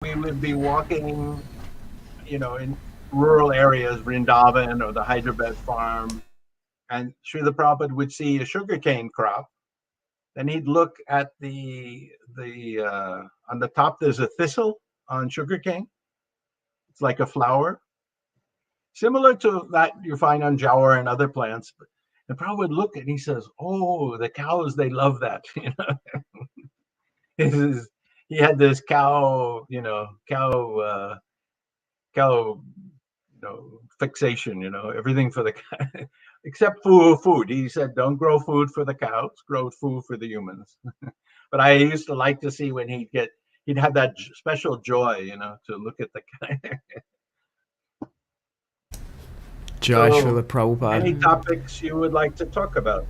we would be walking, in rural areas, Vrindavan or the Hyderabad farm, and Srila Prabhupada would see a sugarcane crop. Then he'd look at the on the top. There's a thistle on sugarcane. It's like a flower, similar to that you find on jowar and other plants. And Prabhupada would look and he says, "Oh, the cows, they love that." This is, he had this cow fixation, everything for the except food. He said, don't grow food for the cows, grow food for the humans. But I used to like to see when he'd have that special joy, to look at the Jai so Srila Prabhupada. any topics you would like to talk about?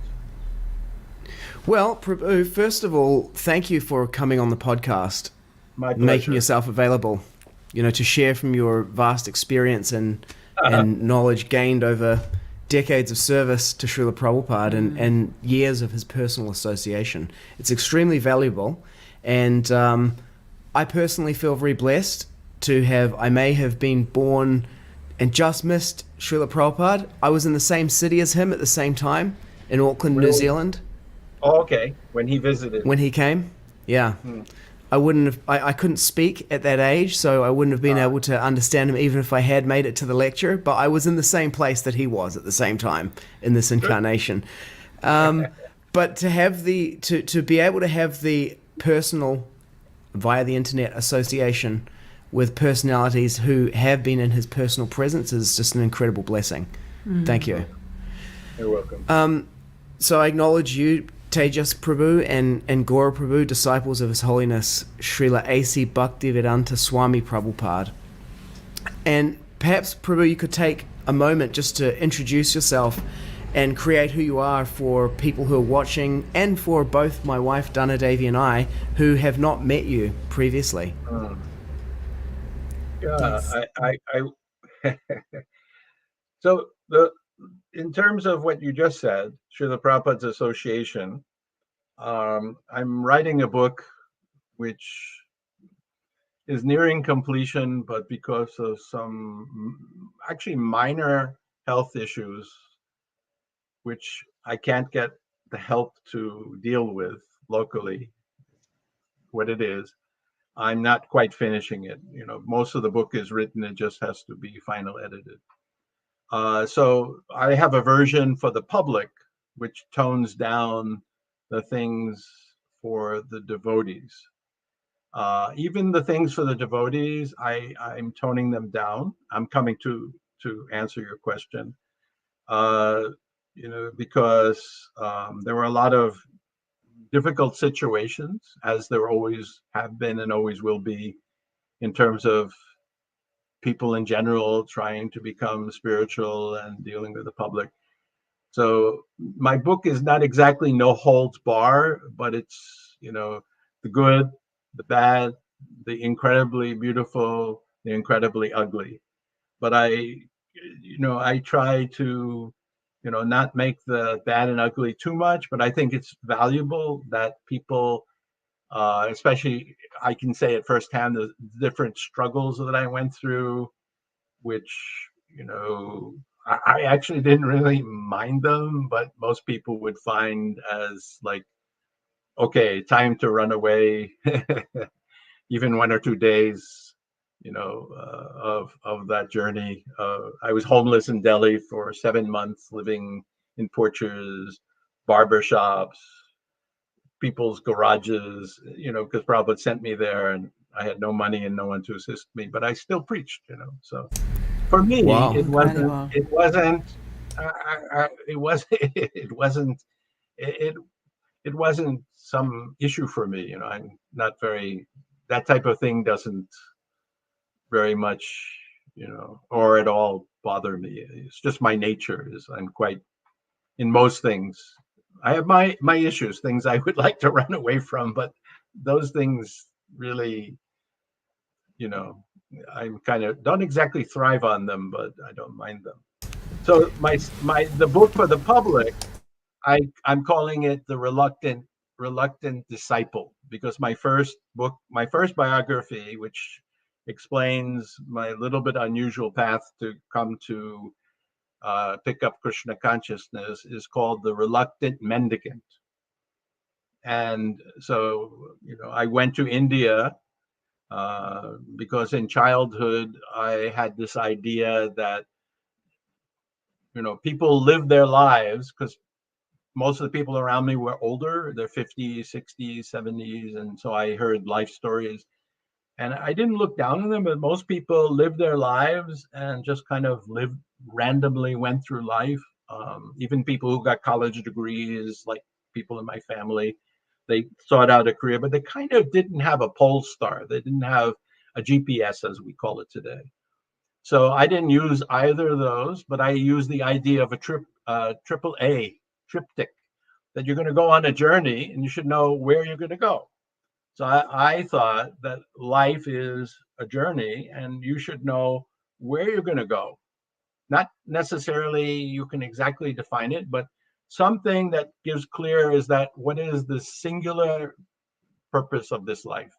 Well, Prabhu, first of all, thank you for coming on the podcast, My making pleasure. yourself available, to share from your vast experience and knowledge gained over decades of service to Srila Prabhupada and years of his personal association. It's extremely valuable, and I personally feel very blessed to have, I may have been born and just missed Srila Prabhupada. I was in the same city as him at the same time in Auckland, New Really? Zealand, Oh, okay. When he visited. when he came. Yeah. Hmm. I wouldn't have, I couldn't speak at that age, so I wouldn't have been able to understand him even if I had made it to the lecture, but I was in the same place that he was at the same time in this Good. incarnation. Um, but to have to be able to have the personal, via the internet, association with personalities who have been in his personal presence is just an incredible blessing. Thank you. You're welcome. So I acknowledge you, Tejiyas Prabhu and Gaura Prabhu, disciples of His Holiness Srila A.C. Bhaktivedanta Swami Prabhupada. And perhaps, Prabhu, you could take a moment just to introduce yourself and create who you are for people who are watching, and for both my wife Dana Devi and I, who have not met you previously. Yeah, Yes. I so the in terms of what you just said, Srila Prabhupada's association, I'm writing a book which is nearing completion, but because of some actually minor health issues, which I can't get the help to deal with locally, what it is, I'm not quite finishing it. Most of the book is written, it just has to be final edited. So I have a version for the public, which tones down the things for the devotees. Even the things for the devotees, I'm toning them down. I'm coming to answer your question. Uh, because there were a lot of difficult situations, as there always have been and always will be, in terms of people in general trying to become spiritual and dealing with the public. So my book is not exactly no holds bar, but it's, the good, the bad, the incredibly beautiful, the incredibly ugly. But I try to, not make the bad and ugly too much, but I think it's valuable that people, especially I can say it firsthand, the different struggles that I went through, which, I actually didn't really mind them, but most people would find as like, okay, time to run away, even 1 or 2 days, of that journey. I was homeless in Delhi for 7 months, living in porches, barber shops, people's garages, because Prabhupada sent me there and I had no money and no one to assist me, but I still preached, So for me, Wow. Incredible. it was, it wasn't, it, it wasn't some issue for me. I'm not very, that type of thing doesn't very much, or at all bother me. It's just my nature is I'm quite, in most things, I have my issues, things I would like to run away from, but those things really, you know, I'm kind of don't exactly thrive on them, but I don't mind them. So my the book for the public, I'm calling it the reluctant disciple, because my first book, my first biography, which explains my little bit unusual path to come to pick up Krishna consciousness, is called The Reluctant Mendicant. And so, I went to India because in childhood I had this idea that, people live their lives, because most of the people around me were older, they're 50s, 60s, 70s. And so I heard life stories. And I didn't look down on them, but most people lived their lives and just kind of randomly went through life. Even people who got college degrees, like people in my family, they sought out a career, but they kind of didn't have a pole star. They didn't have a GPS, as we call it today. So I didn't use either of those, but I used the idea of a triple A triptych, that you're going to go on a journey and you should know where you're going to go. So I thought that life is a journey and you should know where you're going to go. Not necessarily you can exactly define it, but something that gives clear is that what is the singular purpose of this life.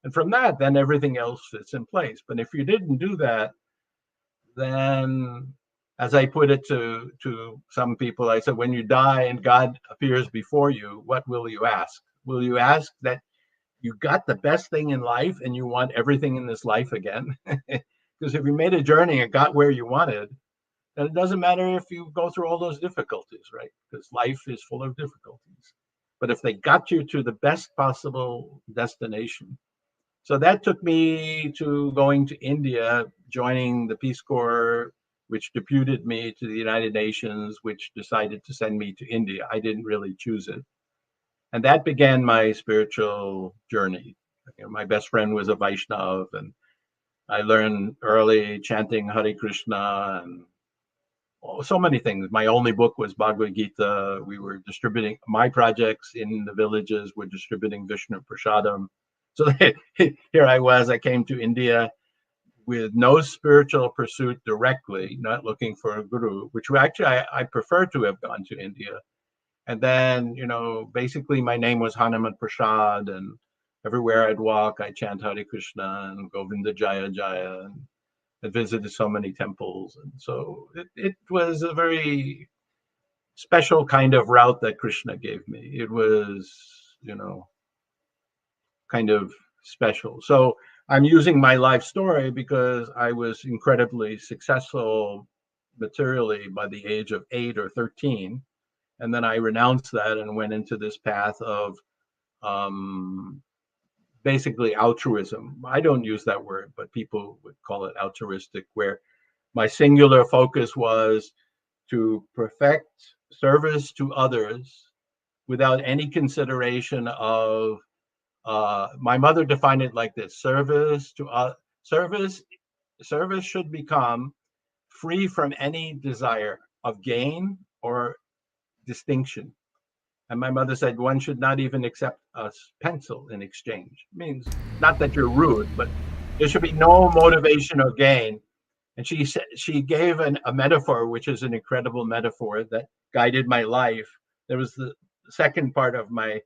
And from that, then everything else fits in place. But if you didn't do that, then, as I put it to some people, I said, when you die and God appears before you, what will you ask? Will you ask that you got the best thing in life and you want everything in this life again? Because if you made a journey and got where you wanted, then it doesn't matter if you go through all those difficulties, right? Because life is full of difficulties. But if they got you to the best possible destination. So that took me to going to India, joining the Peace Corp, which deputed me to the United Nations, which decided to send me to India. I didn't really choose it. And that began my spiritual journey. My best friend was a Vaishnav, and I learned early chanting Hare Krishna and so many things. My only book was Bhagavad Gita. We were distributing my projects in the villages. We're distributing Vishnu Prasadam. So here I came to India with no spiritual pursuit directly, not looking for a guru, which actually I prefer to have gone to India. And then, basically my name was Hanuman Prasad, and everywhere I'd walk, I chant Hare Krishna and Govinda Jaya Jaya, and I visited so many temples. And so it was a very special kind of route that Krishna gave me. It was, kind of special. So I'm using my life story because I was incredibly successful materially by the age of 8 or 13. And then I renounced that and went into this path of basically altruism. I don't use that word, but people would call it altruistic, where my singular focus was to perfect service to others without any consideration of my mother defined it like this: service should become free from any desire of gain or distinction. And my mother said one should not even accept a pencil in exchange. It means not that you're rude, but there should be no motivation or gain. And she gave a metaphor, which is an incredible metaphor that guided my life. There was the second part of my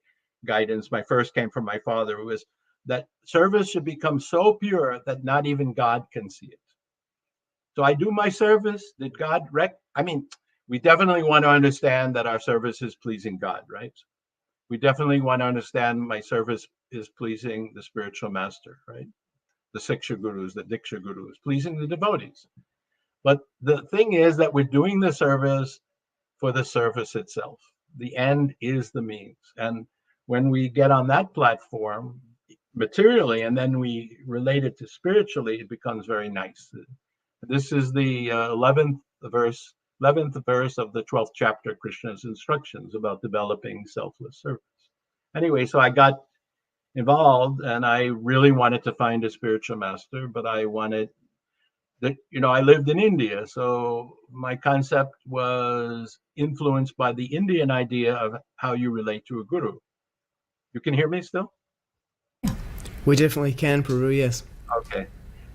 guidance. My first came from my father, who was that service should become so pure that not even God can see it. So I do my service. Did God we definitely want to understand that our service is pleasing God, right? We definitely want to understand my service is pleasing the spiritual master, right? The Siksha Gurus, the Diksha Gurus, pleasing the devotees. But the thing is that we're doing the service for the service itself. The end is the means. And when we get on that platform materially, and then we relate it to spiritually, it becomes very nice. This is the 11th verse of the 12th chapter, Krishna's instructions about developing selfless service. Anyway, so I got involved and I really wanted to find a spiritual master, but I wanted that, I lived in India. So my concept was influenced by the Indian idea of how you relate to a guru. You can hear me still? We definitely can, Prabhu, yes. Okay.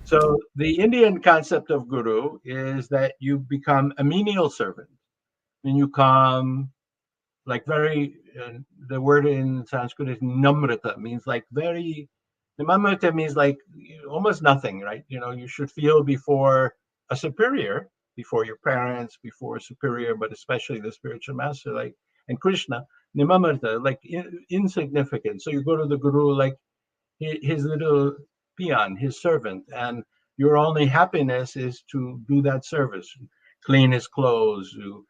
So the Indian concept of guru is that you become a menial servant. And you come like the word in Sanskrit is namrata, means like very, Nimamrita means like almost nothing, right? You should feel before a superior, before your parents, before a superior, but especially the spiritual master, like, and Krishna, Nimamrita, like insignificant. So you go to the guru like his little peon, his servant, and your only happiness is to do that service, clean his clothes, you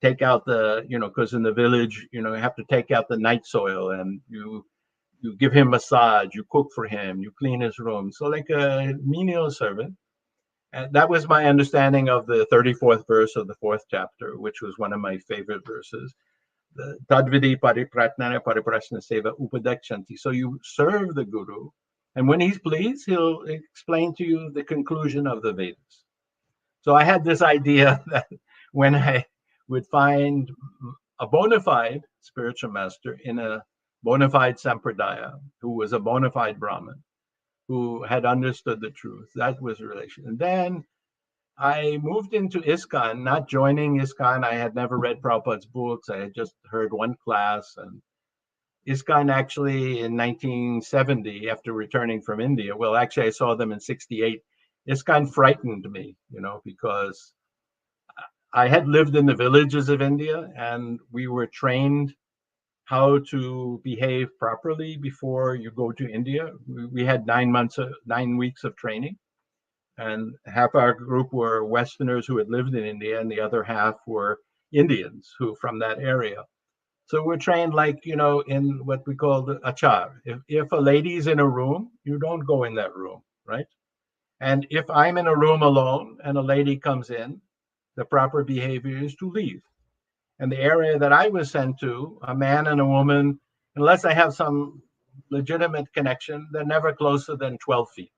take out because in the village, you have to take out the night soil, and you give him massage, you cook for him, you clean his room. So like a menial servant. And that was my understanding of the 34th verse of the fourth chapter, which was one of my favorite verses. The Tadvidi paripratnana pariprasna seva upadakshanti. So you serve the guru, and when he's pleased, he'll explain to you the conclusion of the Vedas. So I had this idea that when I would find a bona fide spiritual master in a bona fide sampradaya, who was a bona fide Brahmin, who had understood the truth, that was a relation. And then I moved into ISKCON, not joining ISKCON. I had never read Prabhupada's books. I had just heard one class. And ISKCON actually in 1970, after returning from India, well, actually I saw them in 68. ISKCON frightened me, because I had lived in the villages of India, and we were trained how to behave properly before you go to India. We had 9 weeks of training, and half our group were Westerners who had lived in India, and the other half were Indians who from that area. So we're trained like, in what we call the achar. If a lady's in a room, you don't go in that room, right? And if I'm in a room alone and a lady comes in, the proper behavior is to leave. And the area that I was sent to, a man and a woman, unless I have some legitimate connection, they're never closer than 12 feet,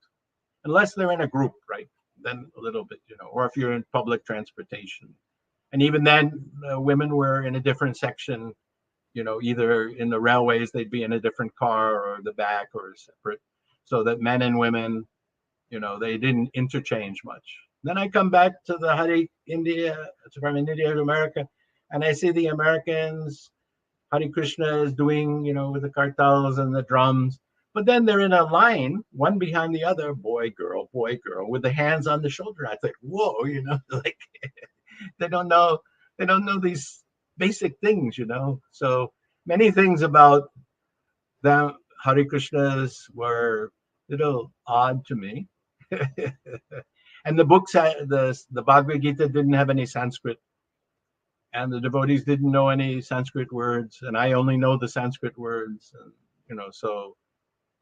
unless they're in a group, right? Then a little bit, or if you're in public transportation. And even then, women were in a different section, either in the railways, they'd be in a different car or the back or separate, so that men and women, they didn't interchange much. Then I come back to the Hare India, from India to America, and I see the Americans, Hare Krishna is doing, with the kartals and the drums. But then they're in a line, one behind the other, boy, girl, with the hands on the shoulder. I think, whoa, like they don't know these basic things, So many things about them, Hare Krishnas, were a little odd to me. And the books, the Bhagavad Gita didn't have any Sanskrit, and the devotees didn't know any Sanskrit words, and I only know the Sanskrit words, and, so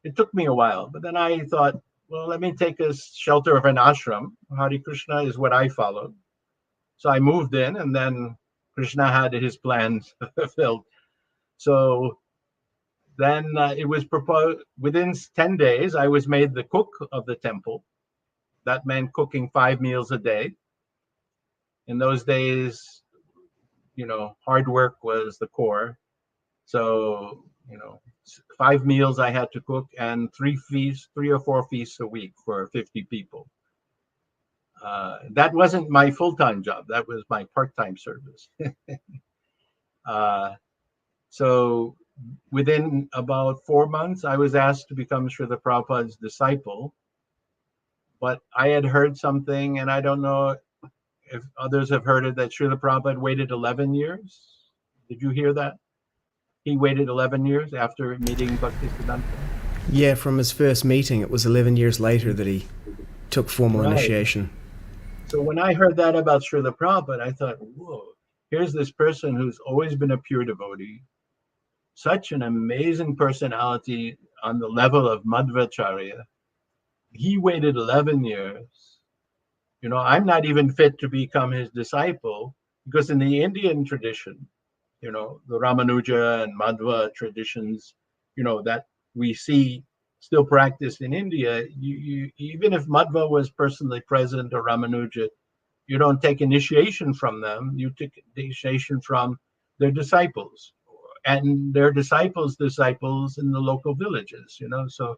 it took me a while. But then I thought, well, let me take a shelter of an ashram. Hare Krishna is what I followed. So I moved in, and then Krishna had his plans fulfilled. So then it was proposed, within 10 days, I was made the cook of the temple. That meant cooking 5 meals a day. In those days, hard work was the core. So, 5 meals I had to cook, and 3 or 4 feasts a week for 50 people. That wasn't my full-time job. That was my part-time service. So within about 4 months, I was asked to become Srila Prabhupada's disciple. But I had heard something, and I don't know if others have heard it, that Srila Prabhupada waited 11 years. Did you hear that? He waited 11 years after meeting Bhaktivedanta. Yeah, from his first meeting, it was 11 years later that he took formal initiation. So when I heard that about Srila Prabhupada, I thought, whoa, here's this person who's always been a pure devotee, such an amazing personality on the level of Madhvacharya. He waited 11 years. I'm not even fit to become his disciple, because in the Indian tradition, the Ramanuja and Madhva traditions, that we see still practiced in India, you even if Madhva was personally present or Ramanuja, you don't take initiation from them. You take initiation from their disciples and their disciples' disciples in the local villages, So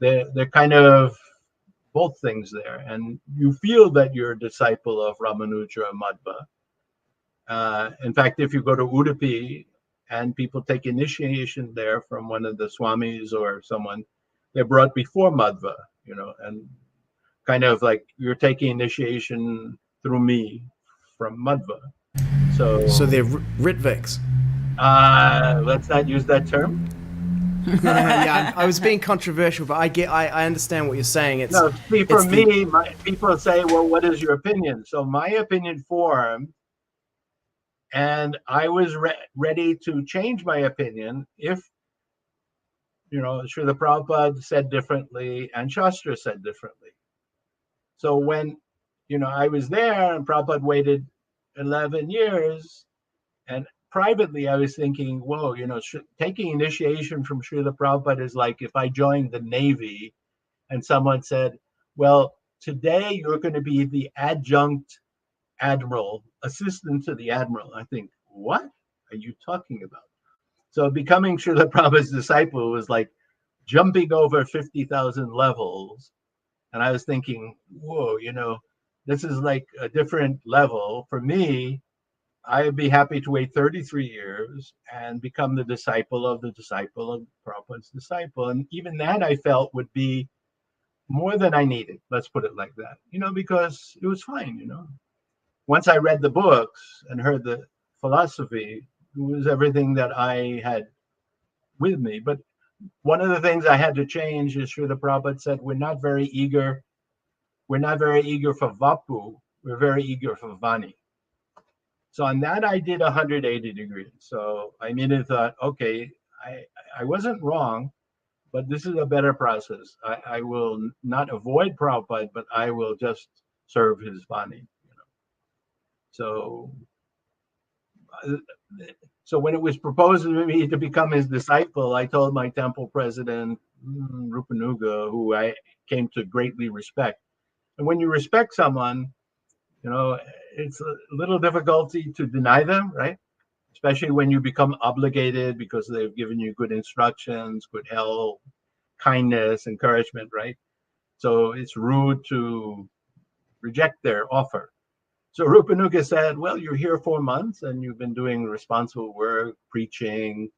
they're kind of both things there. And you feel that you're a disciple of Ramanuja or Madhva. In fact, if you go to Udupi and people take initiation there from one of the Swamis or someone, they're brought before Madhva, and kind of like you're taking initiation through me from Madhva. So So they're Ritviks. let's not use that term. Yeah, I was being controversial, but I understand what you're saying. No, see, for It's the me, people say, well, what is your opinion? So my opinion formed, and I was ready to change my opinion if, Srila Prabhupada said differently and Shastra said differently. So when, I was there and Prabhupada waited 11 years, and privately I was thinking, whoa, taking initiation from Srila Prabhupada is like if I joined the Navy and someone said, well, today you're going to be the adjunct admiral, assistant to the admiral. I think, what are you talking about? So becoming Srila Prabhupada's disciple was like jumping over 50,000 levels. And I was thinking, whoa, this is like a different level. For me, I would be happy to wait 33 years and become the disciple of Prabhupada's disciple. And even that I felt would be more than I needed. Let's put it like that, because it was fine, Once I read the books and heard the philosophy, it was everything that I had with me. But one of the things I had to change is Srila Prabhupada said, we're not very eager for Vapu, we're very eager for Vani. So on that, I did 180 degrees. So I immediately thought, okay, I wasn't wrong, but this is a better process. I will not avoid Prabhupada, but I will just serve his Vani. So, so when it was proposed to me to become his disciple, I told my temple president, Rupanuga, who I came to greatly respect. And when you respect someone, it's a little difficulty to deny them, right? Especially when you become obligated because they've given you good instructions, good help, kindness, encouragement, right? So it's rude to reject their offer. So Rupanuga said, well, you're here 4 months and you've been doing responsible work, preaching.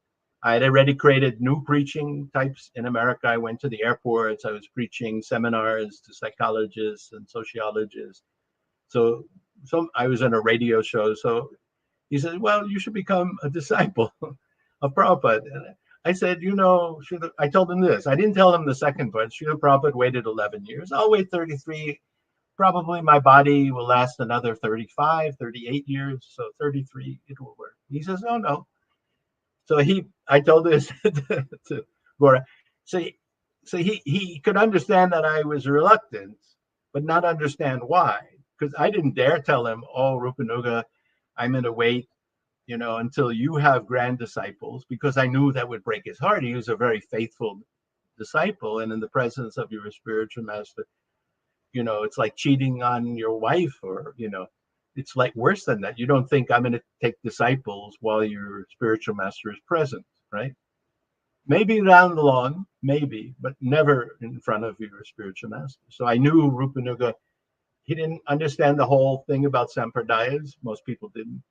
I had already created new preaching types in America. I went to the airports. I was preaching seminars to psychologists and sociologists. So I was on a radio show. So he said, well, you should become a disciple of Prabhupada. And I said, I told him this. I didn't tell him the second part. Srila Prabhupada waited 11 years. I'll wait 33. Probably my body will last another 35, 38 years. So 33, it will work. He says, no. So I told this to Gora. So he could understand that I was reluctant, but not understand why. Because I didn't dare tell him, oh, Rupanuga, I'm going to wait, until you have grand disciples, because I knew that would break his heart. He was a very faithful disciple. And in the presence of your spiritual master, it's like cheating on your wife, or, it's like worse than that. You don't think I'm going to take disciples while your spiritual master is present, right? Maybe down the lawn, maybe, but never in front of your spiritual master. So I knew Rupanuga, he didn't understand the whole thing about sampradayas. Most people didn't.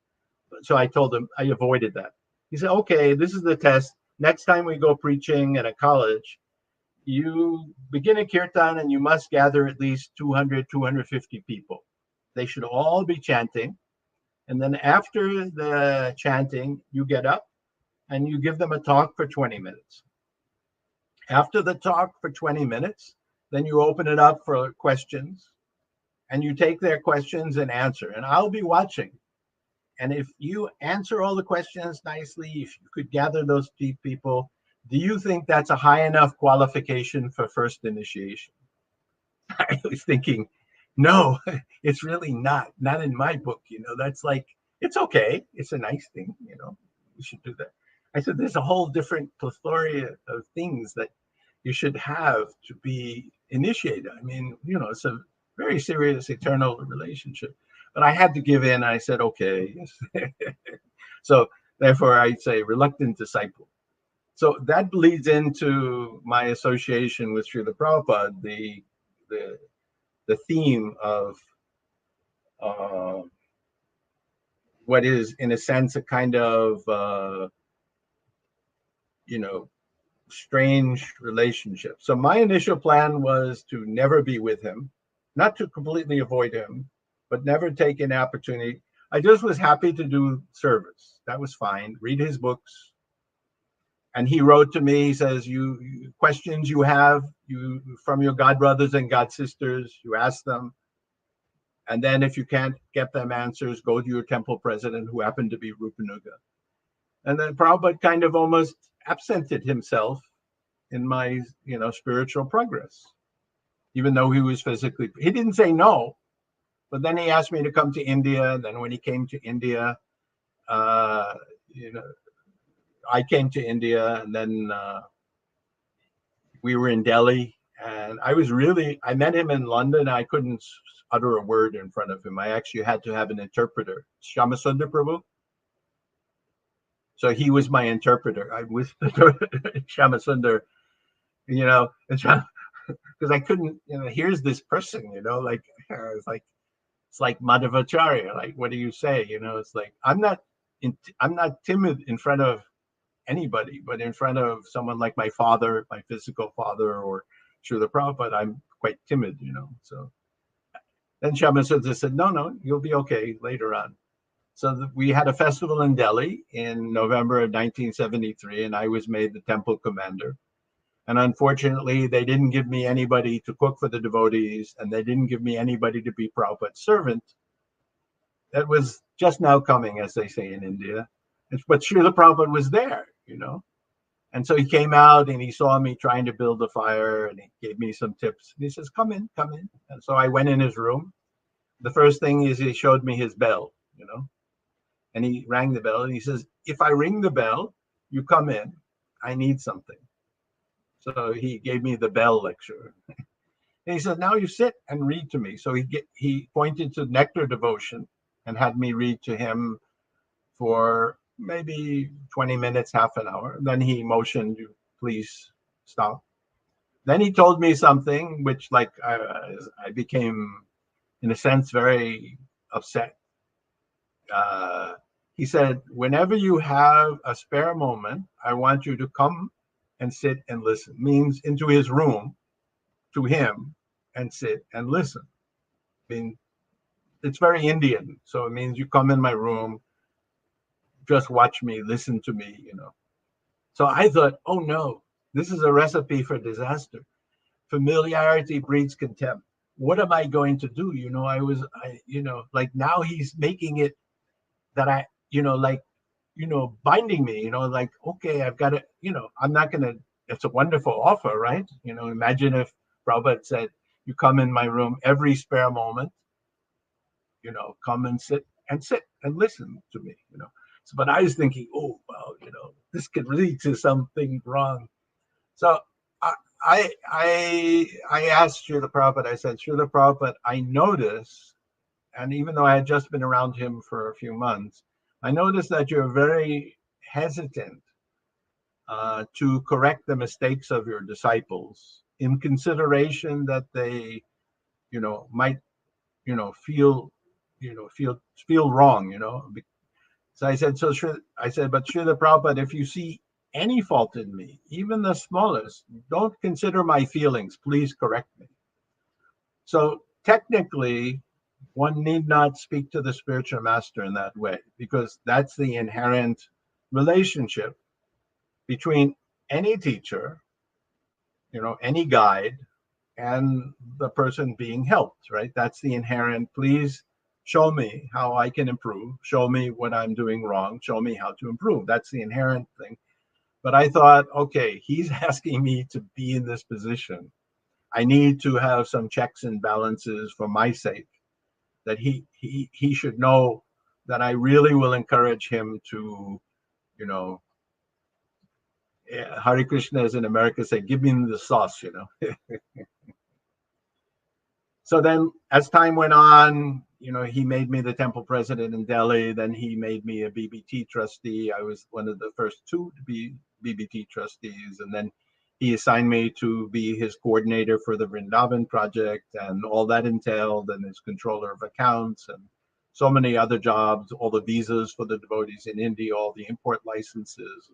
So I told him, I avoided that. He said, okay, this is the test. Next time we go preaching at a college, you begin a kirtan and you must gather at least 200, 250 people. They should all be chanting. And then after the chanting, you get up and you give them a talk for 20 minutes. After the talk for 20 minutes, then you open it up for questions and you take their questions and answer. And I'll be watching. And if you answer all the questions nicely, if you could gather those people, do you think that's a high enough qualification for first initiation? I was thinking, no, it's really not in my book. That's like, it's okay. It's a nice thing. We should do that. I said, there's a whole different plethora of things that you should have to be initiated. I mean, it's a very serious eternal relationship. But I had to give in. I said, okay. So therefore, I say reluctant disciple. So that leads into my association with Srila Prabhupada, the theme of what is, in a sense, a kind of, strange relationship. So my initial plan was to never be with him, not to completely avoid him, but never take an opportunity. I just was happy to do service. That was fine. Read his books. And he wrote to me, he says, you questions you have, you from your god brothers and god sisters, you ask them. And then if you can't get them answers, go to your temple president, who happened to be Rupanuga. And then Prabhupada kind of almost absented himself in my, spiritual progress, even though he was physically, he didn't say no, but then he asked me to come to India. And then when he came to India, you know, I came to India, and then we were in Delhi, and I met him in London. I couldn't utter a word in front of him. I actually had to have an interpreter, Shyamasundar Prabhu. So he was my interpreter. I was Shyamasundar, because I couldn't, here's this person, like, it's like Madhavacharya. Like, what do you say? It's like, I'm not timid in front of anybody, but in front of someone like my father, my physical father, or Srila Prabhupada, I'm quite timid, So then Shyamasundar said, no, you'll be okay later on. So we had a festival in Delhi in November of 1973, and I was made the temple commander. And unfortunately, they didn't give me anybody to cook for the devotees, and they didn't give me anybody to be Prabhupada's servant. That was just now coming, as they say in India. But Srila Prabhupada was there, And so he came out and he saw me trying to build a fire, and he gave me some tips. And he says, come in. And so I went in his room. The first thing is he showed me his bell, and he rang the bell, and he says, if I ring the bell, you come in. I need something. So he gave me the bell lecture. And he said, now you sit and read to me. So he pointed to nectar devotion and had me read to him for maybe 20 minutes, half an hour. Then he motioned, you please stop. Then he told me something which, like, I became, in a sense, very upset. He said, whenever you have a spare moment, I want you to come and sit and listen. Means into his room, to him, and sit and listen. I mean, it's very Indian. So it means you come in my room, just watch me, listen to me, So I thought, oh no, this is a recipe for disaster. Familiarity breeds contempt. What am I going to do? Like, now he's making it that binding me, like, okay, I've got to, I'm not going to, it's a wonderful offer, right? Imagine if Prabhupada said, you come in my room every spare moment, come and sit and listen to me, So, but I was thinking, oh, well, this could lead to something wrong. So I asked Srila Prabhupada, I said, Srila Prabhupada, I notice, and even though I had just been around him for a few months, I noticed that you're very hesitant to correct the mistakes of your disciples in consideration that they, might, feel wrong. So I said, but Srila Prabhupada, if you see any fault in me, even the smallest, don't consider my feelings. Please correct me. So technically, one need not speak to the spiritual master in that way, because that's the inherent relationship between any teacher, any guide, and the person being helped, right? That's the inherent, please show me how I can improve, show me what I'm doing wrong, show me how to improve. That's the inherent thing. But I thought, okay, he's asking me to be in this position. I need to have some checks and balances for my sake, that he should know that I really will encourage him to, Hare Krishna, as in America say, give me the sauce, So then as time went on, he made me the temple president in Delhi. Then he made me a BBT trustee. I was one of the first two to be BBT trustees. And then he assigned me to be his coordinator for the Vrindavan project, and all that entailed, and his controller of accounts, and so many other jobs, all the visas for the devotees in India, all the import licenses.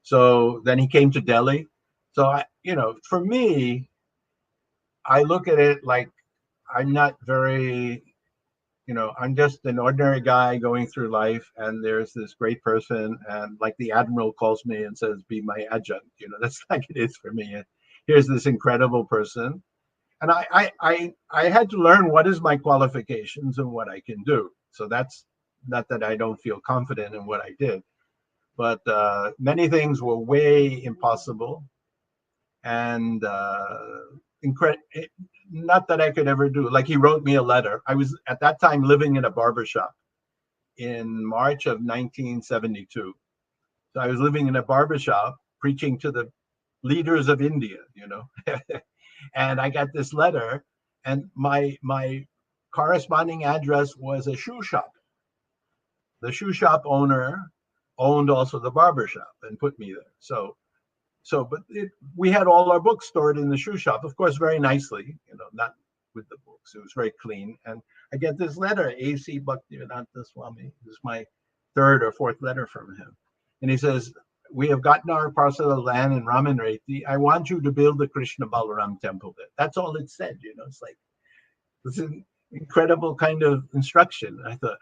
So then he came to Delhi. So for me, I look at it like I'm not very, I'm just an ordinary guy going through life, and there's this great person, and like the admiral calls me and says, "Be my adjunct." That's like it is for me. And here's this incredible person, and I had to learn what is my qualifications and what I can do. So that's not that I don't feel confident in what I did, but many things were way impossible and not that I could ever do. Like he wrote me a letter. I was at that time living in a barber shop in March of 1972. So I was living in a barber shop preaching to the leaders of India, and I got this letter, and my corresponding address was a shoe shop. The shoe shop owner owned also the barber shop and put me there. But we had all our books stored in the shoe shop, of course, very nicely, not with the books. It was very clean. And I get this letter, A.C. Bhaktivedanta Swami. This is my third or fourth letter from him. And he says, "We have gotten our parcel of land in Ramanreti. I want you to build the Krishna Balaram temple there." That's all it said, It's like, it's an incredible kind of instruction. I thought,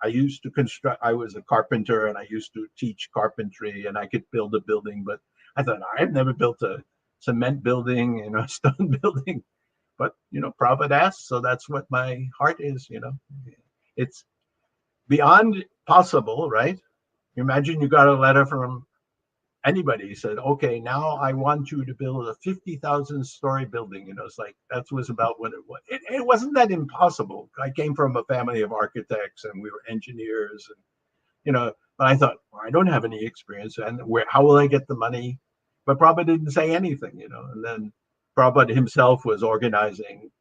I used to construct, I was a carpenter and I used to teach carpentry and I could build a building, but I thought, I've never built a cement building, a stone building. But, Prabhupada asked, so that's what my heart is, It's beyond possible, right? Imagine you got a letter from anybody said, "Okay, now I want you to build a 50,000 story building." It's like that was about what it was. It wasn't that impossible. I came from a family of architects and we were engineers, and but I thought, well, I don't have any experience, and how will I get the money? But Prabhupada didn't say anything, and then Prabhupada himself was organizing.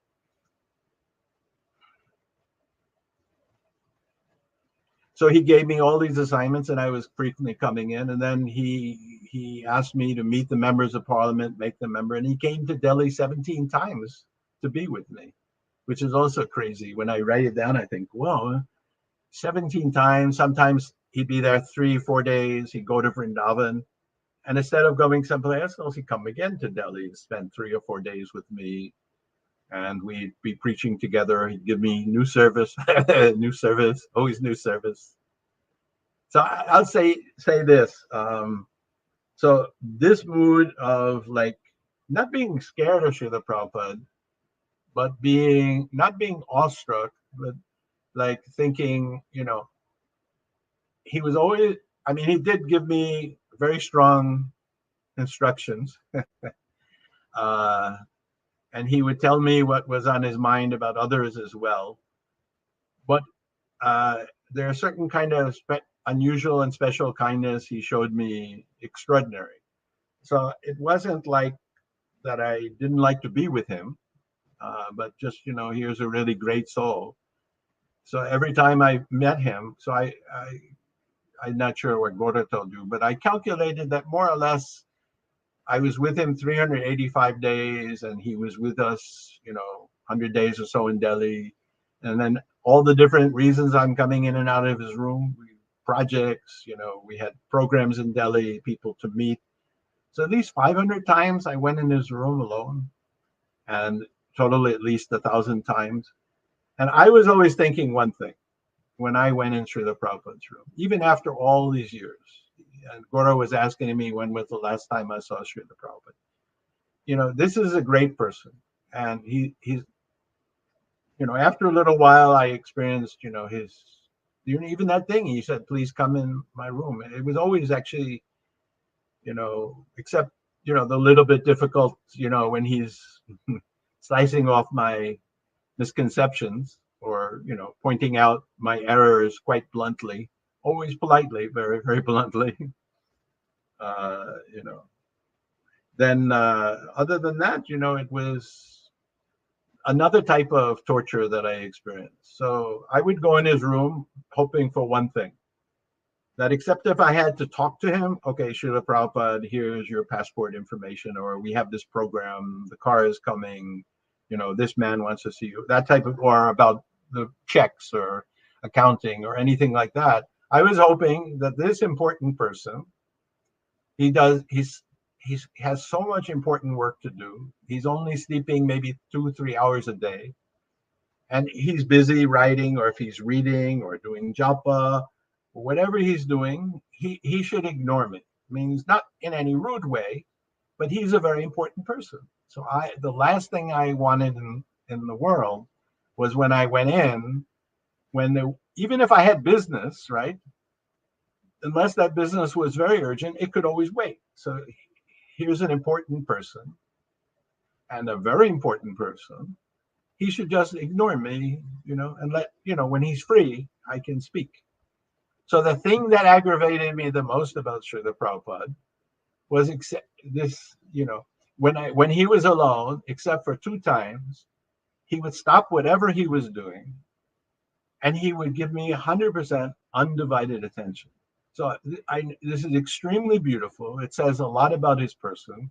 So he gave me all these assignments, and I was frequently coming in. And then he asked me to meet the members of parliament, make them member. And he came to Delhi 17 times to be with me, which is also crazy. When I write it down, I think, whoa, 17 times. Sometimes he'd be there 3-4 days. He'd go to Vrindavan. And instead of going someplace else, he'd come again to Delhi to spend 3 or 4 days with me. And we'd be preaching together. He'd give me new service, always new service. So I'll say this. So this mood of like not being scared of Srila Prabhupada, but not being awestruck, but like thinking, he was always, he did give me very strong instructions. And he would tell me what was on his mind about others as well. But there are certain kind of unusual and special kindness he showed me extraordinary. So it wasn't like that I didn't like to be with him, but just, here's a really great soul. So every time I met him, so I'm not sure what Gora told you, but I calculated that more or less I was with him 385 days, and he was with us, 100 days or so in Delhi. And then all the different reasons I'm coming in and out of his room, projects, we had programs in Delhi, people to meet. So at least 500 times I went in his room alone, and totally at least 1,000 times. And I was always thinking one thing when I went in Srila Prabhupada's room, even after all these years. And Gora was asking me when was the last time I saw Srila Prabhupada. This is a great person. And he's, after a little while, I experienced, his, even that thing, he said, "Please come in my room." And it was always actually, except, the little bit difficult, when he's slicing off my misconceptions or, pointing out my errors quite bluntly, always politely, very, very bluntly. Then other than that, it was another type of torture that I experienced. So I would go in his room hoping for one thing, that except if I had to talk to him, okay, Srila Prabhupada, here's your passport information, or we have this program, the car is coming, this man wants to see you, that type of, or about the checks or accounting or anything like that. I was hoping that this important person He does. He has so much important work to do. He's only sleeping maybe 2-3 hours a day, and he's busy writing, or if he's reading or doing japa, or whatever he's doing, he should ignore me. I mean, he's not in any rude way, but he's a very important person. So the last thing I wanted in the world was when I went in, even if I had business, right? Unless that business was very urgent, it could always wait. So here's an important person, and a very important person. He should just ignore me, and let, when he's free, I can speak. So the thing that aggravated me the most about Srila Prabhupada was this, when he was alone, except for 2 times, he would stop whatever he was doing, and he would give me 100% undivided attention. So this is extremely beautiful. It says a lot about his person.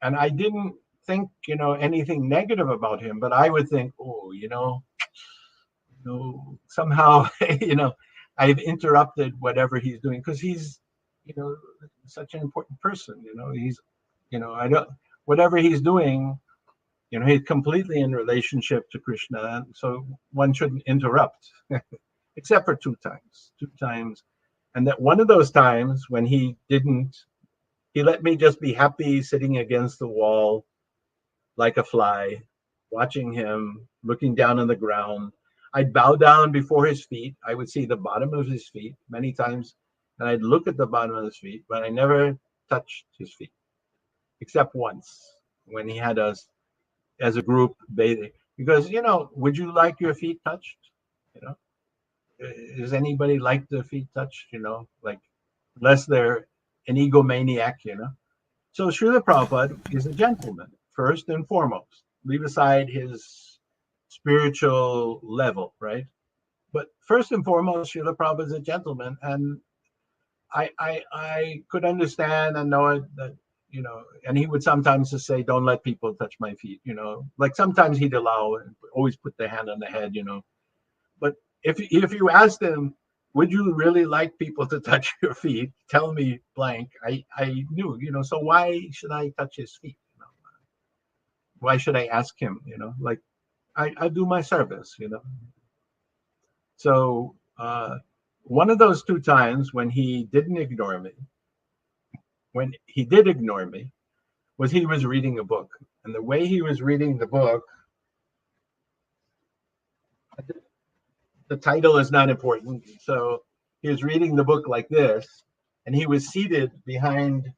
And I didn't think, anything negative about him, but I would think, oh, somehow, I've interrupted whatever he's doing, because he's, such an important person. He's, I don't, whatever he's doing, he's completely in relationship to Krishna. So one shouldn't interrupt, except for 2 times. And that one of those times when he let me just be happy sitting against the wall like a fly, watching him, looking down on the ground. I'd bow down before his feet. I would see the bottom of his feet many times, and I'd look at the bottom of his feet, but I never touched his feet, except once when he had us as a group bathing. Because, would you like your feet touched? Does anybody like their feet touched? Like, unless they're an egomaniac, So Srila Prabhupada is a gentleman, first and foremost. Leave aside his spiritual level, right? But first and foremost, Srila Prabhupada is a gentleman, and I could understand and know it that, and he would sometimes just say, "Don't let people touch my feet," Like sometimes he'd allow and always put the hand on the head, But if you asked him, would you really like people to touch your feet? Tell me blank. I knew, so why should I touch his feet? Why should I ask him? Like I do my service, So one of those 2 times when he didn't ignore me, when he did ignore me, was he was reading a book. And the way he was reading the book, the title is not important. So he was reading the book like this, and he was seated behind,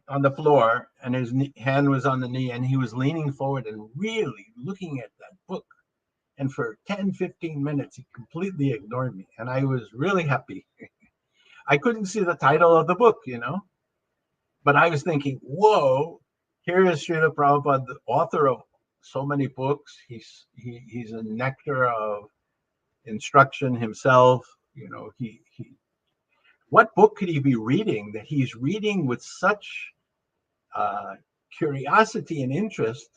on the floor, and his hand was on the knee, and he was leaning forward and really looking at that book. And for 10-15 minutes, he completely ignored me. And I was really happy. I couldn't see the title of the book, but I was thinking, whoa, here is Srila Prabhupada, the author of so many books. He's a nectar of instruction himself. What book could he be reading that he's reading with such curiosity and interest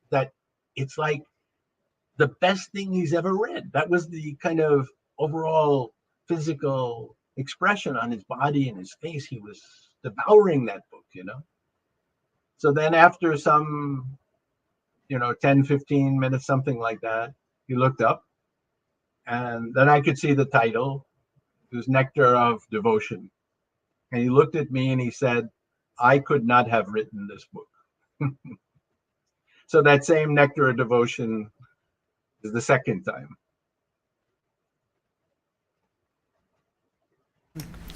that it's like the best thing he's ever read? That was the kind of overall physical expression on his body and his face. He was devouring that book, So then after some 10-15 minutes, something like that, he looked up, and then I could see the title. It was Nectar of Devotion. And he looked at me and he said, I could not have written this book. So that same Nectar of Devotion is the second time.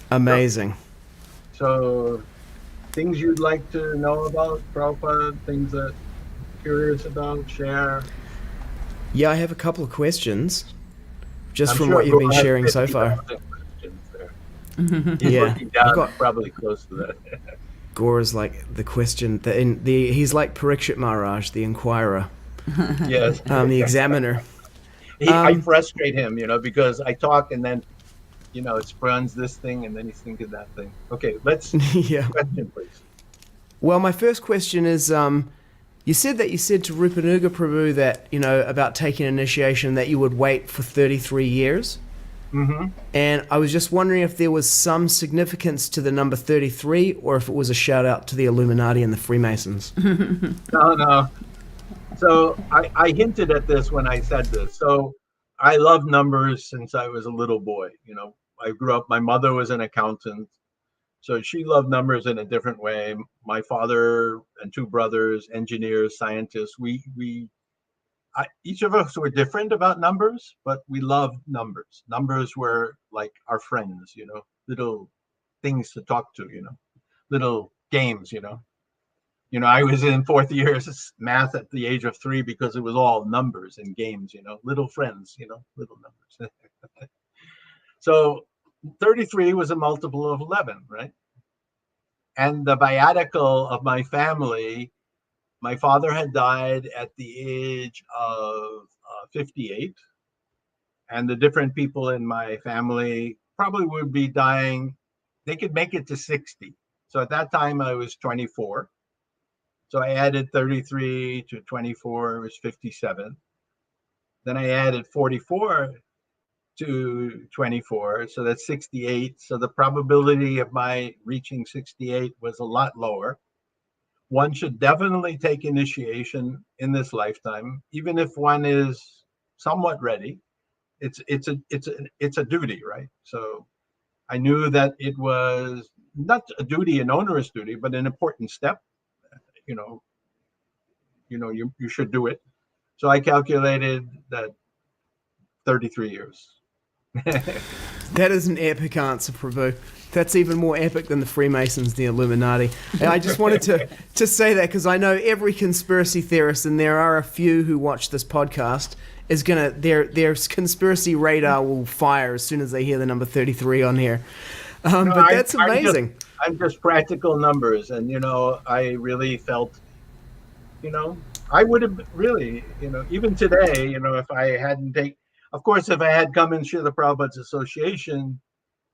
Amazing. So things you'd like to know about Prabhupada, things that you're curious about, share? Yeah, I have a couple of questions, just I'm from sure what you've been Guru has sharing so 50,000 far. questions there. He's Yeah, looking down, I've got probably close to that. Gaura's like the question that he's like Parikshit Maharaj, the inquirer, Yes. the examiner. I frustrate him, because I talk and then, it spawns this thing and then he's thinking that thing. Okay, let's Yeah. question, please. Well, my first question is, you said to Rupanuga Prabhu that, about taking initiation that you would wait for 33 years. Mm-hmm. And I was just wondering if there was some significance to the number 33 or if it was a shout out to the Illuminati and the Freemasons. No, no. So I hinted at this when I said this. So I love numbers since I was a little boy. You know, I grew up, my mother was an accountant. So she loved numbers in a different way. My father and two brothers, engineers, scientists, each of us were different about numbers, but we loved numbers. Numbers were like our friends, you know, little things to talk to, you know, little games, you know. You know, I was in fourth year math at the age of 3 because it was all numbers and games, you know, little friends, you know, little numbers. So 33 was a multiple of 11, right? And the biatical of my family, my father had died at the age of 58, and the different people in my family probably would be dying. They could make it to 60. So at that time, I was 24. So I added 33 to 24, it was 57. Then I added 44 to 24, so that's 68. So the probability of my reaching 68 was a lot lower. One should definitely take initiation in this lifetime, even if one is somewhat ready. It's a duty, right? So I knew that it was not a duty, an onerous duty, but an important step. You know, you should do it. So I calculated that 33 years. That is an epic answer, Prabhu. That's even more epic than the Freemasons, the Illuminati. And I just wanted to say that because I know every conspiracy theorist, and there are a few who watch this podcast, is gonna their conspiracy radar will fire as soon as they hear the number 33 on here. No, But that's amazing. I'm just practical numbers, and I really felt, I would have really, even today, if I hadn't taken, of course, if I had come in Srila Prabhupada's association,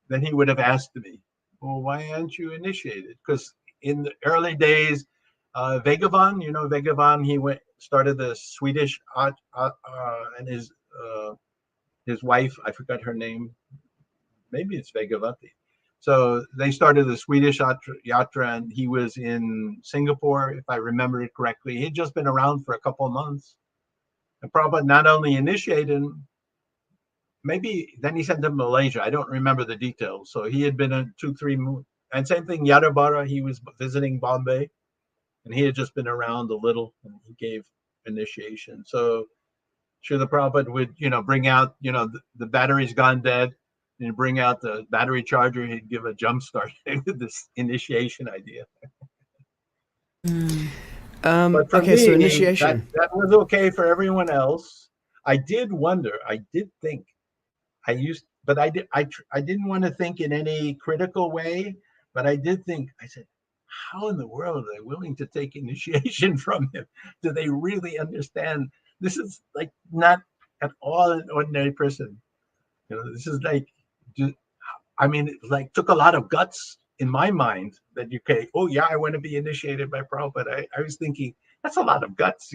then he would have asked me, well, why aren't you initiated? Because in the early days, Vegavan, Vegavan, he started the Swedish and his wife, I forgot her name, maybe it's Vegavati. So they started the Swedish Yatra, and he was in Singapore, if I remember it correctly. He'd just been around for a couple of months. And Prabhupada not only initiated him, maybe then he sent him to Malaysia. I don't remember the details. So he had been in 2-3 moons. And same thing, Yadabara, he was visiting Bombay, and he had just been around a little, and he gave initiation. So Srila Prabhupada would, bring out, the battery's gone dead, and bring out the battery charger, he'd give a jump start with this initiation idea. But for Okay, me, so initiation. that was okay for everyone else. I did think, but I didn't want to think in any critical way, but I did think, I said, how in the world are they willing to take initiation from him? Do they really understand? This is like not at all an ordinary person. This is like, it like took a lot of guts in my mind that oh yeah, I want to be initiated by Prabhupada. I was thinking that's a lot of guts,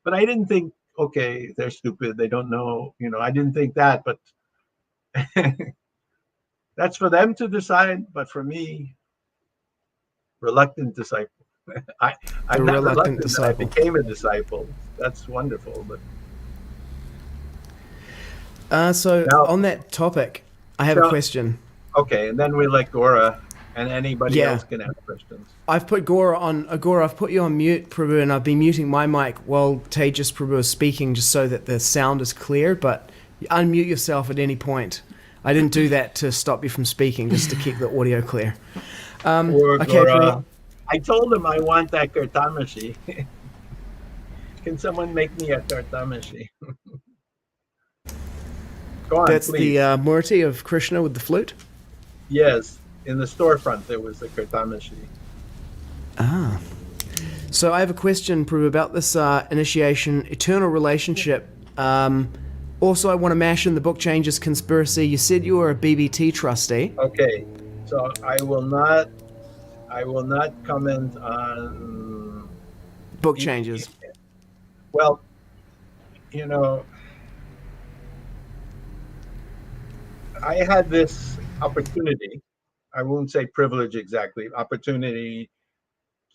but I didn't think, okay, they're stupid, they don't know, I didn't think that, but that's for them to decide. But for me, reluctant disciple. I'm not reluctant disciple. that I became a disciple. That's wonderful. But so now, on that topic, I have a question. Okay, and then we let Gora, and anybody else can ask questions. I've put Gora on. Gora, I've put you on mute, Prabhu, and I've been muting my mic while Tejiyas Prabhu is speaking, just so that the sound is clear. But unmute yourself at any point. I didn't do that to stop you from speaking, just to keep the audio clear. Okay, Gora, I told him I want that Kartamashi. Can someone make me a Kartamashi? Go on, that's please. The Murti of Krishna with the flute? Yes, in the storefront there was the Kartamashi. Ah. So I have a question, Prabhu, about this initiation, eternal relationship. Also, I want to mash in the book changes conspiracy. You said you were a BBT trustee. Okay, so I will not comment on book changes. Well, I had this opportunity, I won't say privilege exactly, opportunity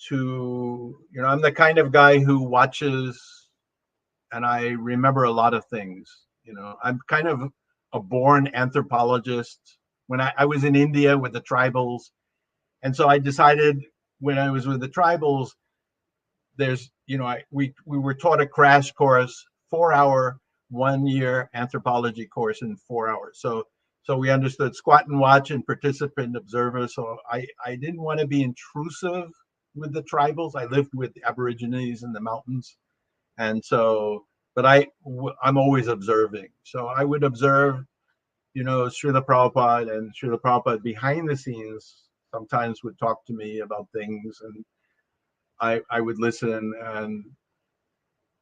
to, I'm the kind of guy who watches and I remember a lot of things. I'm kind of a born anthropologist. When I was in India with the tribals, and so I decided when I was with the tribals, we were taught a crash course, 4 hour, 1 year anthropology course in 4 hours. So we understood squat and watch and participant observer. So I didn't want to be intrusive with the tribals. I lived with Aborigines in the mountains, and so but I'm always observing. So I would observe, Srila Prabhupada, and Srila Prabhupada behind the scenes sometimes would talk to me about things, and I would listen. And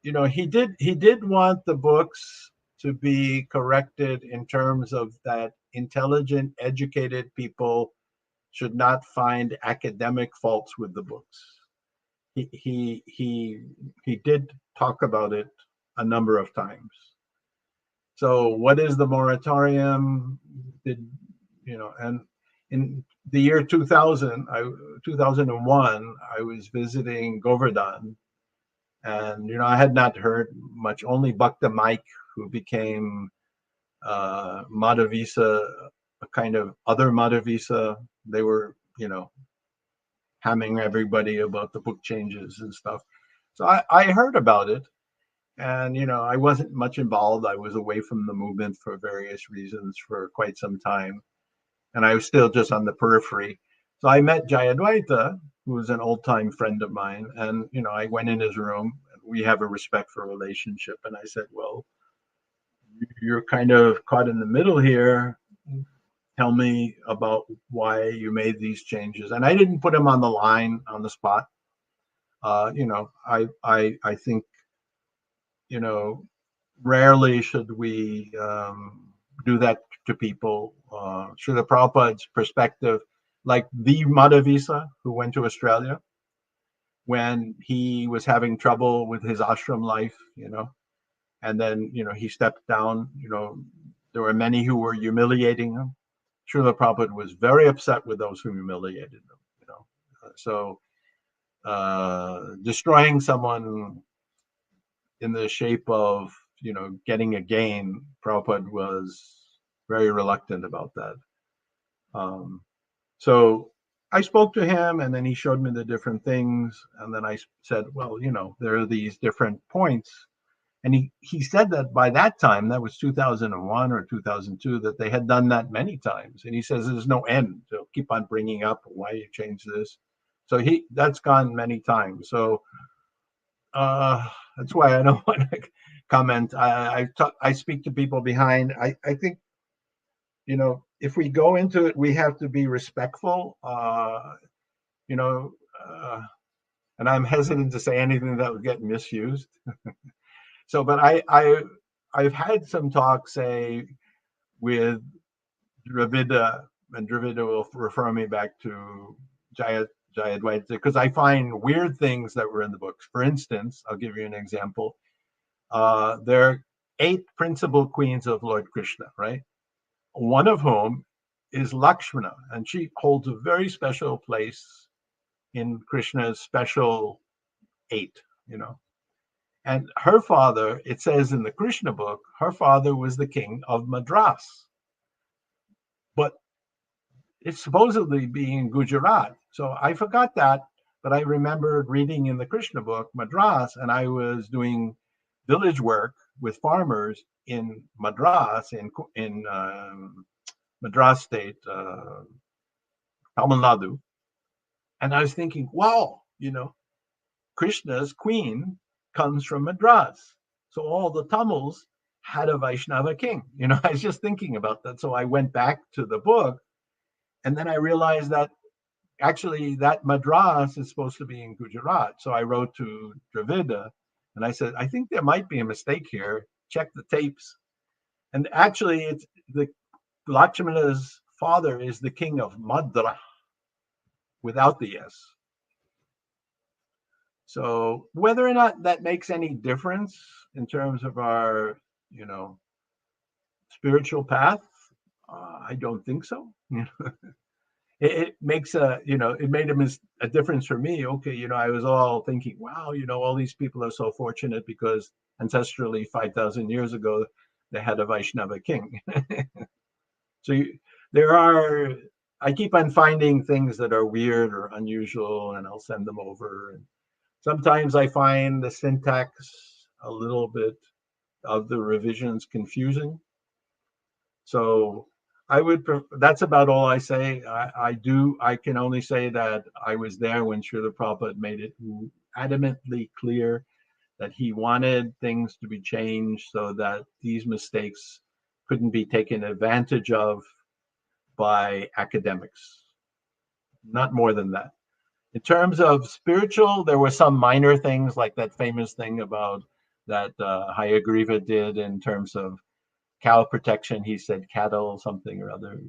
he did want the books to be corrected in terms of that intelligent, educated people should not find academic faults with the books. He did talk about it a number of times. So what is the moratorium? Did and in the year 2001, I was visiting Govardhan, and I had not heard much. Only Bhakta Mike, who became Madhavisa, a kind of other Madhavisa. They were, hamming everybody about the book changes and stuff. So I heard about it, and I wasn't much involved. I was away from the movement for various reasons for quite some time, and I was still just on the periphery. So I met Jayadvaita, who was an old time friend of mine, and I went in his room. We have a respectful relationship, and I said, "Well, you're kind of caught in the middle here. Tell me about why you made these changes." And I didn't put him on the line on the spot. I think you know rarely should we do that to people. Srila Prabhupada's perspective, like the Madhavisa who went to Australia when he was having trouble with his ashram life, and then he stepped down. There were many who were humiliating him. Srila Prabhupada was very upset with those who humiliated him. So destroying someone in the shape of getting a gain, Prabhupada was very reluctant about that. Um, so I spoke to him, and then he showed me the different things, and then I said, well, there are these different points. And he said that by that time, that was 2001 or 2002, that they had done that many times. And he says there's no end. They'll keep on bringing up why you changed this. So that's gone many times. So that's why I don't want to comment. I speak to people behind. I think if we go into it, we have to be respectful. You know, and I'm hesitant to say anything that would get misused. So, but I've had some talk, say, with Dravida, and Dravida will refer me back to Jayadvaita, because I find weird things that were in the books. For instance, I'll give you an example. There are 8 principal queens of Lord Krishna, right? One of whom is Lakshmana, and she holds a very special place in Krishna's special 8, And her father, it says in the Krishna book, her father was the king of Madras. But it's supposedly being Gujarat. So I forgot that, but I remembered reading in the Krishna book, Madras, and I was doing village work with farmers in Madras, in Madras state, Tamil Nadu. And I was thinking, wow, Krishna's queen comes from Madras. So all the Tamils had a Vaishnava king. I was just thinking about that. So I went back to the book, and then I realized that actually that Madras is supposed to be in Gujarat. So I wrote to Dravida and I said, I think there might be a mistake here. Check the tapes. And actually, it's the Lakshmana's father is the king of Madra without the S. So whether or not that makes any difference in terms of our, spiritual path, I don't think so. It makes it made a difference for me. Okay, I was all thinking, wow, all these people are so fortunate because ancestrally 5,000 years ago they had a Vaishnava king. So there are, I keep on finding things that are weird or unusual, and I'll send them over. And sometimes I find the syntax a little bit of the revisions confusing. So that's about all I say. I can only say that I was there when Srila Prabhupada made it adamantly clear that he wanted things to be changed so that these mistakes couldn't be taken advantage of by academics. Not more than that. In terms of spiritual, there were some minor things like that famous thing about that Hayagriva did in terms of cow protection. He said cattle something or other.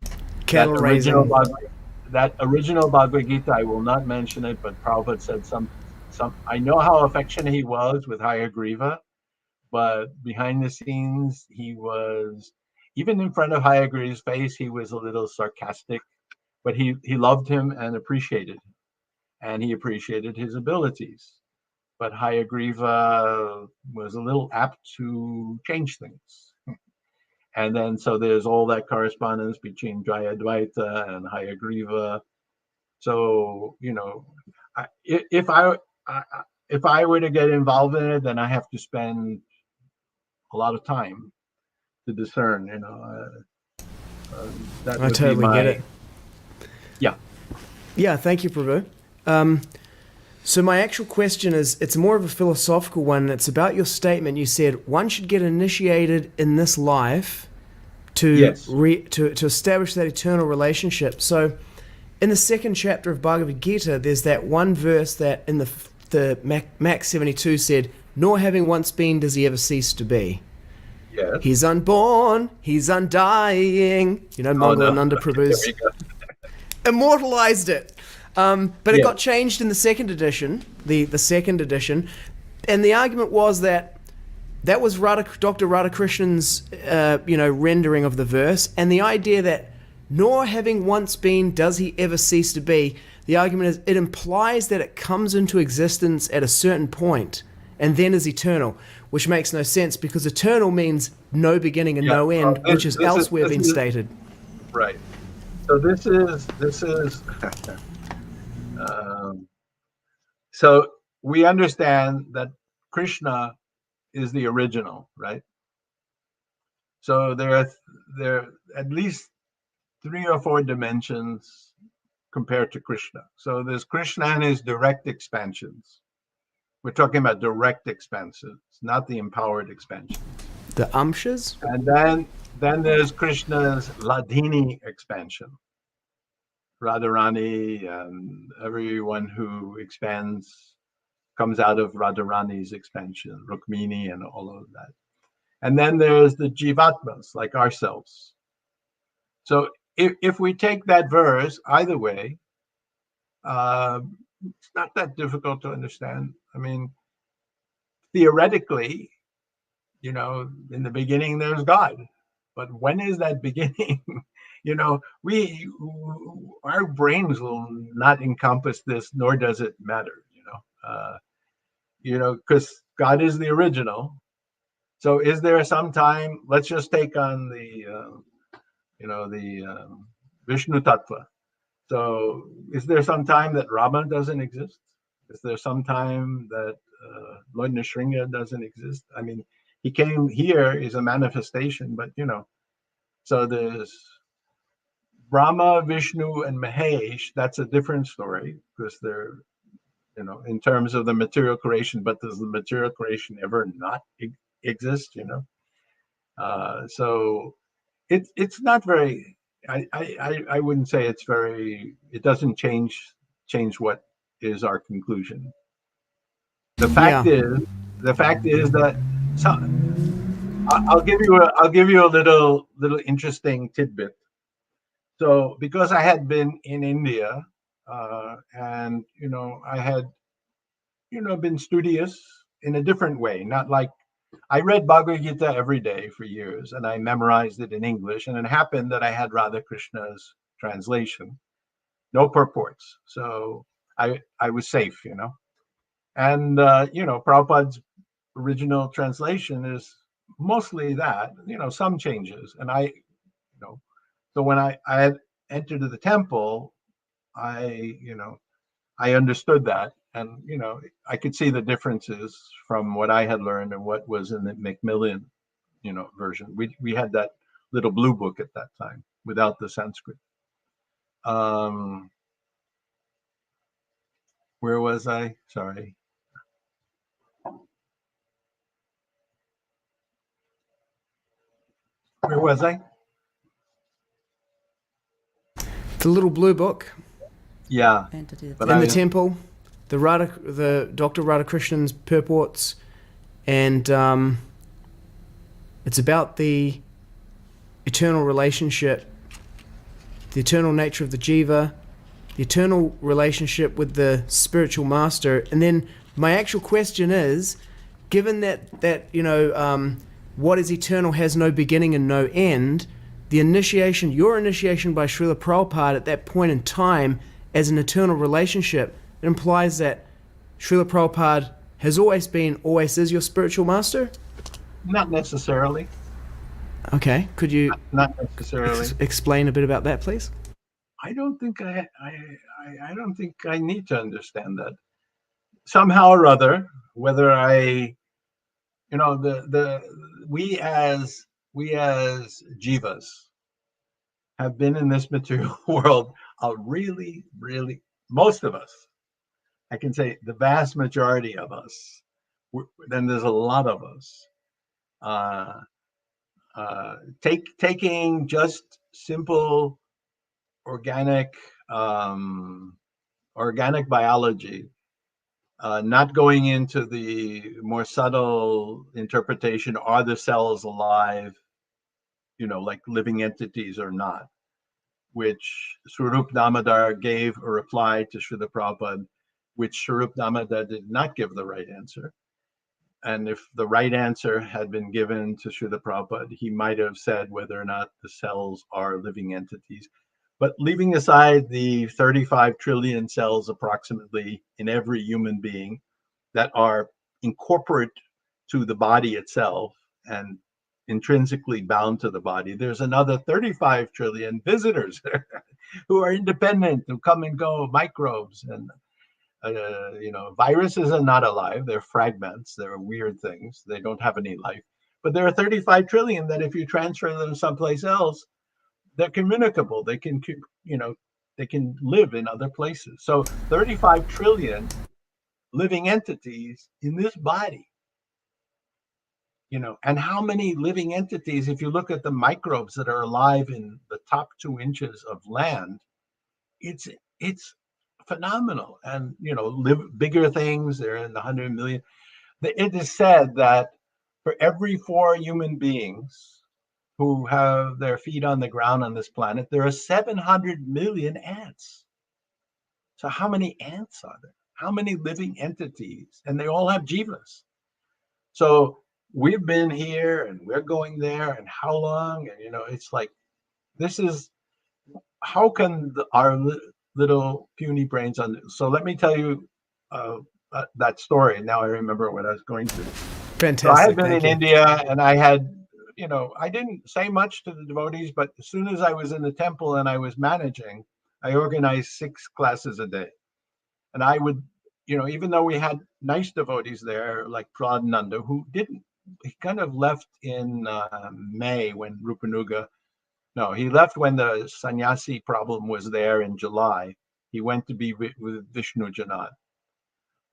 That Cattle original raising. Bhagavad Gita, I will not mention it, but Prabhupada said some. I know how affectionate he was with Hayagriva, but behind the scenes, he was, even in front of Hayagriva's face, he was a little sarcastic, but he loved him and appreciated him, and he appreciated his abilities. But Hayagriva was a little apt to change things. And then so there's all that correspondence between Jayadvaita and Hayagriva. So if I were to get involved in it, then I have to spend a lot of time to discern. That I would be totally get my it. yeah. Yeah, thank you, Prabhu. So my actual question is, it's more of a philosophical one. It's about your statement. You said one should get initiated in this life to Yes. to establish that eternal relationship. So in the second chapter of Bhagavad Gita, there's that one verse that in the Max 72 said, "Nor having once been does he ever cease to be. Yes. He's unborn, he's undying." Mangalananda Prabhu's immortalized it. But it got changed in the second edition, the second edition, and the argument was that was Dr. Radhakrishnan's rendering of the verse, and the idea that nor having once been does he ever cease to be. The argument is it implies that it comes into existence at a certain point and then is eternal, which makes no sense because eternal means no beginning and no end, which is elsewhere been stated. Right. So this is so we understand that Krishna is the original, right? So there are at least 3 or 4 dimensions compared to Krishna. So there's Krishna and his direct expansions. We're talking about direct expansions, not the empowered expansions. The Amshas? And then there's Krishna's Ladini expansion. Radharani and everyone who expands comes out of Radharani's expansion, Rukmini and all of that. And then there's the Jivatmas, like ourselves. So if we take that verse either way, it's not that difficult to understand. I mean, theoretically, in the beginning there's God, but when is that beginning? Our brains will not encompass this, nor does it matter. Because God is the original. So, is there some time? Let's just take on the Vishnu Tattva. So, is there some time that Rama doesn't exist? Is there some time that Lord Nrsimha doesn't exist? I mean, he came here is a manifestation, but so there's Brahma, Vishnu, and Mahesh. That's a different story because they're, in terms of the material creation. But does the material creation ever not exist? So it's not very. I wouldn't say it's very. It doesn't change what is our conclusion. The fact is that I'll give you a little interesting tidbit. So because I had been in India, and I had been studious in a different way, not like I read Bhagavad Gita every day for years, and I memorized it in English. And it happened that I had Radha Krishna's translation, no purports, so I was safe, And Prabhupada's original translation is mostly that, some changes. And so when I had entered the temple, I, I understood that. And, I could see the differences from what I had learned and what was in the Macmillan, version. We had that little blue book at that time without the Sanskrit. Um, where was I? Sorry. Where was I? The little blue book. Yeah. But in the temple, the Dr. Radhakrishnan's purports, and it's about the eternal relationship, the eternal nature of the jiva, the eternal relationship with the spiritual master. And then my actual question is, given that what is eternal has no beginning and no end, your initiation by Srila Prabhupada at that point in time as an eternal relationship, it implies that Srila Prabhupada has always been, always is your spiritual master? Not necessarily. Okay, could you not necessarily explain a bit about that, please? I don't think I don't think I need to understand that. Somehow or other, whether we as jivas have been in this material world really, really, most of us, I can say the vast majority of us, then there's a lot of us, taking just simple organic biology, not going into the more subtle interpretation, are the cells alive, like living entities or not, which Swarup Damodar gave a reply to Srila Prabhupada, which Swarup Damodar did not give the right answer. And if the right answer had been given to Srila Prabhupada, he might have said whether or not the cells are living entities. But leaving aside the 35 trillion cells approximately in every human being that are incorporate to the body itself and intrinsically bound to the body, there's another 35 trillion visitors who are independent, who come and go, microbes. And viruses are not alive. They're fragments. They're weird things. They don't have any life. But there are 35 trillion that if you transfer them someplace else, they're communicable. They can, they can live in other places. So 35 trillion living entities in this body, and how many living entities, if you look at the microbes that are alive in the top 2 inches of land, it's phenomenal. And live bigger things, they're in the 100 million. It is said that for every 4 human beings who have their feet on the ground on this planet, there are 700 million ants. So how many ants are there? How many living entities? And they all have jivas. So we've been here and we're going there, and how long? And it's like, this is, how can our little puny brains so let me tell you that story. Now I remember what I was going to. Fantastic. So I had been in India, and I had, I didn't say much to the devotees, but as soon as I was in the temple and I was managing, I organized 6 classes a day. And I would, even though we had nice devotees there, like Pradnanda, who didn't, he kind of left in May when Rupanuga, no, he left when the sannyasi problem was there in July. He went to be with Vishnu Janat.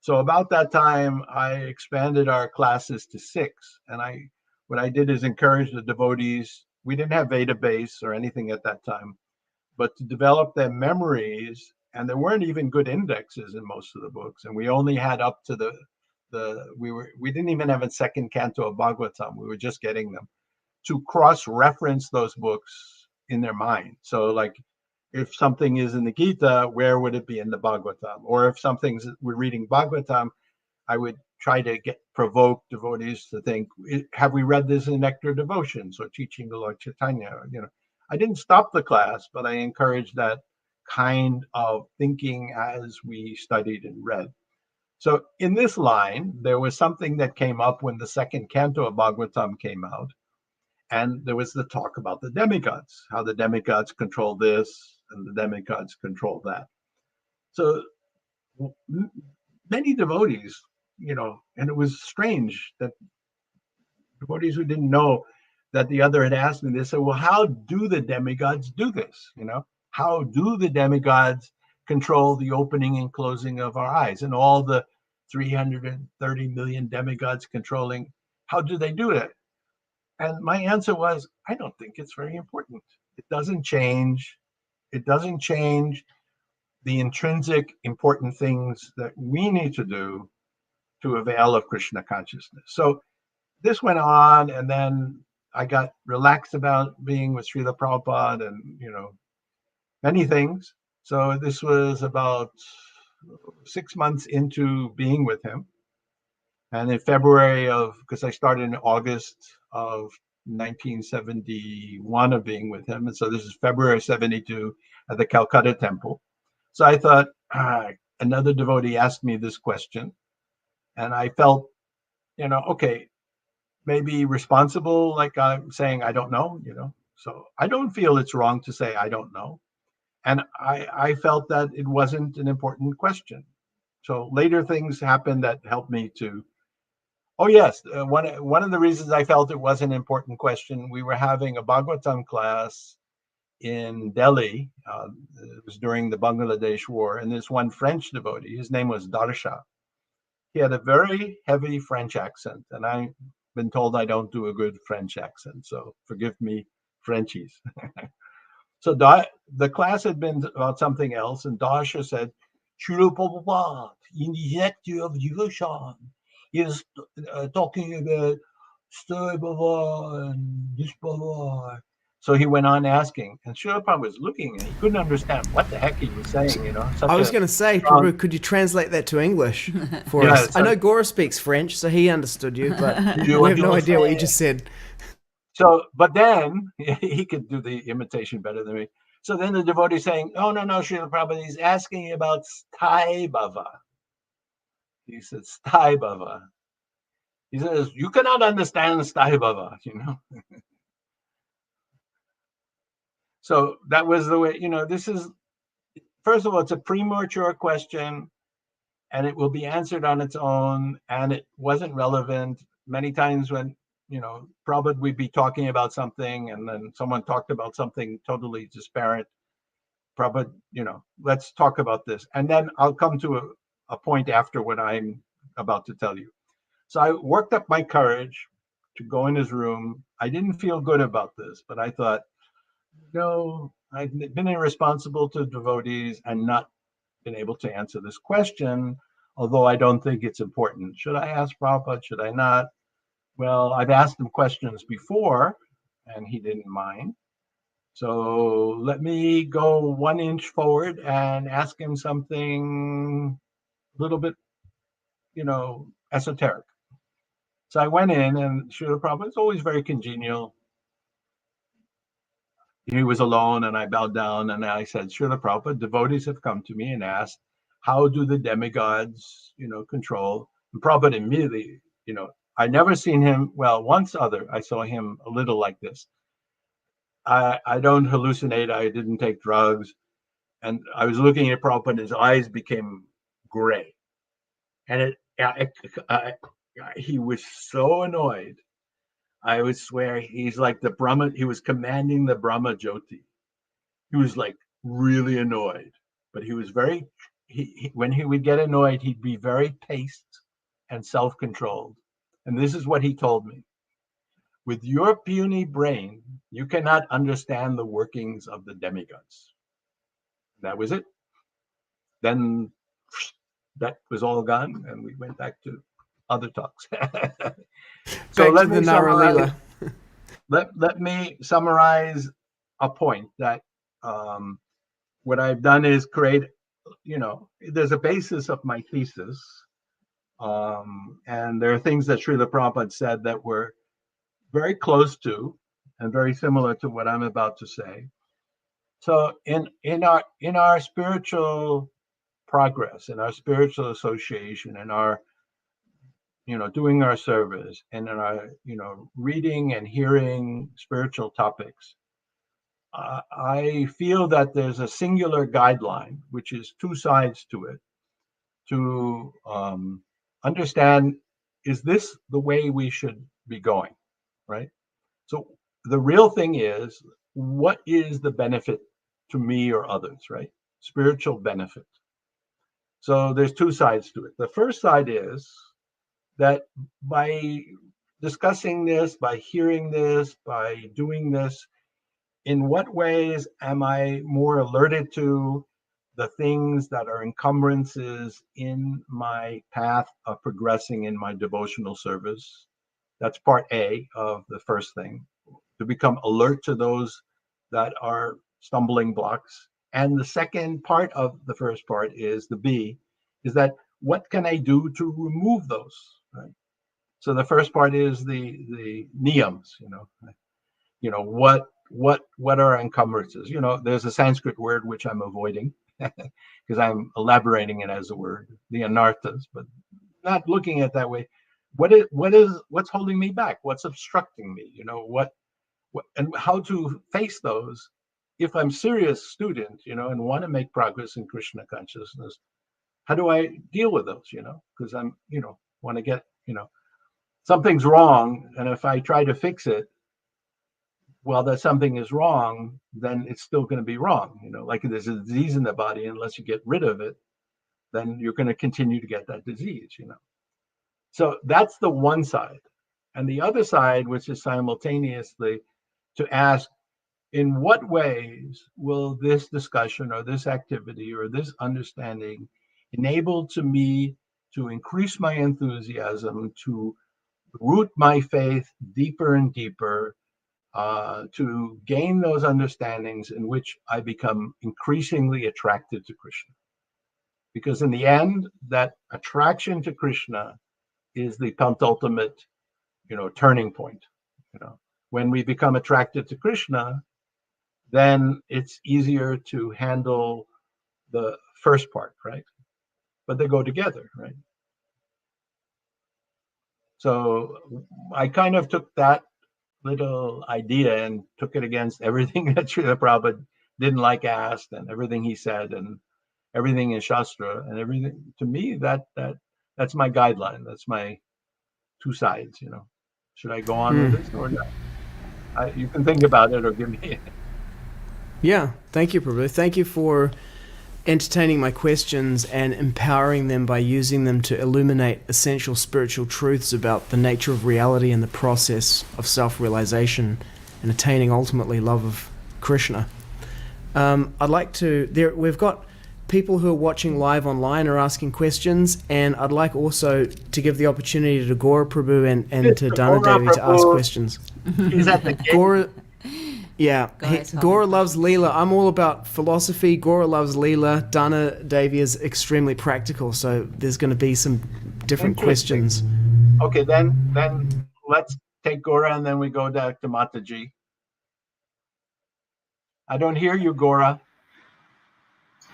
So about that time, I expanded our classes to 6. And what I did is encourage the devotees. We didn't have Vedabase or anything at that time, but to develop their memories. And there weren't even good indexes in most of the books. And we only had up to we didn't even have a second canto of Bhagavatam. We were just getting them to cross-reference those books in their mind. So like, if something is in the Gita, where would it be in the Bhagavatam? Or if we're reading Bhagavatam, I would try to provoke devotees to think, have we read this in Nectar Devotions or Teaching the Lord Chaitanya? I didn't stop the class, but I encouraged that kind of thinking as we studied and read. So in this line, there was something that came up when the second canto of Bhagavatam came out. And there was the talk about the demigods, how the demigods control this and the demigods control that. So many devotees, and it was strange that devotees who didn't know that the other had asked me, they said, well, how do the demigods do this? How do the demigods control the opening and closing of our eyes and all the 330 million demigods controlling? How do they do it? And my answer was, I don't think it's very important. It doesn't change. It doesn't change the intrinsic important things that we need to do to avail of Krishna consciousness. So this went on, and then I got relaxed about being with Srila Prabhupada and, many things. So this was about 6 months into being with him. And in February because I started in August of 1971 of being with him. And so this is February 72 at the Calcutta temple. So I thought, another devotee asked me this question. And I felt, okay, maybe responsible, like I'm saying, I don't know, So I don't feel it's wrong to say, I don't know. And I felt that it wasn't an important question. So later things happened that helped me to. Oh, yes. One of the reasons I felt it was an important question, we were having a Bhagavatam class in Delhi. It was during the Bangladesh war. And this one French devotee, his name was Darsha. He had a very heavy French accent. And I've been told I don't do a good French accent. So forgive me, Frenchies. So the class had been about something else. And Darsha said, Srila Prabhupada, in the Nectar of Devotion, is talking about Stai Bhava and this Bhava. So he went on asking, and Srila Prabhupada was looking, and he couldn't understand what the heck he was saying. I was going to say, Prabhu, could you translate that to English for us? I know Gora speaks French, so he understood you, but we have no idea what you just said. So, but then he could do the imitation better than me. So then the devotee saying, "Oh no, Srila Prabhupada, he's asking about Stai Bhava." He said, "Stai Bhava." He says, "You cannot understand Stai Bhava," So that was the way. This is, first of all, it's a premature question, and it will be answered on its own, and it wasn't relevant. Many times when Prabhupada, we'd be talking about something, and then someone talked about something totally disparate. Prabhupada, let's talk about this. And then I'll come to a point after what I'm about to tell you. So I worked up my courage to go in his room. I didn't feel good about this, but I thought, no, I've been irresponsible to devotees and not been able to answer this question, although I don't think it's important. Should I ask Prabhupada? Should I not? Well, I've asked him questions before, and he didn't mind. So let me go 1 inch forward and ask him something a little bit, esoteric. So I went in, and Srila Prabhupada is always very congenial. He was alone, and I bowed down, and I said, Srila Prabhupada, devotees have come to me and asked, how do the demigods, control? And Prabhupada immediately, I never seen him, well, once I saw him a little like this. I don't hallucinate. I didn't take drugs. And I was looking at Prabhupada, and his eyes became gray. And he was so annoyed. I would swear he's like the Brahma. He was commanding the Brahma Jyoti. He was like really annoyed, but he was very, when he would get annoyed, he'd be very paced and self-controlled. And this is what he told me. With your puny brain, you cannot understand the workings of the demigods. That was it. Then that was all gone, and we went back to other talks. So let me summarize a point that what I've done is create, there's a basis of my thesis, And there are things that Srila Prabhupada said that were very close to and very similar to what I'm about to say. So in our spiritual progress, in our spiritual association, in our doing our service, and in our reading and hearing spiritual topics, I feel that there's a singular guideline, which is two sides to it, to understand, is this the way we should be going, right? So the real thing is, what is the benefit to me or others, right? Spiritual benefit. So there's two sides to it. The first side is that by discussing this, by hearing this, by doing this, in what ways am I more alerted to the things that are encumbrances in my path of progressing in my devotional service? That's part A of the first thing, to become alert to those that are stumbling blocks. And the second part of the first part is the B, is that what can I do to remove those? Right. So the first part is the niyams, what are encumbrances? There's a Sanskrit word which I'm avoiding because I'm elaborating it as a word, the anarthas, but not looking at it that way. What's holding me back? What's obstructing me? What and how to face those if I'm serious student, and want to make progress in Krishna consciousness. How do I deal with those? Because I'm, want to get, something's wrong, and if I try to fix it, well, that something is wrong, then it's still going to be wrong. Like there's a disease in the body, unless you get rid of it, then you're going to continue to get that disease. So that's the one side, and the other side, which is simultaneously to ask, in what ways will this discussion or this activity or this understanding enable to me to increase my enthusiasm, to root my faith deeper and deeper, to gain those understandings in which I become increasingly attracted to Krishna. Because in the end, that attraction to Krishna is the penultimate, turning point. When we become attracted to Krishna, then it's easier to handle the first part, right? But they go together, right? So I kind of took that little idea and took it against everything that Srila Prabhupada didn't like asked, and everything he said, and everything in Shastra, and everything. To me, that's my guideline. That's my two sides. Should I go on with this or not? You can think about it or give me. Yeah, thank you, Prabhu. Thank you for entertaining my questions and empowering them by using them to illuminate essential spiritual truths about the nature of reality and the process of self-realization and attaining ultimately love of Krishna. I'd like to... we've got people who are watching live online are asking questions, and I'd like also to give the opportunity to Gora Prabhu and to Dana Devi to ask questions. Is that the Gora... Yeah, Gora loves Leela. I'm all about philosophy. Gora loves Leela. Dana Devi is extremely practical, so there's going to be some different questions. Okay, then let's take Gora and then we go back to Mataji. I don't hear you, Gora.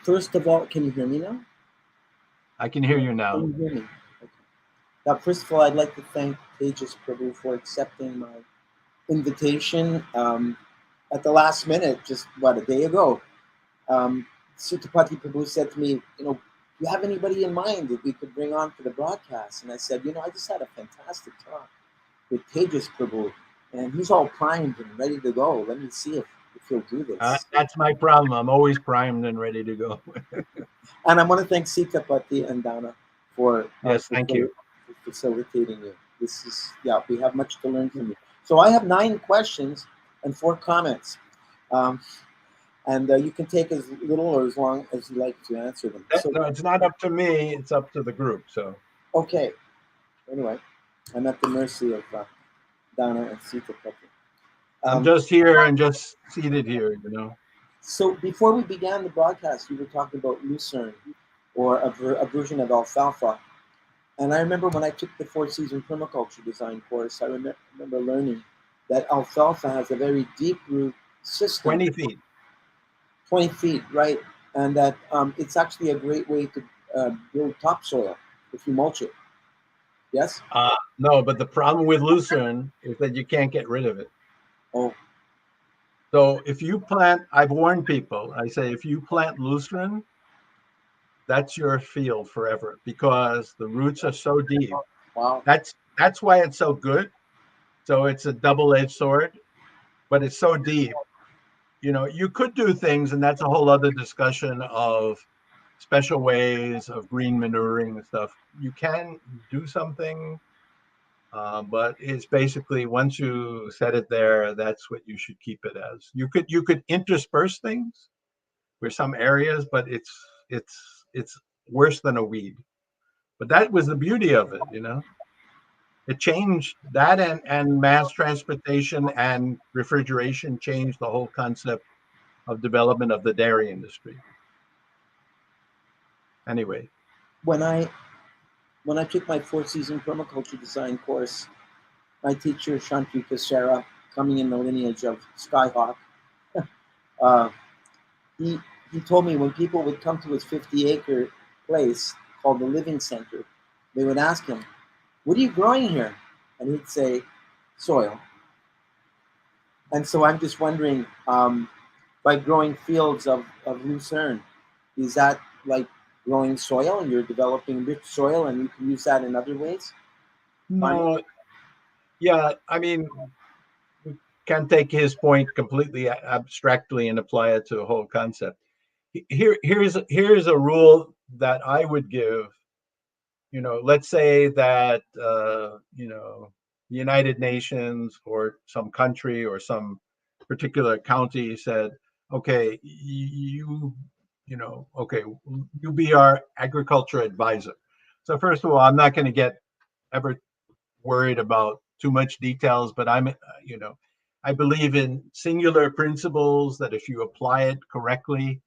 First of all, can you hear me now? I can hear you now. Can you hear me? Okay. Now, first of all, I'd like to thank Tejiyas Prabhu for accepting my invitation. At the last minute, just a day ago, Sutapati Prabhu said to me, do you have anybody in mind that we could bring on for the broadcast? And I said, I just had a fantastic talk with Tejiyas Prabhu, and he's all primed and ready to go. Let me see if he'll do this. That's my problem. I'm always primed and ready to go. And I want to thank Sitapati and Dana for thank you for facilitating you. This is we have much to learn from you. So I have 9 questions and 4 comments, and you can take as little or as long as you like to answer them. No, it's not up to me; it's up to the group. So okay. Anyway, I'm at the mercy of Dana and Sitapati. I'm just here and just seated here, So before we began the broadcast, you were talking about lucerne, or a version of alfalfa, And I remember when I took the 4-season permaculture design course, I remember learning that alfalfa has a very deep root system, 20 feet. 20 feet, right? And that it's actually a great way to build topsoil if you mulch it. Yes? No, but the problem with lucerne is that you can't get rid of it. Oh, So if you plant, I've warned people, I say, if you plant lucerne, that's your field forever because the roots are so deep. wow. That's why it's so good. So it's a double-edged sword, but it's so deep. You know, you could do things, and that's a whole other discussion of special ways of green manuring and stuff. You can do something, but it's basically once you set it there, that's what you should keep it as. You could intersperse things for some areas, but it's worse than a weed. But that was the beauty of it, you know. It changed that, and mass transportation and refrigeration changed the whole concept of development of the dairy industry. Anyway, When I took my 4-season permaculture design course, my teacher Shanti Kasera, coming in the lineage of Skyhawk, uh, he he told me when people would come to his 50-acre place called the Living Center, they would ask him, "What are you growing here?" And he'd say, "Soil." And so I'm just wondering, by growing fields of lucerne, is that like growing soil? You're developing rich soil, and you can use that in other ways. no, yeah, I mean, we can't take his point completely abstractly and apply it to a whole concept. Here's a rule that I would give. You know, let's say that the United Nations or some country or some particular county said, okay, okay, you be our agriculture advisor. So first of all, I'm not going to get ever worried about too much details, but I believe in singular principles that if you apply it correctly,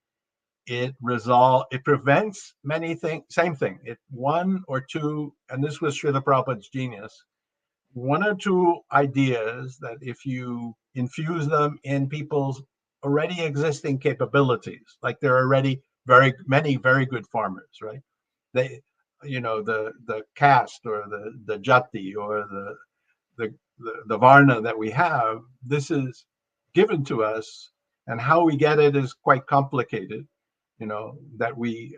it prevents many things. Same thing. It one or two, and this was Srila Prabhupada's genius. One or two ideas that if you infuse them in people's already existing capabilities, like there are already very many very good farmers, right? They, the caste or the jati or the varna that we have, this is given to us, and how we get it is quite complicated. That we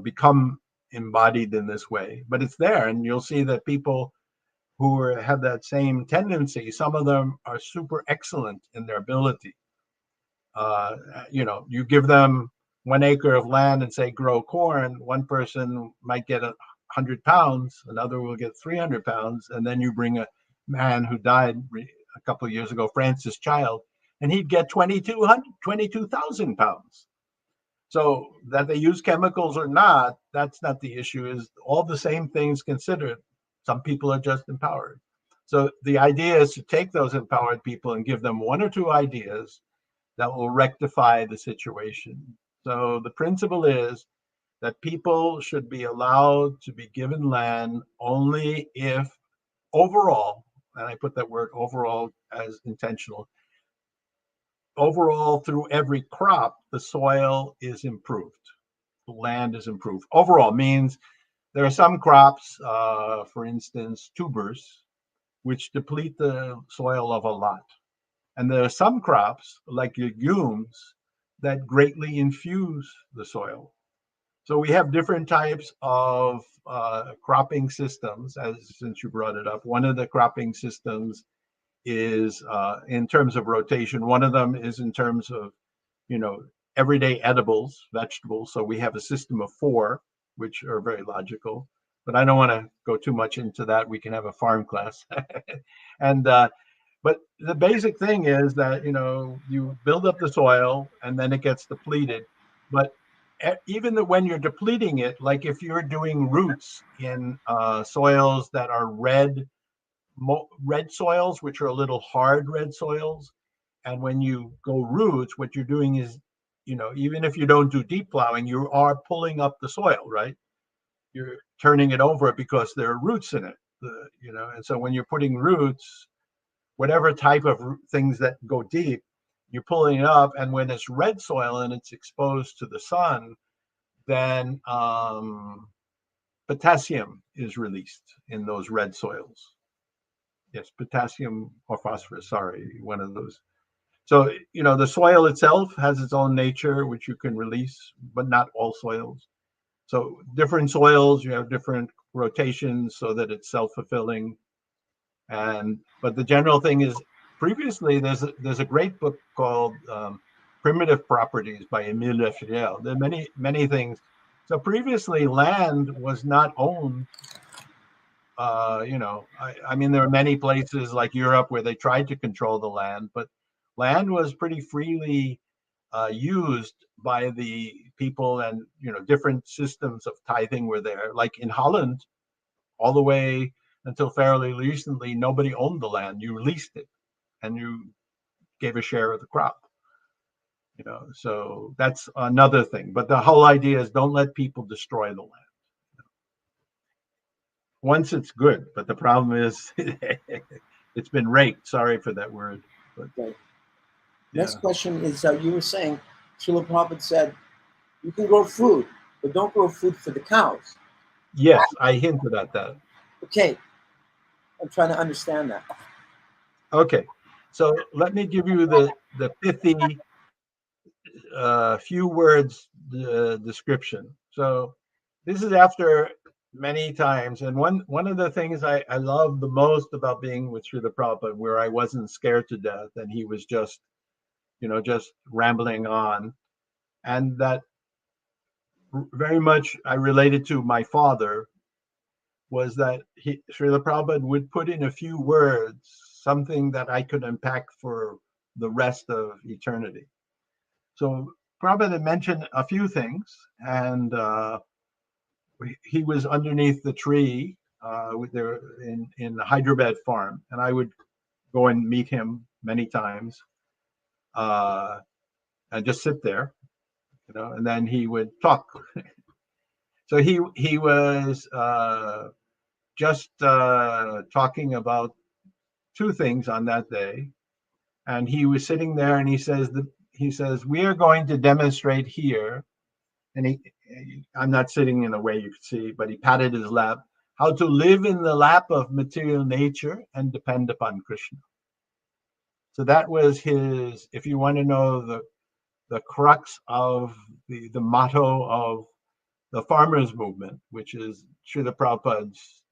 become embodied in this way, but it's there, and you'll see that people who have that same tendency, some of them are super excellent in their ability. You give them 1 acre of land and say grow corn, one person might get 100 pounds, another will get 300 pounds, and then you bring a man who died a couple of years ago, Francis Child, and he'd get 22,000 pounds. So that they use chemicals or not, that's not the issue. Is all the same things considered, some people are just empowered. So the idea is to take those empowered people and give them one or two ideas that will rectify the situation. So the principle is that people should be allowed to be given land only if overall, and I put that word overall as intentional, overall through every crop, the soil is improved. The land is improved. Overall means there are some crops, for instance, tubers, which deplete the soil of a lot. And there are some crops, like legumes, that greatly infuse the soil. So we have different types of cropping systems, since you brought it up. One of the cropping systems is in terms of rotation. One of them is in terms of, you know, everyday edibles, vegetables. So we have a system of 4, which are very logical. But I don't want to go too much into that. We can have a farm class. and But the basic thing is that, you build up the soil and then it gets depleted. But even when you're depleting it, like if you're doing roots in soils that are red soils, which are a little hard red soils, and when you go roots, what you're doing is, even if you don't do deep plowing, you are pulling up the soil, right? turning it over because there are roots in it. And so when you're putting roots, whatever type of things that go deep, you're pulling it up, and when it's red soil and it's exposed to the sun, then potassium is released in those red soils. Yes, potassium or phosphorus, sorry, one of those. So, the soil itself has its own nature, which you can release, but not all soils. So different soils, you have different rotations so that it's self-fulfilling. But the general thing is, previously, there's a great book called Primitive Properties by Emile Lefebvre. There are many things. So previously, land was not owned. I mean, there are many places like Europe where they tried to control the land, but land was pretty freely used by the people, and different systems of tithing were there. Like in Holland, all the way until fairly recently, nobody owned the land. You leased it, and you gave a share of the crop. So that's another thing. But the whole idea is don't let people destroy the land. Once it's good, but the problem is it's been raped. Sorry for that word. But, Okay. yeah. Next question is, you were saying, Srila Prabhupada said, you can grow food, but don't grow food for the cows. Yes, I hinted at that. Okay, I'm trying to understand that. Okay, so let me give you the pithy few words description. So this is after many times, and one of the things I love the most about being with Srila Prabhupada, where I wasn't scared to death, and he was just rambling on, and that very much I related to my father, was that Srila Prabhupada would put in a few words something that I could unpack for the rest of eternity. So Prabhupada mentioned a few things, and he was underneath the tree there in the Hyderabad farm, and I would go and meet him many times, and just sit there, and then he would talk. So he was just talking about two things on that day, and he was sitting there, and he says we are going to demonstrate here, and I'm not sitting in a way you could see, but he patted his lap, how to live in the lap of material nature and depend upon Krishna. So that was his, if you want to know the crux of the motto of the farmers movement, which is Srila Prabhupada's,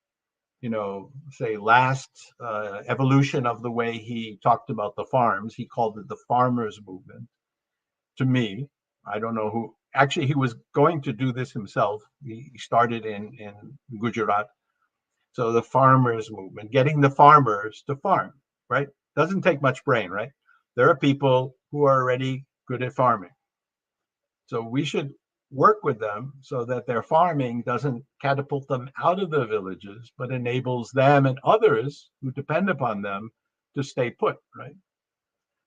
say last evolution of the way he talked about the farms. He called it the farmers movement. To me, I don't know who, actually he was going to do this himself. He started in Gujarat. So the farmers movement, getting the farmers to farm, right? Doesn't take much brain, right? There are people who are already good at farming. So we should work with them so that their farming doesn't catapult them out of the villages, but enables them and others who depend upon them to stay put, right?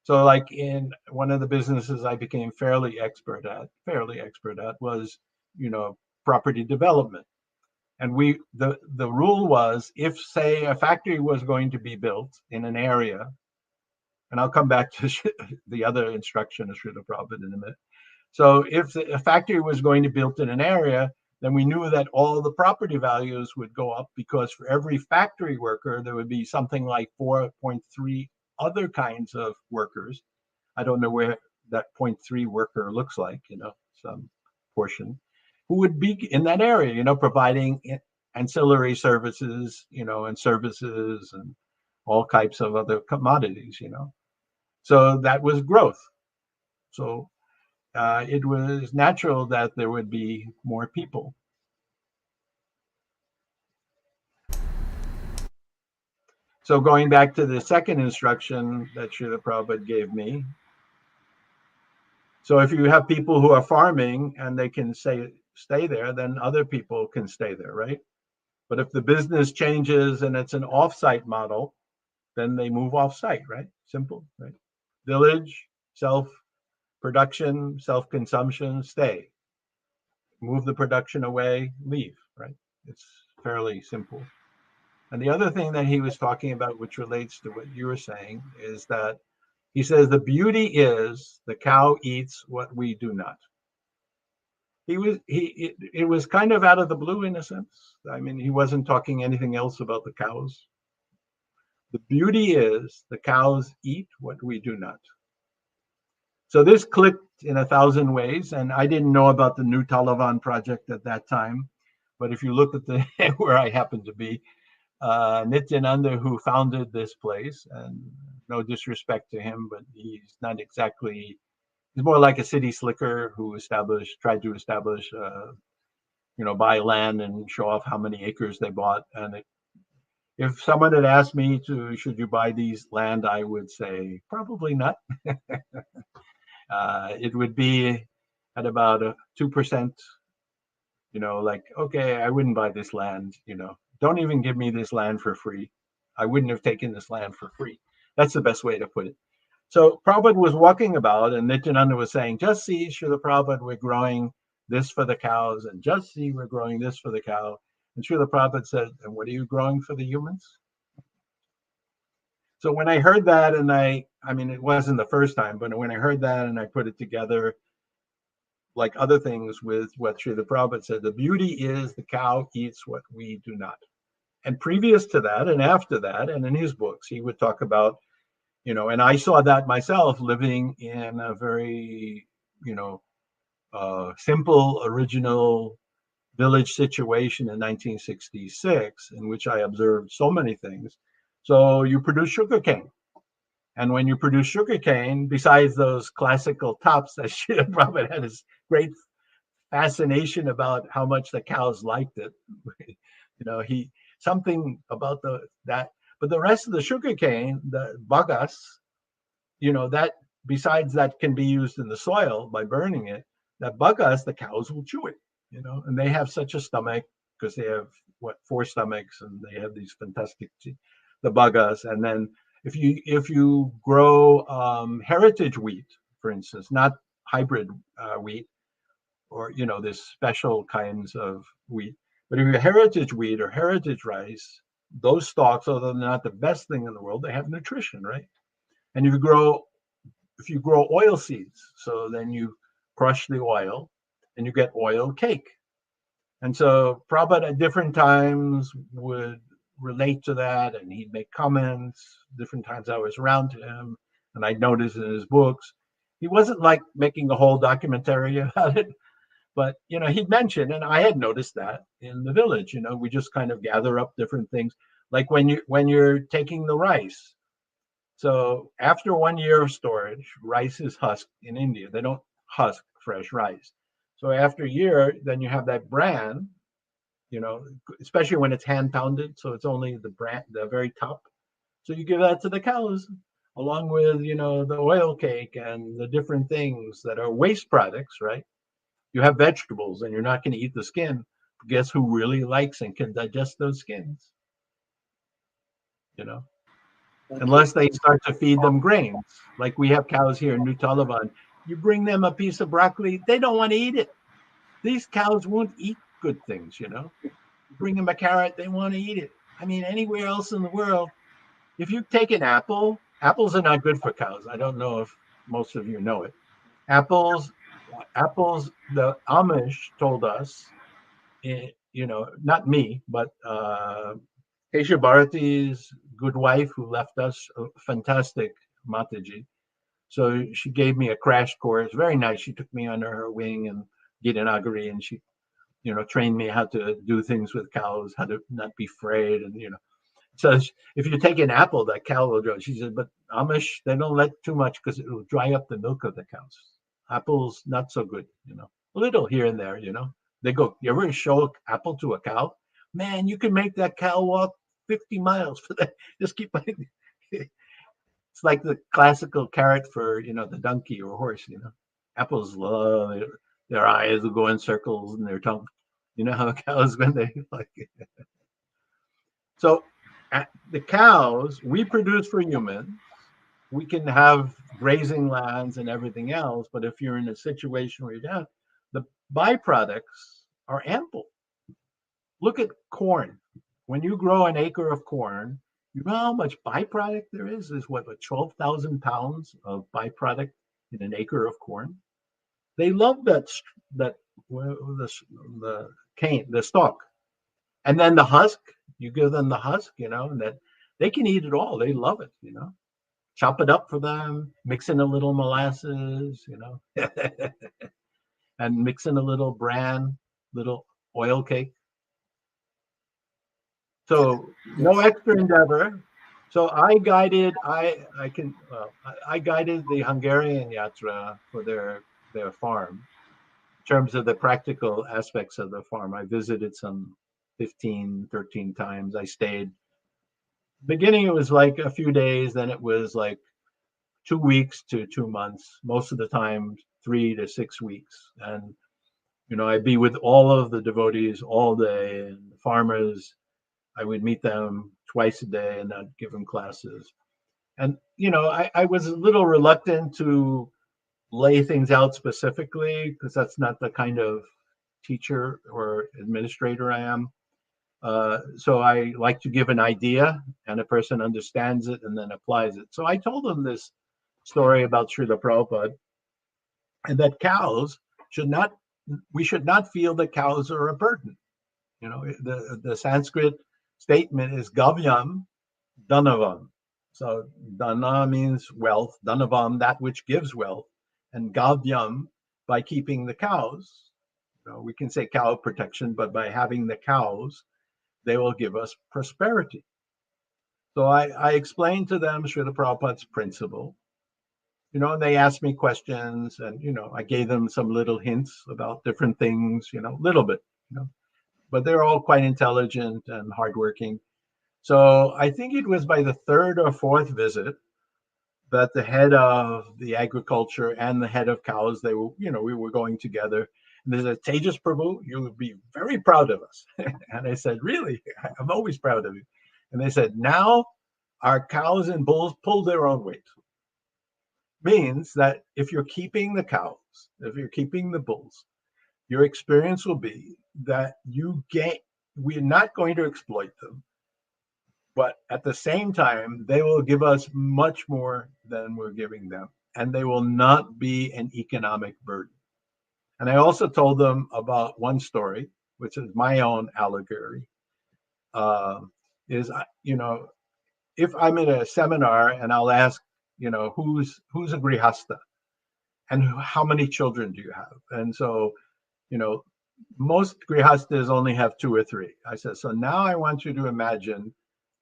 So like in one of the businesses I became fairly expert at was, property development. And the rule was, if say a factory was going to be built in an area, and I'll come back to the other instruction of Srila Prabhupada in a minute. So if a factory was going to be built in an area, then we knew that all the property values would go up, because for every factory worker, there would be something like 4.3 other kinds of workers. I don't know where that 0.3 worker looks like, some portion, who would be in that area, providing ancillary services, and services and all types of other commodities, So that was growth. So it was natural that there would be more people. So going back to the second instruction that Srila Prabhupada gave me. So if you have people who are farming and they can stay there, then other people can stay there, right? But if the business changes and it's an off-site model, then they move off-site, right? Simple, right? Village, self-production, self-consumption, stay. Move the production away, leave, right? It's fairly simple. And the other thing that he was talking about, which relates to what you were saying, is that he says the beauty is the cow eats what we do not. It was kind of out of the blue in a sense. I mean, he wasn't talking anything else about the cows. The beauty is the cows eat what we do not. So this clicked in 1,000 ways, and I didn't know about the New Taliban project at that time. But if you look at the where I happen to be, Nityananda, who founded this place, and no disrespect to him, but he's not exactly, he's more like a city slicker who tried to establish, buy land and show off how many acres they bought. And if someone had asked me should you buy these land, I would say probably not. It would be at about a 2%, like, okay, I wouldn't buy this land, don't even give me this land for free. I wouldn't have taken this land for free. That's the best way to put it. So Prabhupada was walking about, and Nityananda was saying, just see, Srila Prabhupada, we're growing this for the cows, and just see, we're growing this for the cow. And Srila Prabhupada said, and what are you growing for the humans? So when I heard that, and I mean, it wasn't the first time, but when I heard that and I put it together, like other things with what Srila Prabhupada said, the beauty is the cow eats what we do not. And previous to that and after that, and in his books, he would talk about, and I saw that myself living in a very, simple, original village situation in 1966, in which I observed so many things. So you produce sugarcane. And when you produce sugarcane, besides those classical tops that Srila Prabhupada had his great fascination about how much the cows liked it, he something about that. But the rest of the sugarcane, the bagas, that besides that can be used in the soil by burning it, that bagas, the cows will chew it, and they have such a stomach because they have 4 stomachs, and they have these fantastic, the bagas. And then if you grow heritage wheat, for instance, not hybrid wheat, or this special kinds of wheat, but if you heritage wheat or heritage rice, those stalks, although they're not the best thing in the world, they have nutrition, right? And if you grow oil seeds, so then you crush the oil and you get oil cake. And so Prabhupada at different times would relate to that, and he'd make comments. Different times I was around him, and I'd notice in his books, he wasn't like making a whole documentary about it, but he'd mention, and I had noticed that in the village. We just kind of gather up different things, like when you're taking the rice. So after 1 year of storage, rice is husked in India. They don't husk fresh rice. So after a year, then you have that bran, especially when it's hand pounded. So it's only the bran, the very top. So you give that to the cows, along with, the oil cake and the different things that are waste products, right? You have vegetables and you're not going to eat the skin. Guess who really likes and can digest those skins? Unless they start to feed them grains. Like we have cows here in New Taliban. You bring them a piece of broccoli, they don't want to eat it. These cows won't eat good things, You bring them a carrot, they want to eat it. I mean, anywhere else in the world, if you take an apple, apples are not good for cows. I don't know if most of you know it. Apples, the Amish told us, not me, but Kesha Bharati's good wife, who left us, a fantastic Mataji. So she gave me a crash course, very nice. She took me under her wing and Gitanagari, and she, trained me how to do things with cows, how to not be afraid, and So if you take an apple, that cow will grow. She said, but Amish, they don't let too much because it will dry up the milk of the cows. Apples, not so good, a little here and there, They go, you ever show an apple to a cow? Man, you can make that cow walk 50 miles for that. Just keep It's like the classical carrot for, the donkey or horse, Apples love it. Their eyes will go in circles and their tongue. You know how cows, when they like it. So the cows we produce for humans, we can have grazing lands and everything else, but if you're in a situation where you don't, the byproducts are ample. Look at corn. When you grow an acre of corn, you know how much byproduct there is? There's what 12,000 pounds of byproduct in an acre of corn. They love that the cane, the stalk, and then the husk. You give them the husk, and that they can eat it all. They love it. Chop it up for them, mix in a little molasses, and mix in a little bran, little oil cake. So no extra endeavor. So I guided the Hungarian Yatra for their farm in terms of the practical aspects of the farm. I visited some 15, 13 times. I stayed. Beginning it was like a few days, then it was like 2 weeks to 2 months. Most of the time 3 to 6 weeks. And I'd be with all of the devotees all day, and the farmers. I would meet them twice a day and I'd give them classes. And, I was a little reluctant to lay things out specifically because that's not the kind of teacher or administrator I am. So I like to give an idea and a person understands it and then applies it. So I told them this story about Srila Prabhupada and that we should not feel that cows are a burden. The Sanskrit statement is gavyam dhanavam. So dhana means wealth, dhanavam, that which gives wealth, and gavyam, by keeping the cows. We can say cow protection, but by having the cows, they will give us prosperity. So I explained to them Srila Prabhupada's principle, and they asked me questions, and I gave them some little hints about different things, little bit, but they're all quite intelligent and hardworking. So I think it was by the third or fourth visit that the head of the agriculture and the head of cows, we were going together. And they said, Tejas Prabhu, you would be very proud of us. And I said, really? I'm always proud of you. And they said, now our cows and bulls pull their own weight. Means that if you're keeping the cows, if you're keeping the bulls, your experience will be that we're not going to exploit them. But at the same time, they will give us much more than we're giving them, and they will not be an economic burden. And I also told them about one story, which is my own allegory. Is if I'm in a seminar and I'll ask, who's a grihasta, and how many children do you have? And so, most grihastas only have 2 or 3. I said, so now I want you to imagine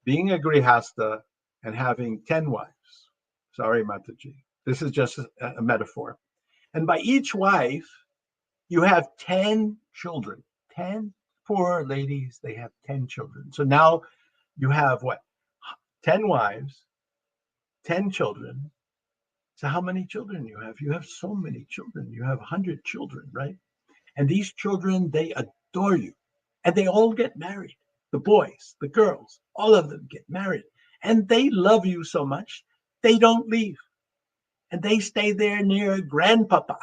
being a grihasta and having 10 wives. Sorry, Mataji. This is just a metaphor. And by each wife, you have 10 children. 10 poor ladies, they have 10 children. So now you have 10 wives, 10 children. So how many children you have? You have so many children. You have 100 children, right? And these children, they adore you. And they all get married. The boys, the girls, all of them get married. And they love you so much, they don't leave. And they stay there near grandpapa.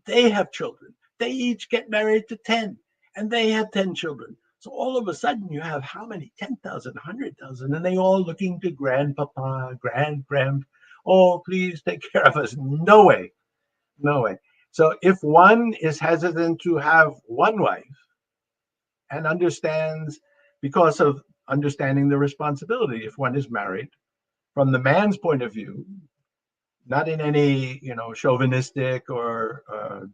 They have children. They each get married to 10. And they have 10 children. So all of a sudden you have how many? 10,000, 100,000. And they all looking to grandpapa, grand. Oh, please take care of us. No way. No way. So if one is hesitant to have one wife and understands, because of understanding the responsibility, if one is married, from the man's point of view, not in any chauvinistic or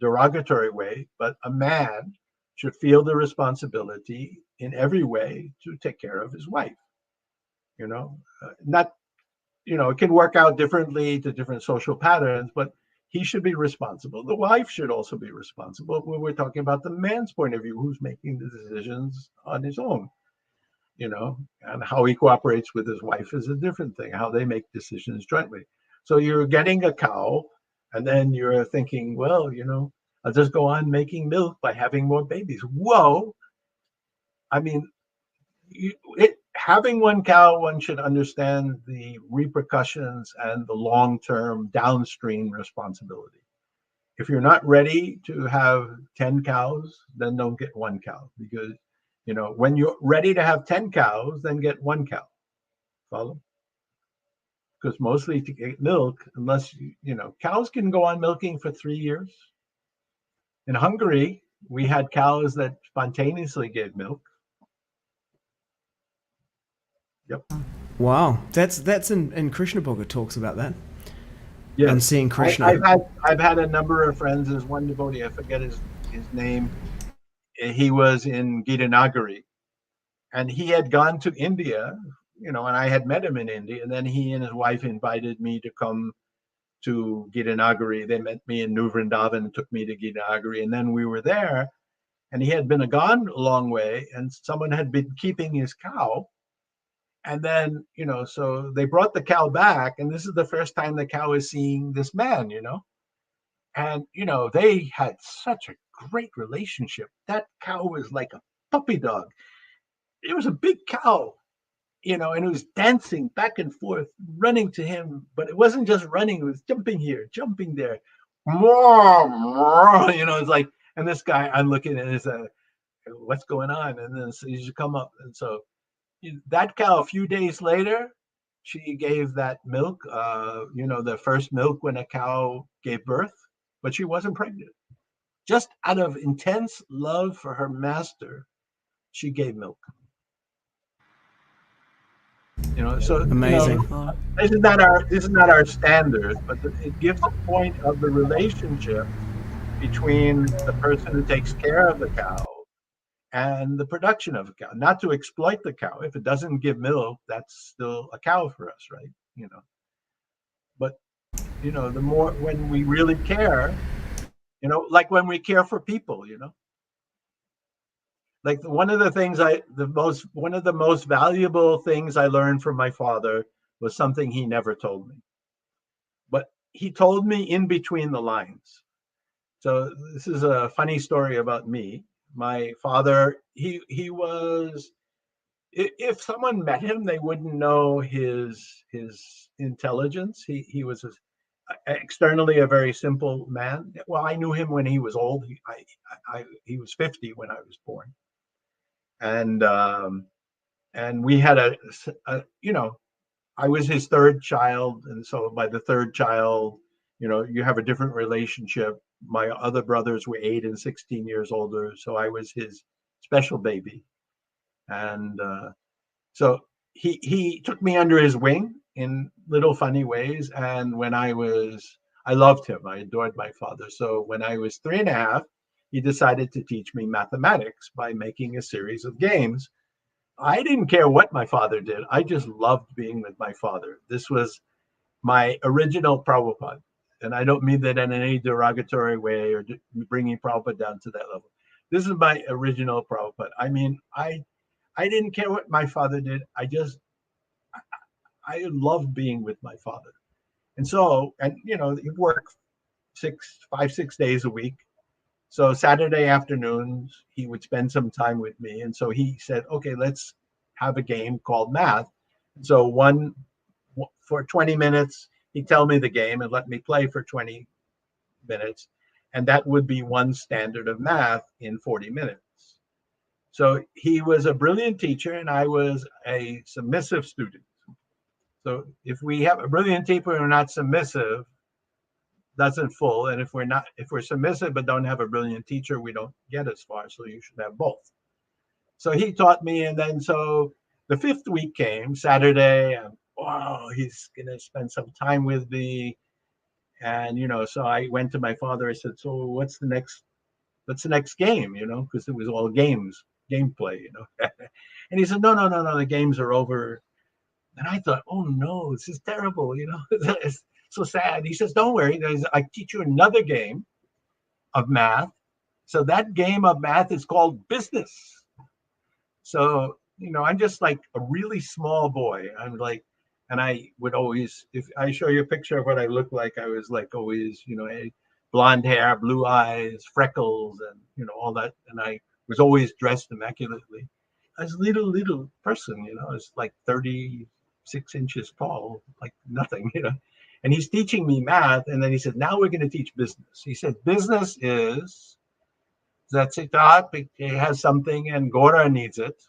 derogatory way, but a man should feel the responsibility in every way to take care of his wife. Not it can work out differently to different social patterns, but he should be responsible. The wife should also be responsible. When we're talking about the man's point of view, who's making the decisions on his own, and how he cooperates with his wife is a different thing, how they make decisions jointly. So you're getting a cow, and then you're thinking, well, I'll just go on making milk by having more babies. Whoa. I mean, having one cow, one should understand the repercussions and the long-term downstream responsibility. If you're not ready to have 10 cows, then don't get one cow, because When you're ready to have 10 cows, then get 1 cow. Follow? Because mostly to get milk, unless, cows can go on milking for 3 years. In Hungary, we had cows that spontaneously gave milk. Yep. Wow, that's in Krishna book. It talks about that. Yes. And seeing Krishna. I've had a number of friends. There's one devotee, I forget his name. He was in Gitanagari, and he had gone to India, and I had met him in India, and then he and his wife invited me to come to Gitanagari. They met me in New Vrindavan and took me to Gitanagari, and then we were there, and he had been gone a long way, and someone had been keeping his cow. And then, so they brought the cow back, and this is the first time the cow is seeing this man, and, they had such a great relationship. That cow was like a puppy dog. It was a big cow, and it was dancing back and forth, running to him, but it wasn't just running, it was jumping here, jumping there. It's like, and this guy, I'm looking at it, what's going on? And then so you should come up. And so that cow, a few days later, she gave that milk, the first milk when a cow gave birth, but she wasn't pregnant. Just out of intense love for her master, she gave milk. So amazing. This is not our standard, but it gives a point of the relationship between the person who takes care of the cow and the production of a cow. Not to exploit the cow. If it doesn't give milk, that's still a cow for us, right? But the more, when we really care, like when we care for people, like one of the most valuable things I learned from my father was something he never told me, but he told me in between the lines. So this is a funny story about me. My father, he was, if someone met him, they wouldn't know his intelligence. He was externally a very simple man. Well, I knew him when he was old. He was 50 when I was born, and we had I was his third child, and so by the third child, you have a different relationship. My other brothers were 8 and 16 years older, so I was his special baby, and so he took me under his wing in little funny ways. And when I loved him. I adored my father. So when I was 3.5, he decided to teach me mathematics by making a series of games. I didn't care what my father did. I just loved being with my father. This was my original Prabhupada. And I don't mean that in any derogatory way or bringing Prabhupada down to that level. This is my original Prabhupada. I mean, I didn't care what my father did. I loved being with my father. And so, you work 6 days a week. So Saturday afternoons, he would spend some time with me. And so he said, okay, let's have a game called math. And so for 20 minutes, he'd tell me the game and let me play for 20 minutes. And that would be one standard of math in 40 minutes. So he was a brilliant teacher and I was a submissive student. So if we have a brilliant teacher and we're not submissive, that's in full. And if we're submissive but don't have a brilliant teacher, we don't get as far. So you should have both. So he taught me, and then so the 5th week came, Saturday, and wow, he's gonna spend some time with me. And so I went to my father. I said, so what's the next game? Because it was all gameplay. And he said, no, the games are over. And I thought, oh no, this is terrible. It's so sad. He says, don't worry, I teach you another game of math. So that game of math is called business. So, I'm just like a really small boy. I'm like, and I would always, if I show you a picture of what I look like, I was like always, blonde hair, blue eyes, freckles, and, all that. And I was always dressed immaculately. I was a little person, I was like 36 inches tall, like nothing, And he's teaching me math. And then he said, now we're going to teach business. He said, business is that Siddharth has something and Gora needs it.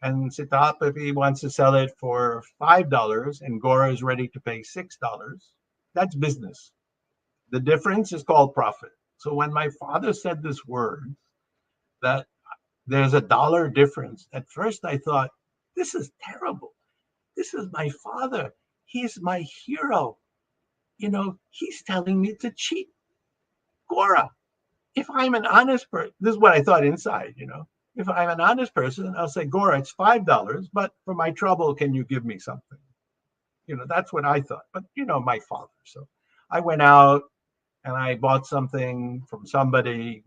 And Siddharth, if he wants to sell it for $5 and Gora is ready to pay $6, that's business. The difference is called profit. So when my father said this word, that there's $1 difference, at first I thought, this is terrible. This is my father. He's my hero. He's telling me to cheat Gora. If I'm an honest person, this is what I thought inside, If I'm an honest person, I'll say, Gora, it's $5, but for my trouble, can you give me something? That's what I thought. But, my father. So I went out and I bought something from somebody.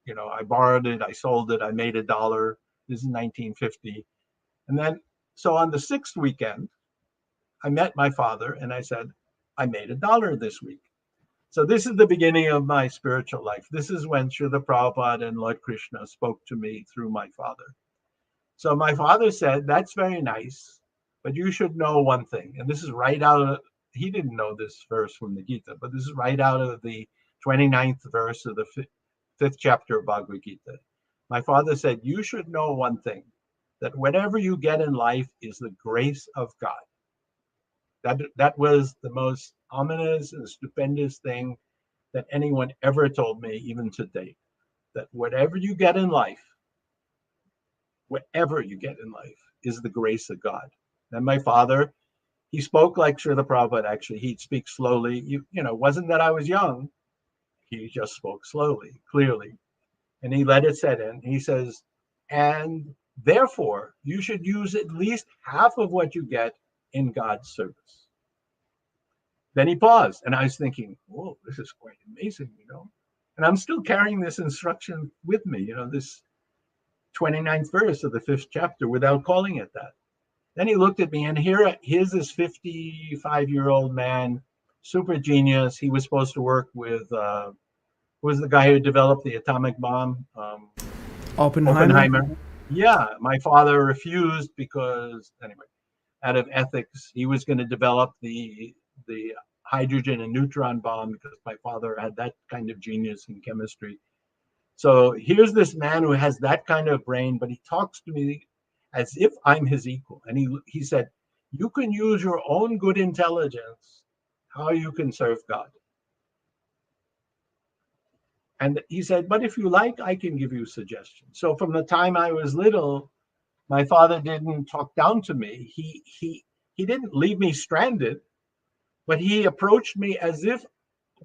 I borrowed it, I sold it, I made $1. This is 1950. And then, so on the 6th weekend, I met my father and I said, I made $1 this week. So this is the beginning of my spiritual life. This is when Srila Prabhupada and Lord Krishna spoke to me through my father. So my father said, that's very nice, but you should know one thing. And this is right out of, he didn't know this verse from the Gita, but this is right out of the 29th verse of the 5th chapter of Bhagavad Gita. My father said, you should know one thing, that whatever you get in life is the grace of God. That was the most ominous and stupendous thing that anyone ever told me, even to date. That whatever you get in life, is the grace of God. And my father, he spoke like Srila Prabhupada, actually. He'd speak slowly. It wasn't that I was young. He just spoke slowly, clearly. And he let it set in. He says, and therefore, you should use at least half of what you get in God's service. Then he paused, and I was thinking, whoa, this is quite amazing, And I'm still carrying this instruction with me, this 29th verse of the 5th chapter without calling it that. Then he looked at me, and here's this 55-year-old man, super genius. He was supposed to work with, who was the guy who developed the atomic bomb? Oppenheimer. Yeah, my father refused because, anyway, out of ethics, he was going to develop the hydrogen and neutron bomb because my father had that kind of genius in chemistry. So here's this man who has that kind of brain, but he talks to me as if I'm his equal. And he said, you can use your own good intelligence, how you can serve God. And he said, but if you like, I can give you suggestions. So from the time I was little, my father didn't talk down to me. He didn't leave me stranded, but he approached me as if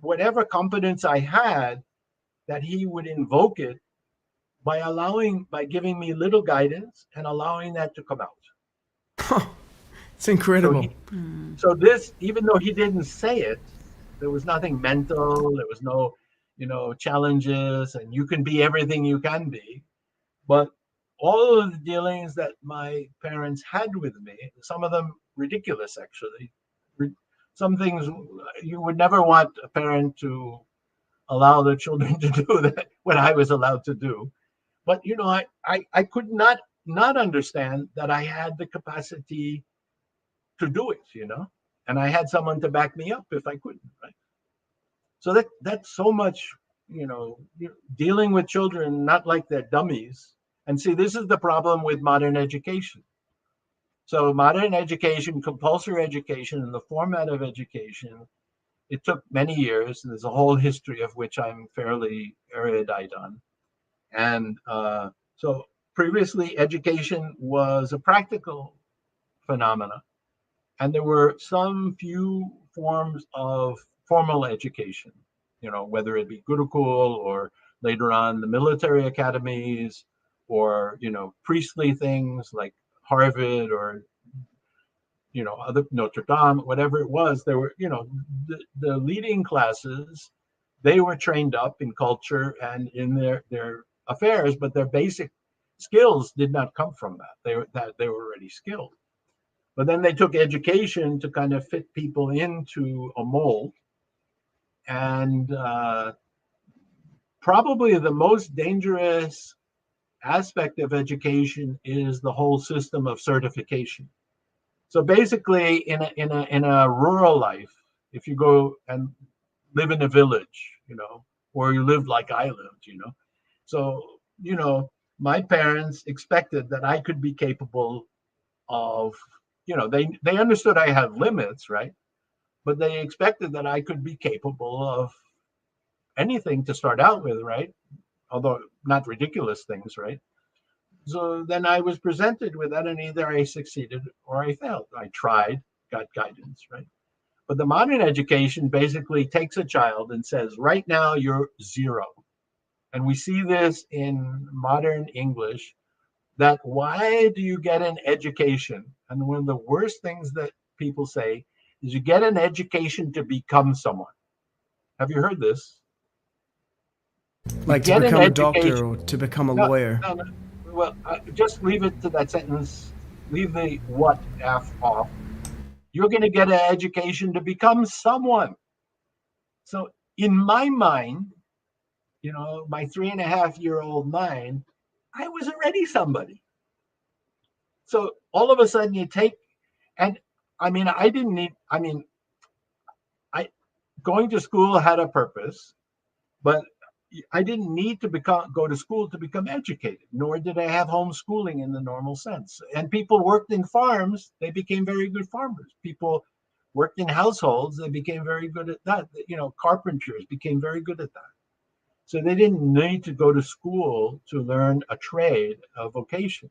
whatever competence I had, that he would invoke it by giving me little guidance and allowing that to come out. It's incredible. So this, even though he didn't say it, there was nothing mental, there was no, challenges, and you can be everything you can be. But all of the dealings that my parents had with me, some of them ridiculous, actually. Some things you would never want a parent to allow their children to do that, what I was allowed to do. But, I could not understand that I had the capacity to do it, and I had someone to back me up if I couldn't, right? So that's so much, dealing with children, not like they're dummies. And see, this is the problem with modern education. So modern education, compulsory education, and the format of education, it took many years, and there's a whole history of which I'm fairly erudite on. And so previously, education was a practical phenomena, and there were some few forms of formal education, whether it be Gurukul or later on the military academies or, priestly things like Harvard or, other Notre Dame, whatever it was. There were, the leading classes, they were trained up in culture and in their affairs, but their basic skills did not come from that. They were already skilled. But then they took education to kind of fit people into a mold. And probably the most dangerous aspect of education is the whole system of certification. So basically, in a rural life, if you go and live in a village, or you live like I lived, So, my parents expected that I could be capable of, they understood I have limits, right? But they expected that I could be capable of anything to start out with, right? Although not ridiculous things, right? So then I was presented with that, and either I succeeded or I failed. I tried, got guidance, right? But the modern education basically takes a child and says, right now you're zero. And we see this in modern English, that why do you get an education? And one of the worst things that people say is you get an education to become someone. Have you heard this? You Like to get an become a doctor education. or to become a No, lawyer. no, no. Well, just leave it to that sentence. Leave the what F off. You're going to get an education to become someone. So in my mind, my 3.5-year-old mind, I was already somebody. So all of a sudden you take, and I mean, I didn't need, I mean, I going to school had a purpose, but I didn't need to go to school to become educated, nor did I have homeschooling in the normal sense. And people worked in farms, they became very good farmers. People worked in households, they became very good at that. Carpenters became very good at that. So they didn't need to go to school to learn a trade, a vocation.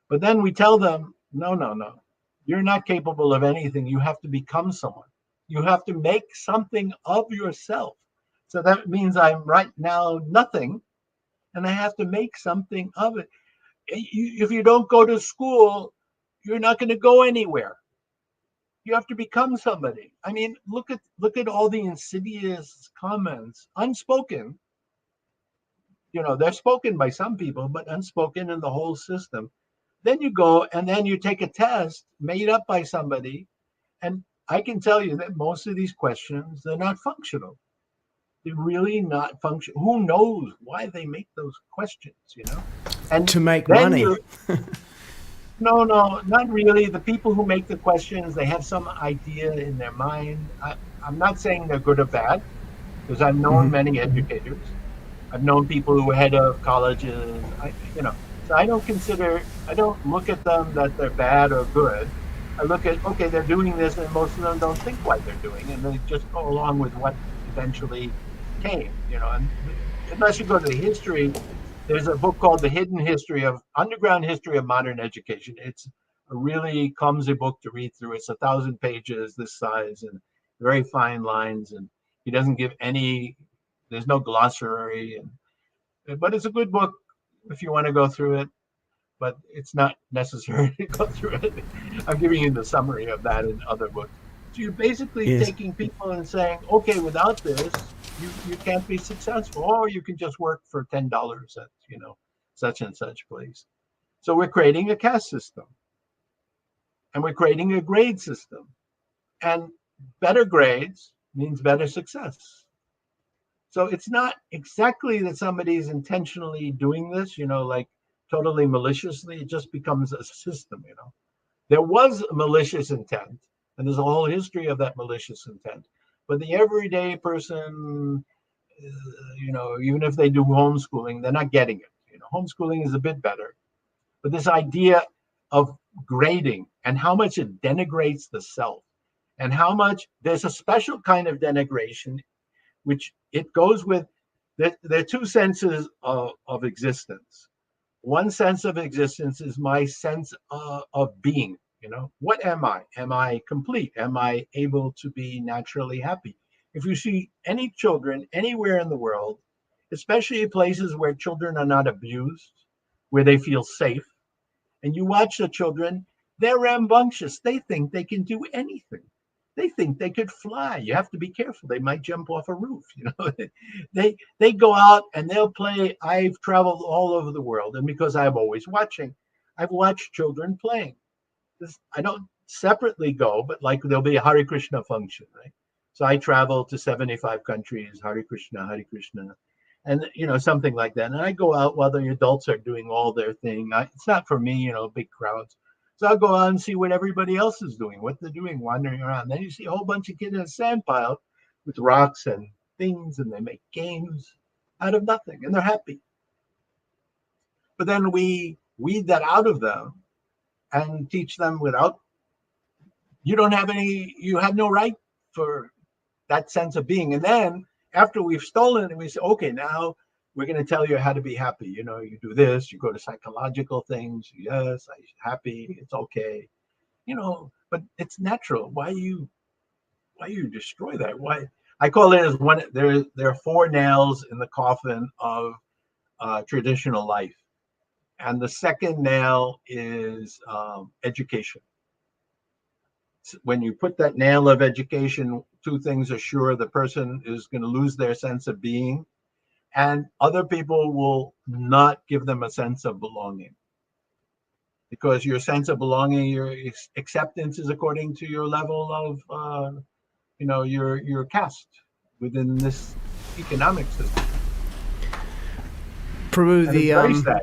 But then we tell them, no, no, no. You're not capable of anything. You have to become someone. You have to make something of yourself. So that means I'm right now nothing, and I have to make something of it. If you don't go to school, you're not going to go anywhere. You have to become somebody. I mean, look at all the insidious comments, unspoken. They're spoken by some people, but unspoken in the whole system. Then you go and then you take a test made up by somebody. And I can tell you that most of these questions, they're not functional. They're really not functional. Who knows why they make those questions? And To make then money. no, no, not really. The people who make the questions, they have some idea in their mind. I'm not saying they're good or bad, because I've known many educators. I've known people who were head of colleges. So I don't look at them that they're bad or good. I look at, okay, they're doing this, and most of them don't think why they're doing, and they just go along with what eventually came. And unless you go to the history, there's a book called The Hidden History of Underground History of Modern Education. It's a really clumsy book to read through. It's 1,000 pages this size and very fine lines, and he doesn't give any. There's no glossary, but it's a good book if you want to go through it. But it's not necessary to go through it. I'm giving you the summary of that in other books. So you're basically Yes. taking people and saying, okay, without this, you can't be successful, or you can just work for $10 at such and such place. So we're creating a caste system, and we're creating a grade system, and better grades means better success. So it's not exactly that somebody's intentionally doing this, like totally maliciously. It just becomes a system. There was malicious intent, and there's a whole history of that malicious intent. But the everyday person, even if they do homeschooling, they're not getting it. Homeschooling is a bit better. But this idea of grading and how much it denigrates the self, and how much there's a special kind of denigration, which it goes with. There are two senses of existence. One sense of existence is my sense of being. What am I? Am I complete? Am I able to be naturally happy? If you see any children anywhere in the world, especially places where children are not abused, where they feel safe, and you watch the children, they're rambunctious. They think they can do anything. They think they could fly. You have to be careful. They might jump off a roof. They go out and they'll play. I've traveled all over the world, and because I'm always watching, I've watched children playing. I don't separately go, but like there'll be a Hare Krishna function, right? So I travel to 75 countries, Hare Krishna, and something like that. And I go out while the adults are doing all their thing. It's not for me, big crowds. So I'll go out and see what everybody else is doing, what they're doing, wandering around. Then you see a whole bunch of kids in a sand pile with rocks and things, and they make games. out of nothing, and they're happy. But then we weed that out of them and teach them without, you have no right for that sense of being. And then after we've stolen it, we say, okay, now we're going to tell you how to be happy. You do this, you go to psychological things. Yes, I'm happy. It's okay. But it's natural. Why you destroy that? Why? I call it as one. There are four nails in the coffin of traditional life, and the second nail is education. When you put that nail of education, two things are sure: the person is going to lose their sense of being, and other people will not give them a sense of belonging. Because your sense of belonging, your acceptance is according to your level of, your caste within this economic system. Prabhu, And it's very sad.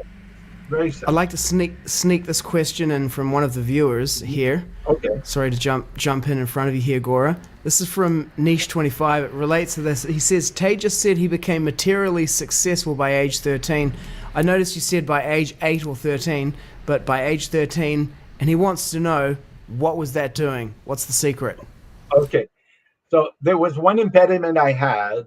Very sad. I'd like to sneak this question in from one of the viewers here. Okay. Sorry to jump in front of you here, Gora. This is from Niche25. It relates to this. He says, Tej said he became materially successful by age 13. I noticed you said by age 8 or 13, but by age 13, and he wants to know, what was that doing? What's the secret? Okay. So there was one impediment I had.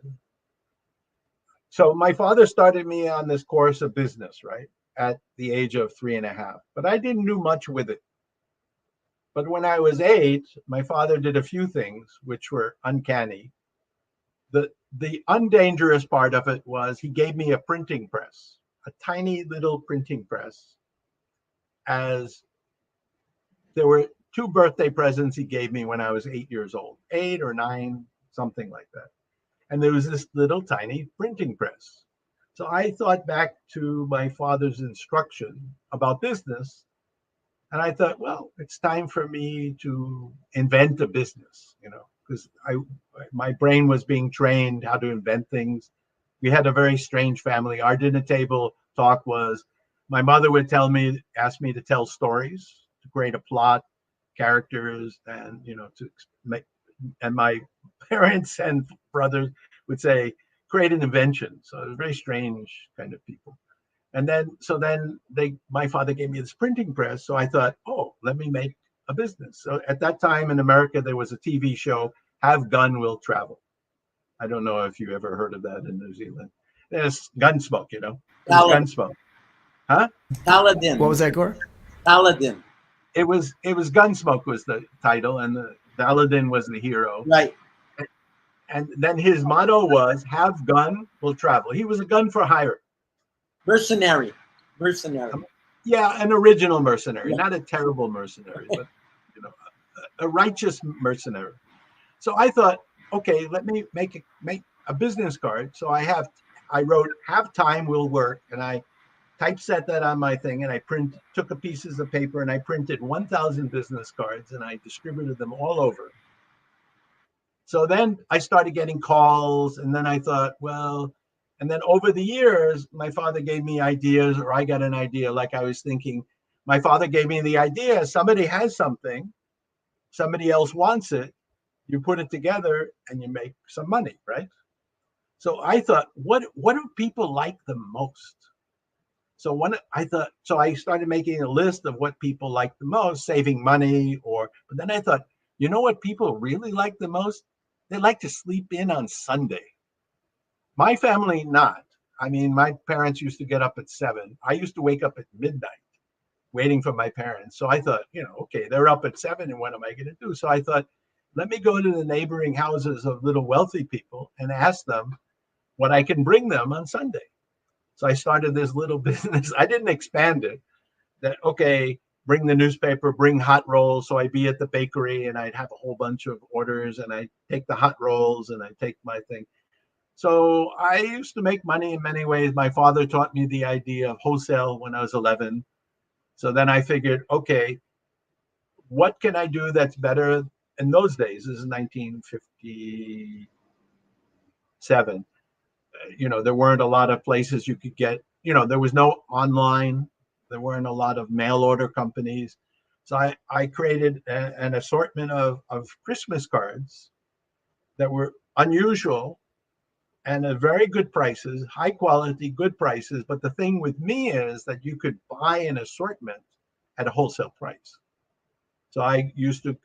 So my father started me on this course of business, right, at the age of 3.5, but I didn't do much with it. But when I was 8, my father did a few things which were uncanny. The undangerous part of it was he gave me a printing press, a tiny little printing press. As there were 2 birthday presents he gave me when I was 8 years old, 8 or 9, something like that. And there was this little tiny printing press. So I thought back to my father's instruction about business, and I thought, well, it's time for me to invent a business, because my brain was being trained how to invent things. We had a very strange family. Our dinner table talk was, my mother would ask me to tell stories, to create a plot, characters, and to make. And my parents and brothers would say, create an invention. So it was very strange kind of people. And then my father gave me this printing press. So I thought, oh, let me make a business. So at that time in America, there was a TV show, Have Gun Will Travel. I don't know if you ever heard of that in New Zealand. There's Gunsmoke, Gunsmoke. Huh? Paladin. What was that, Gora? Paladin. It was Gunsmoke was the title, and the Paladin was the hero. Right. And then his motto was, have gun, will travel. He was a gun for hire. Mercenary. Yeah, an original mercenary, Yeah. not a terrible mercenary, but a righteous mercenary. So I thought, okay, let me make a business card. So I wrote, have time will work, and I typeset that on my thing, and I took a pieces of paper and I printed 1,000 business cards, and I distributed them all over. So then I started getting calls, and then I thought, well, and then over the years, my father gave me ideas, or I got an idea. Like I was thinking, my father gave me the idea, somebody has something, somebody else wants it, you put it together and you make some money, right? So I thought, what do people like the most? So I started making a list of what people like the most, saving money, but then I thought, what people really like the most? They like to sleep in on Sunday. My family, not. I mean, my parents used to get up at 7. I used to wake up at midnight waiting for my parents. So I thought, okay, they're up at 7, and what am I going to do? So I thought, let me go to the neighboring houses of little wealthy people and ask them what I can bring them on Sunday. So I started this little business. I didn't expand it. Bring the newspaper, bring hot rolls. So I'd be at the bakery and I'd have a whole bunch of orders, and I'd take the hot rolls and I'd take my thing. So I used to make money in many ways. My father taught me the idea of wholesale when I was 11. So then I figured, okay, what can I do that's better in those days? This is 1957. There weren't a lot of places you could get, there was no online, there weren't a lot of mail order companies. So I created an assortment of Christmas cards that were unusual and at very good prices, high quality, good prices. But the thing with me is that you could buy an assortment at a wholesale price. So I used to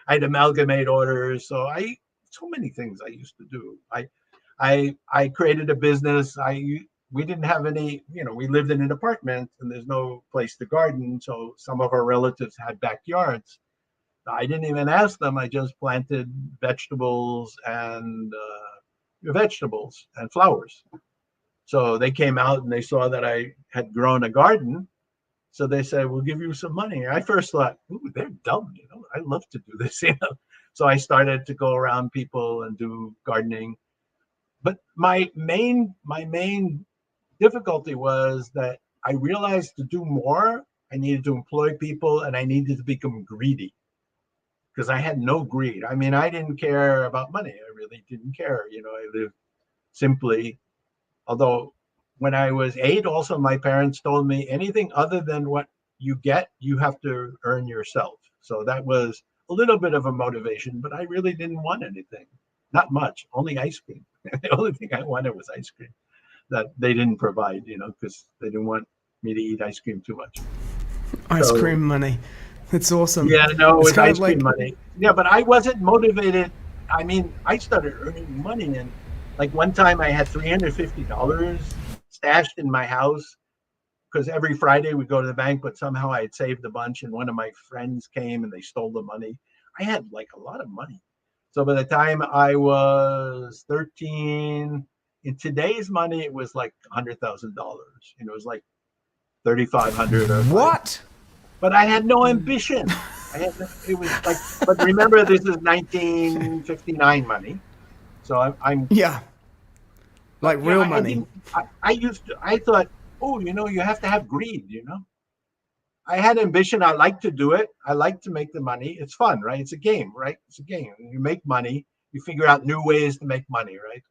I'd amalgamate orders. So many things I used to do. I created a business. We didn't have any, we lived in an apartment and there's no place to garden. So some of our relatives had backyards. I didn't even ask them. I just planted vegetables and flowers. So they came out and they saw that I had grown a garden. So they said, "We'll give you some money." I first thought, "Ooh, they're dumb. I love to do this." So I started to go around people and do gardening. But my main difficulty was that I realized to do more, I needed to employ people and I needed to become greedy because I had no greed. I mean, I didn't care about money. I really didn't care. I lived simply. Although when I was 8, also my parents told me anything other than what you get, you have to earn yourself. So that was a little bit of a motivation, but I really didn't want anything. Not much, only ice cream. The only thing I wanted was ice cream that they didn't provide, because they didn't want me to eat ice cream too much. Ice cream money. It's awesome. Yeah, no, it was kind ice of like cream money. Yeah, but I wasn't motivated. I mean, I started earning money, and like one time I had $350 stashed in my house because every Friday we go to the bank, but somehow I had saved a bunch, and one of my friends came and they stole the money. I had like a lot of money. So by the time I was 13, in today's money, it was like $100,000. It was like 3,500 or what? but I had no ambition. It was like, but remember, this is 1959 money. So I'm yeah, like real money. I thought, oh, you have to have greed, I had ambition. I like to do it. I like to make the money. It's fun, right? It's a game, right? It's a game. You make money. You figure out new ways to make money, right?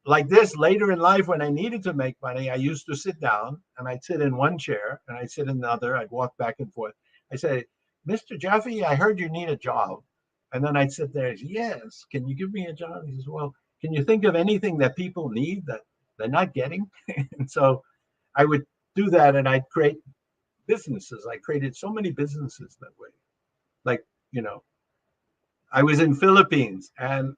Like this, later in life, when I needed to make money, I used to sit down and I'd sit in one chair and I'd sit in the other. I'd walk back and forth. I say, "Mr. Jaffe, I heard you need a job." And then I'd sit there and say, "Yes, can you give me a job?" He says, "Well, can you think of anything that people need that they're not getting?" And so I would do that and I'd create businesses. I created so many businesses that way. Like, I was in Philippines and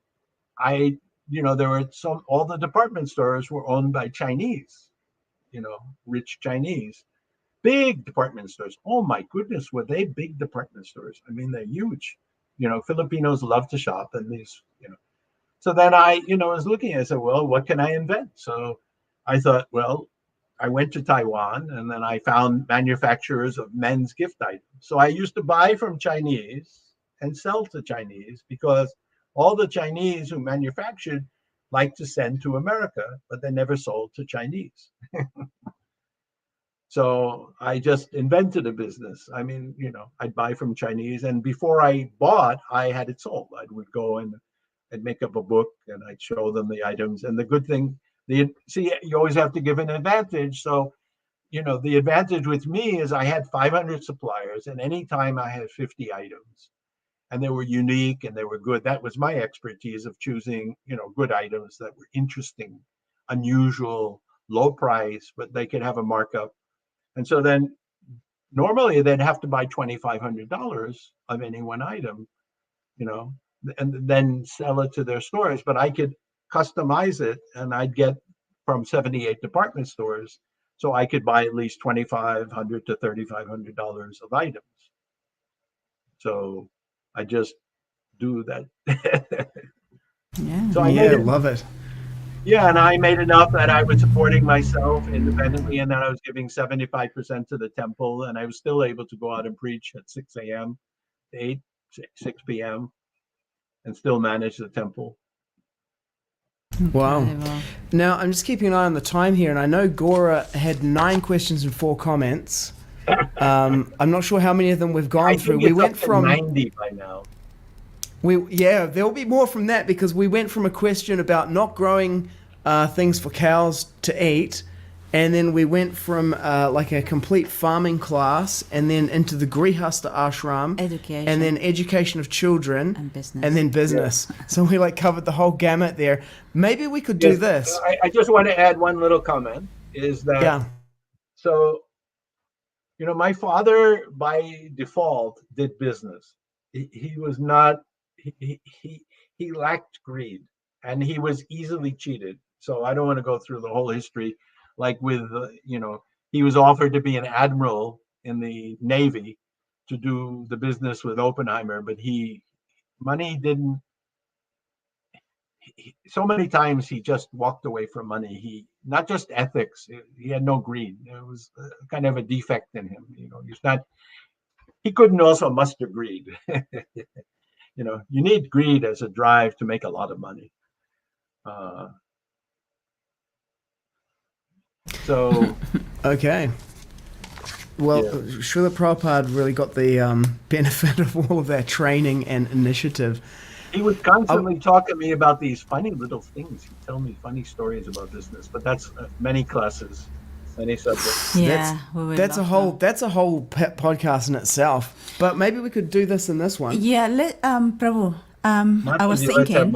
there were all the department stores were owned by Chinese, rich Chinese, big department stores. Oh my goodness, were they big department stores? I mean, they're huge. Filipinos love to shop and So then I, was looking, I said, well, what can I invent? So I thought, well, I went to Taiwan and then I found manufacturers of men's gift items. So I used to buy from Chinese and sell to Chinese because all the Chinese who manufactured like to send to America, but they never sold to Chinese. So I just invented a business. I mean, I'd buy from Chinese, and before I bought, I had it sold. I would go and I'd make up a book and I'd show them the items. And the good thing, you always have to give an advantage. So, the advantage with me is I had 500 suppliers, and anytime I had 50 items, and they were unique and they were good. That was my expertise of choosing, good items that were interesting, unusual, low price, but they could have a markup. And so then normally they'd have to buy $2,500 of any one item, and then sell it to their stores. But I could customize it and I'd get from 78 department stores. So I could buy at least $2,500 to $3,500 of items. So I just do that. Yeah. So I love it. Yeah, and I made enough that I was supporting myself independently, and then I was giving 75% to the temple, and I was still able to go out and preach at 6 a.m. to 6 p.m. and still manage the temple. Wow. Okay, well. Now, I'm just keeping an eye on the time here, and I know Gora had 9 questions and 4 comments. I'm not sure how many of them we've gone through. We went from 90 by now. There'll be more from that because we went from a question about not growing things for cows to eat And then we went from like a complete farming class and then into the Grihastha ashram. Education. And then education of children. And business. And then business. Yeah. So we like covered the whole gamut there. Maybe we could do this. I just want to add one little comment, is that, yeah. So, you know, my father by default did business. He was not, he lacked greed, and he was easily cheated. So I don't want to go through the whole history. Like with, you know, he was offered to be an admiral in the Navy to do the business with Oppenheimer, but money didn't, so many times he just walked away from money. He, not just ethics, he had no greed. It was kind of a defect in him. You know, he couldn't also muster greed. You know, you need greed as a drive to make a lot of money. So okay. Well, Srila Prabhupada really got the benefit of all of that training and initiative. He would constantly talk to me about these funny little things. He'd tell me funny stories about business, but that's many classes, many subjects. Yeah, that's a whole podcast in itself. But maybe we could do this in this one. Yeah, Prabhu. I was thinking.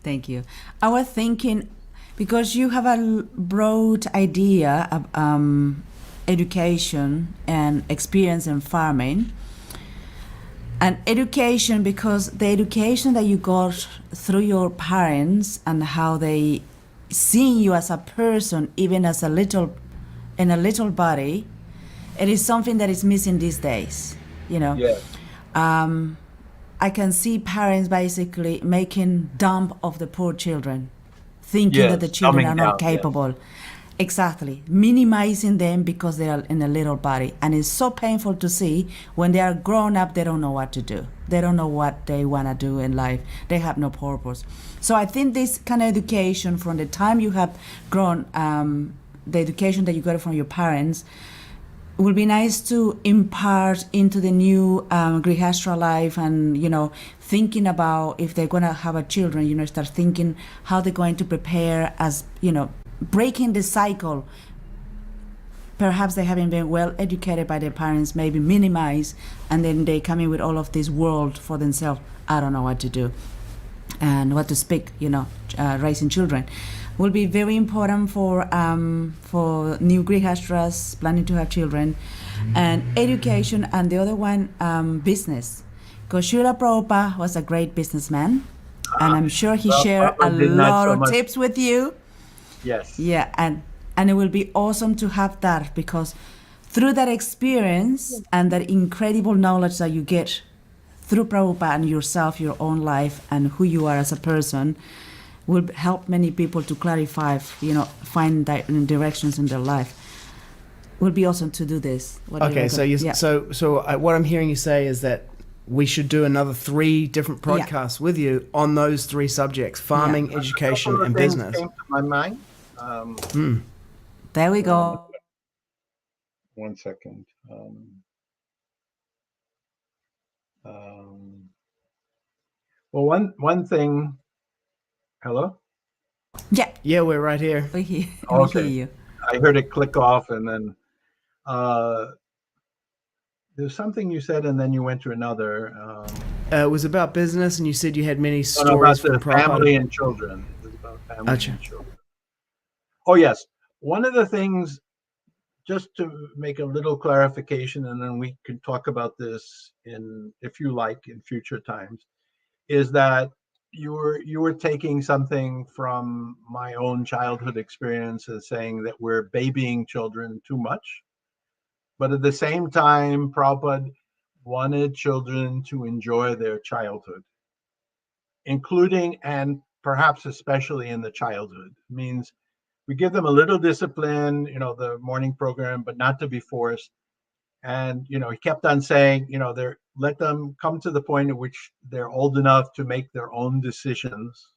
Thank you. I was thinking, because you have a broad idea of education and experience in farming. And education, because the education that you got through your parents and how they see you as a person, even as in a little body, it is something that is missing these days, you know. Yeah. I can see parents basically making dump of the poor children, thinking that the children are not capable. Yes. Exactly. Minimizing them because they are in a little body. And it's so painful to see when they are grown up, they don't know what to do. They don't know what they want to do in life. They have no purpose. So I think this kind of education from the time you have grown, the education that you got from your parents, would be nice to impart into the new Grihastha life, and, you know, thinking about if they're going to have a children, you know, start thinking how they're going to prepare as, you know, breaking the cycle. Perhaps they haven't been well educated by their parents, maybe minimize, and then they come in with all of this world for themselves. I don't know what to do and what to speak, you know, raising children will be very important for new Grihastras planning to have children, and education, and the other one, business. Because Srila Prabhupada was a great businessman, and I'm sure he shared a lot of tips with you. Yes. Yeah, and it will be awesome to have that, because through that experience and that incredible knowledge that you get through Prabhupada and yourself, your own life, and who you are as a person, will help many people to clarify, you know, find directions in their life. It will be awesome to do this. Okay, so what I'm hearing you say is that we should do another 3 different podcasts with you on those 3 subjects: farming, education, and business. Came to my mind. There we go. 1 second. Well, one thing. Hello? Yeah, we're right here. We hear you. I heard it click off, and then there's something you said, and then you went to another. It was about business, and you said you had many stories about from family and children. It was about family and children. Oh, yes. One of the things, just to make a little clarification, and then we can talk about this if you like, in future times, is that you were taking something from my own childhood experiences, saying that we're babying children too much. But at the same time, Prabhupada wanted children to enjoy their childhood, including and perhaps especially in the childhood. It means we give them a little discipline, you know, the morning program, but not to be forced. And, you know, he kept on saying, you know, let them come to the point at which they're old enough to make their own decisions,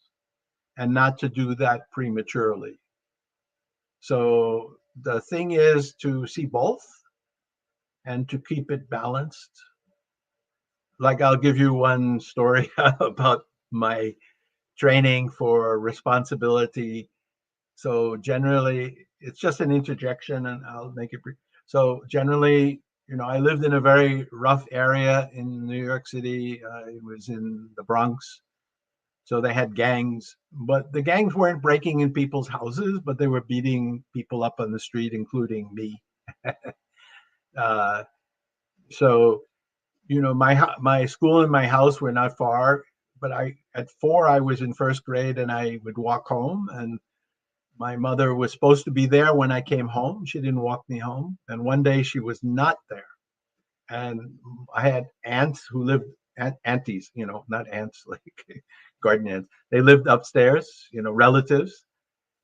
and not to do that prematurely. So the thing is to see both and to keep it balanced. Like, I'll give you one story about my training for responsibility. So generally, it's just an interjection, and I'll make it brief. So generally, I lived in a very rough area in New York City. It was in the Bronx. So they had gangs, but the gangs weren't breaking in people's houses, but they were beating people up on the street, including me. uh, so, my school and my house were not far, but at 4, I was in first grade and I would walk home, and my mother was supposed to be there when I came home. She didn't walk me home. And one day she was not there. And I had aunts who lived, aunties, not ants like garden ants. They lived upstairs, relatives.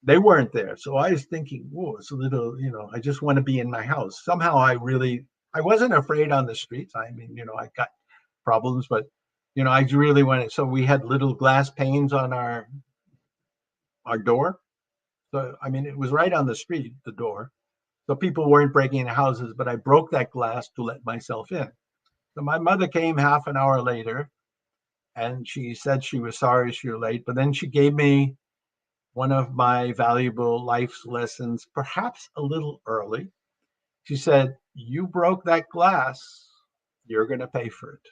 They weren't there. So I was thinking, whoa, it's a little, I just want to be in my house. Somehow I wasn't afraid on the streets. I mean, I got problems, but, I really wanted. So we had little glass panes on our door. So, I mean, it was right on the street, the door. So people weren't breaking into houses, but I broke that glass to let myself in. So my mother came half an hour later, and she said she was sorry she was late, but then she gave me one of my valuable life's lessons, perhaps a little early. She said, "You broke that glass, you're going to pay for it."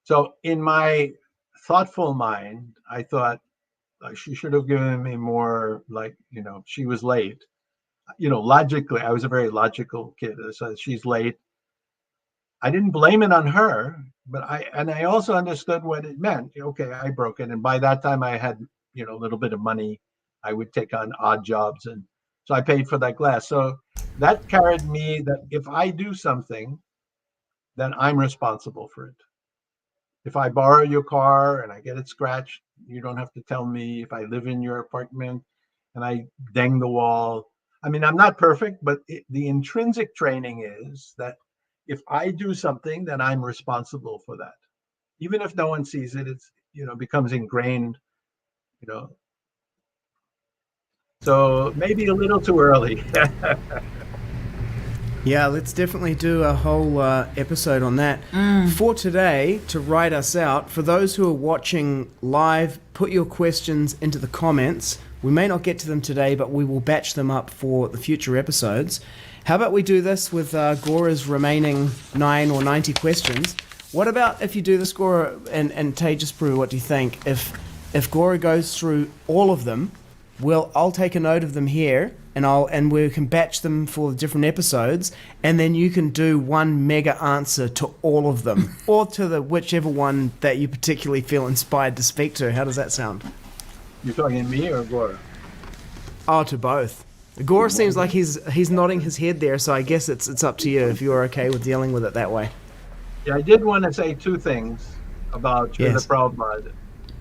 So in my thoughtful mind, I thought she should have given me more, like, she was late. Logically, I was a very logical kid. So she's late. I didn't blame it on her, but I also understood what it meant. Okay, I broke it. And by that time I had, a little bit of money. I would take on odd jobs. And so I paid for that glass. So that carried me that if I do something, then I'm responsible for it. If I borrow your car and I get it scratched, you don't have to tell me. If I live in your apartment and I dang the wall, I mean, I'm not perfect, but the intrinsic training is that if I do something, then I'm responsible for that. Even if no one sees it, it's, becomes ingrained, you know. So maybe a little too early. Yeah, let's definitely do a whole episode on that. For today, to write us out, for those who are watching live, put your questions into the comments. We may not get to them today, but we will batch them up for the future episodes. How about we do this with Gaura's remaining 9 or 90 questions? What about if you do this, Gaura, and Tejiyas Prabhu, what do you think? If Gaura goes through all of them, I'll take a note of them here, and we can batch them for the different episodes, and then you can do one mega answer to all of them, or to the whichever one that you particularly feel inspired to speak to. How does that sound? You're talking to me or Gaura? Oh, to both. Gaura seems like he's nodding his head there, so I guess it's up to you if you're okay with dealing with it that way. Yeah, I did want to say 2 things about Srila Yes. Prabhupada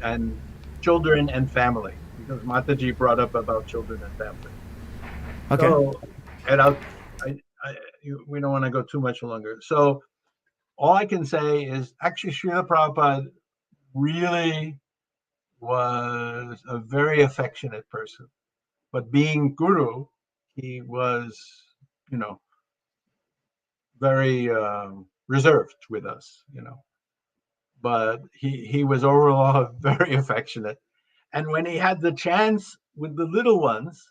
and children and family, because Mataji brought up about children and family. Okay. So, and we don't want to go too much longer. So all I can say is actually Srila Prabhupada really was a very affectionate person. But being guru, he was, very reserved with us, But he was overall very affectionate. And when he had the chance with the little ones,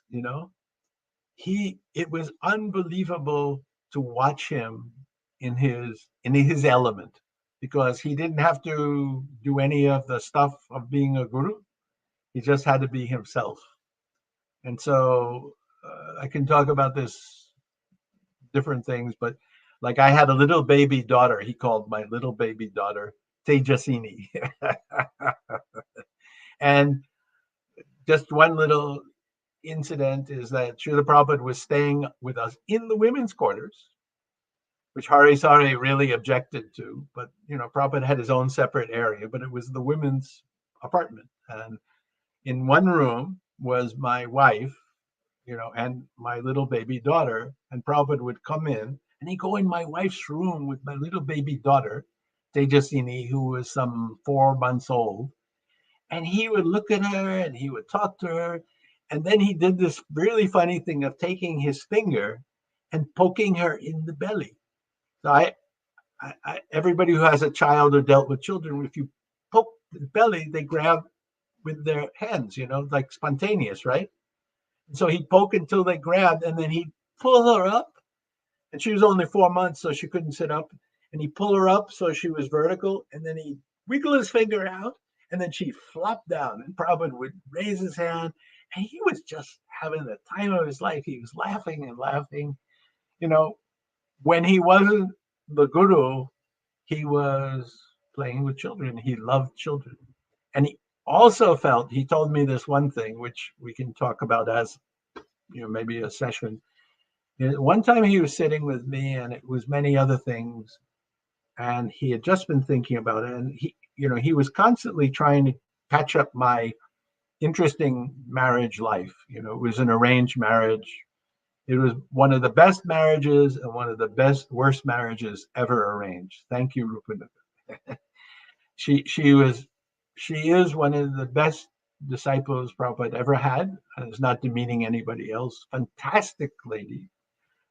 it was unbelievable to watch him in his element, because he didn't have to do any of the stuff of being a guru. He just had to be himself. And so I can talk about this different things, but like I had a little baby daughter. He called my little baby daughter Tejasini. And just one little incident is that Srila Prabhupada was staying with us in the women's quarters, which Hari Sari really objected to. But, Prabhupada had his own separate area, but it was the women's apartment. And in one room was my wife, and my little baby daughter. And Prabhupada would come in, and he'd go in my wife's room with my little baby daughter, Tejasini, who was some 4 months old. And he would look at her and he would talk to her. And then he did this really funny thing of taking his finger and poking her in the belly. So everybody who has a child or dealt with children, if you poke the belly, they grab with their hands, like spontaneous, right? And so he'd poke until they grabbed, and then he'd pull her up. And she was only 4 months, so she couldn't sit up. And he'd pull her up so she was vertical, and then he'd wiggle his finger out, and then she'd flop down. And Prabhupada would raise his hand, and he was just having the time of his life. He was laughing and laughing. When he wasn't the guru, he was playing with children. He loved children. And he also felt, he told me this one thing, which we can talk about as, maybe a session. One time he was sitting with me, and it was many other things, and he had just been thinking about it. And he was constantly trying to catch up my interesting marriage life. It was an arranged marriage. It was one of the best marriages and one of the worst marriages ever arranged. Thank you, Rupa. She is one of the best disciples Prabhupada ever had. It's not demeaning anybody else. Fantastic lady.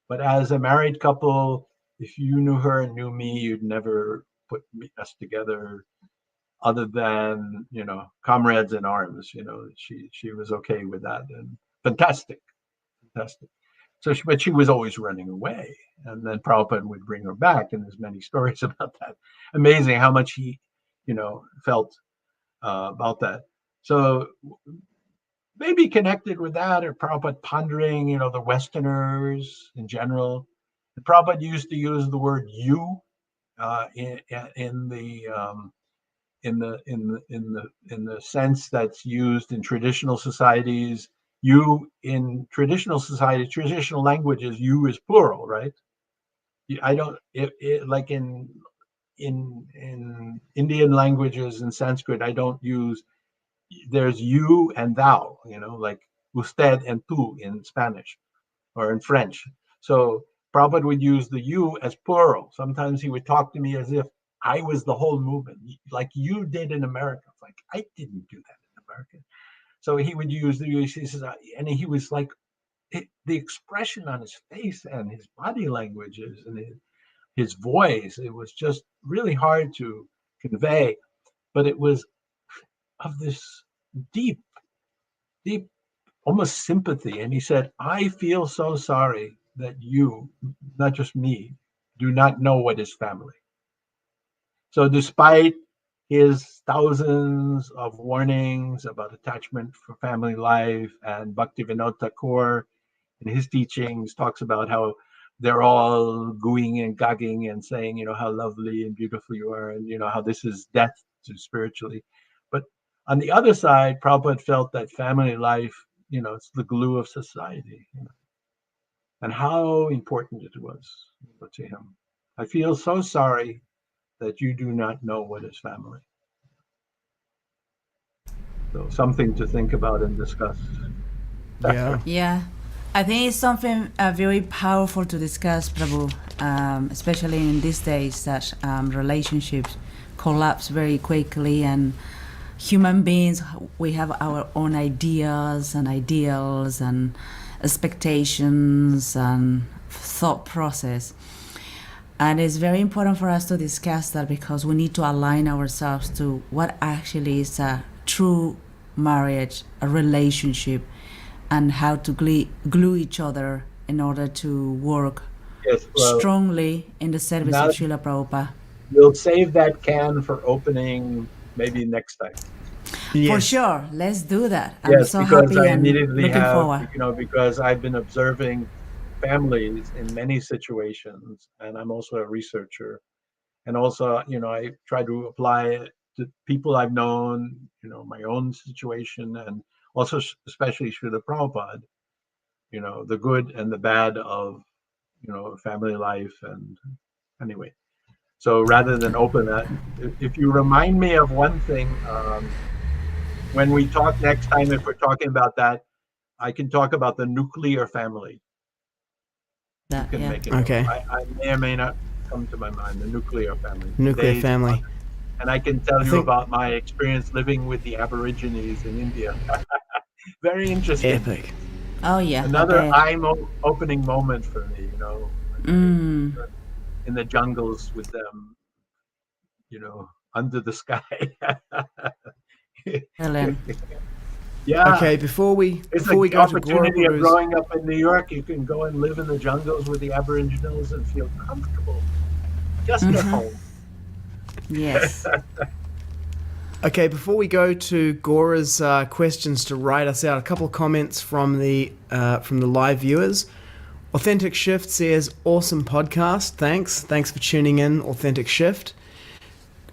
But as a married couple, if you knew her and knew me, you'd never put us together other than, comrades in arms. She was okay with that, and fantastic. So, but she was always running away. And then Prabhupada would bring her back, and there's many stories about that. Amazing how much he, felt about that. So maybe connected with that, or Prabhupada pondering, the Westerners in general. And Prabhupada used to use the word "you" in the sense that's used in traditional societies. You in traditional society, traditional languages, you is plural, right? I don't like in Indian languages and Sanskrit. I don't use. There's you and thou, like usted and tú in Spanish or in French. So Prabhupada would use the you as plural. Sometimes he would talk to me as if I was the whole movement, like you did in America. Like I didn't do that in America. So he would use the you. He says, and he was like, the expression on his face and his body languages and his voice, it was just really hard to convey, but it was of this deep, almost sympathy. And he said, I feel so sorry that you, not just me, do not know what is family. So despite his thousands of warnings about attachment for family life, and Bhaktivedanta Swami in his teachings talks about how they're all gooing and gagging and saying, how lovely and beautiful you are, and how this is death to spiritually. But on the other side, Prabhupada felt that family life, it's the glue of society, and how important it was to him. I feel so sorry that you do not know what is family. So something to think about and discuss. Yeah. Yeah. I think it's something very powerful to discuss, Prabhu, especially in these days that relationships collapse very quickly, and human beings, we have our own ideas and ideals and expectations and thought process. And it's very important for us to discuss that, because we need to align ourselves to what actually is a true marriage, a relationship, and how to glue each other in order to work strongly in the service of Srila Prabhupada. We'll save that can for opening maybe next time. Yes. For sure, let's do that. I'm so because happy I and immediately looking forward. because I've been observing families in many situations, and I'm also a researcher, and also I try to apply it to people I've known, my own situation, and also especially Srila Prabhupada, the good and the bad of family life. And anyway, so rather than open that, if you remind me of one thing, when we talk next time, if we're talking about that, I can talk about the nuclear family. You can make it. Okay. I may or may not come to my mind, the nuclear family. Nuclear family. And I can tell you about my experience living with the Aborigines in India. Very interesting. Epic. Oh yeah. Another eye-opening moment for me, in the jungles with them, under the sky. Helen. Yeah. Okay, before we It's go like to the opportunity of Guru growing up in New York. You can go and live in the jungles with the Aboriginals and feel comfortable, just at home. Yes. Okay, before we go to Gora's questions to write us out, a couple of comments from the live viewers. Authentic Shift says, awesome podcast. Thanks for tuning in, Authentic Shift.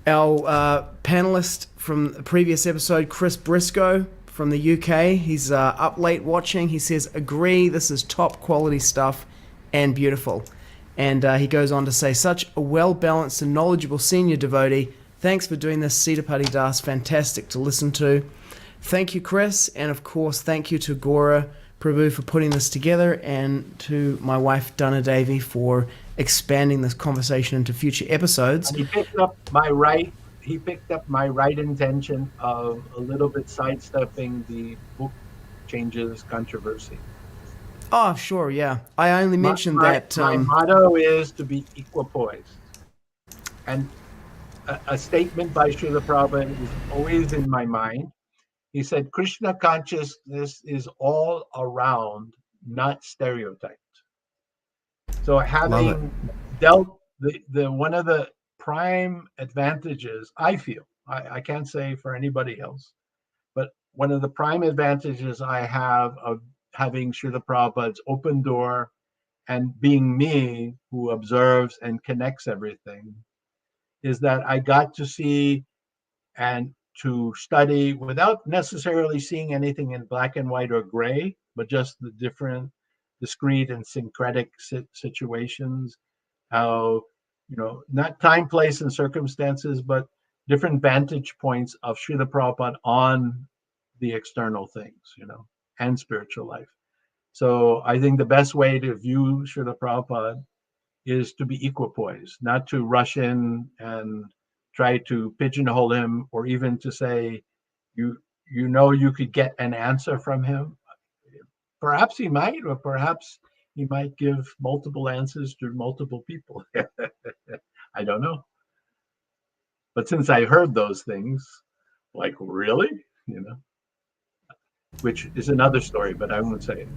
Our panelist from the previous episode, Chris Briscoe from the UK, he's up late watching. He says, agree, this is top quality stuff and beautiful. And he goes on to say, such a well-balanced and knowledgeable senior devotee. Thanks for doing this, Sitapati Das. Fantastic to listen to. Thank you, Chris. And of course, thank you to Gora Prabhu for putting this together, and to my wife, Dana Devi, for expanding this conversation into future episodes. And he picked up my right intention of a little bit sidestepping the book changes controversy. Oh, sure, yeah. I only mentioned that. My motto is to be equipoised. And a statement by Srila Prabhupada is always in my mind. He said, Krishna consciousness is all around, not stereotyped. So having dealt the one of the prime advantages, I feel, I can't say for anybody else, but one of the prime advantages I have of having Srila Prabhupada's open door and being me who observes and connects everything is that I got to see and to study without necessarily seeing anything in black and white or gray, but just the different discrete and syncretic situations, how, not time, place, and circumstances, but different vantage points of Srila Prabhupada on the external things, and spiritual life. So I think the best way to view Srila Prabhupada is to be equipoised, not to rush in and try to pigeonhole him, or even to say, you could get an answer from him. Perhaps he might, or perhaps he might give multiple answers to multiple people. I don't know. But since I heard those things, like, really, which is another story, but I won't say it.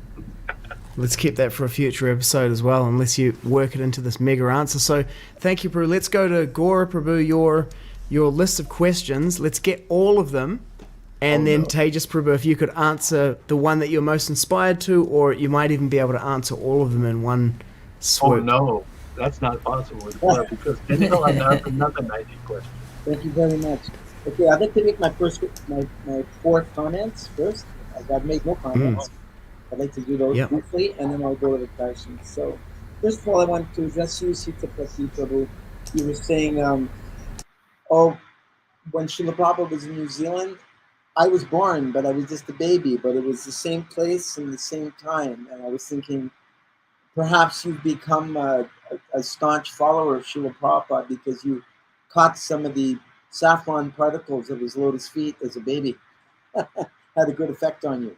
Let's keep that for a future episode as well, unless you work it into this mega answer. So thank you, Prabhu. Let's go to Gora Prabhu, your list of questions. Let's get all of them. And then Tejas Prabhu, if you could answer the one that you're most inspired to, or you might even be able to answer all of them in one swoop. Oh, no. That's not possible with Gora, because then he'll have another 90 questions. Thank you very much. Okay, I'd like to make my 4 comments first. I've made no comments. I'd like to do those briefly, and then I'll go to the questions. So, first of all, I want to address you, Sitapati Prabhu. You were saying, when Srila Prabhupada was in New Zealand, I was born, but I was just a baby, but it was the same place and the same time. And I was thinking, perhaps you've become a staunch follower of Srila Prabhupada because you caught some of the saffron particles of his lotus feet as a baby. Had a good effect on you.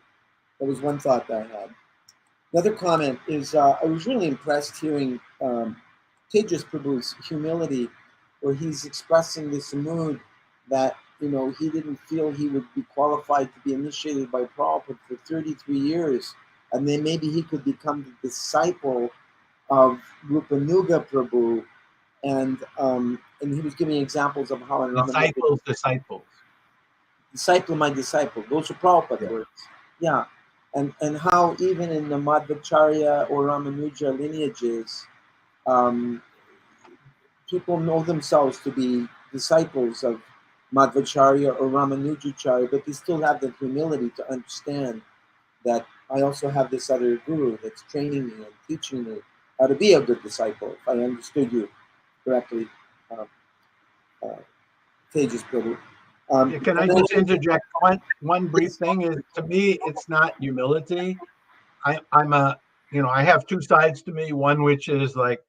That was one thought that I had. Another comment is I was really impressed hearing Tejas Prabhu's humility, where he's expressing this mood that, he didn't feel he would be qualified to be initiated by Prabhupada for 33 years, and then maybe he could become the disciple of Rupanuga Prabhu, and he was giving examples of how Disciple of my disciple. Those are Prabhupada words. Yeah. And how even in the Madhvacharya or Ramanuja lineages, people know themselves to be disciples of Madhvacharya or Ramanujacharya, but they still have the humility to understand that I also have this other guru that's training me and teaching me how to be a good disciple, if I understood you correctly, Tejas Prabhu. Can I just interject one brief thing? Is, to me, it's not humility. I have two sides to me. One which is like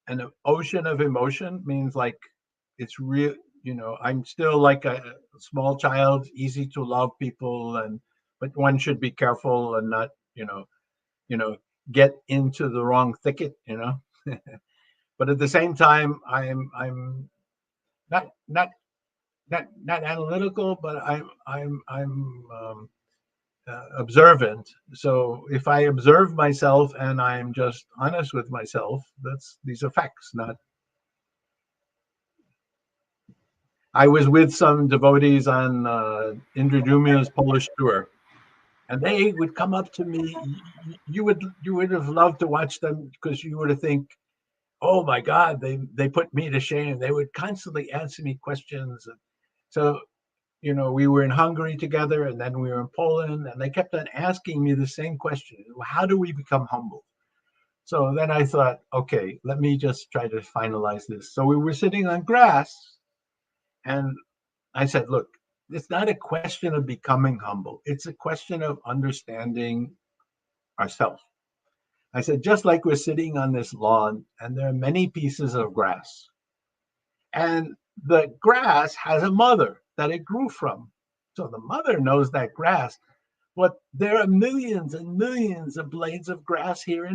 an ocean of emotion, means like it's real. I'm still like a small child, easy to love people, but one should be careful and not get into the wrong thicket. But at the same time, I'm not not analytical, but I'm observant. So if I observe myself and I'm just honest with myself, these are facts, not. I was with some devotees on Indra Dumia's Polish tour, and they would come up to me. You would have loved to watch them, because you would have think, oh my God, they put me to shame. They would constantly answer me questions. So, we were in Hungary together, and then we were in Poland, and they kept on asking me the same question: how do we become humble? So then I thought, okay, let me just try to finalize this. So we were sitting on grass, and I said, look, it's not a question of becoming humble. It's a question of understanding ourselves. I said, just like we're sitting on this lawn and there are many pieces of grass, and the grass has a mother that it grew from. So the mother knows that grass, but there are millions and millions of blades of grass here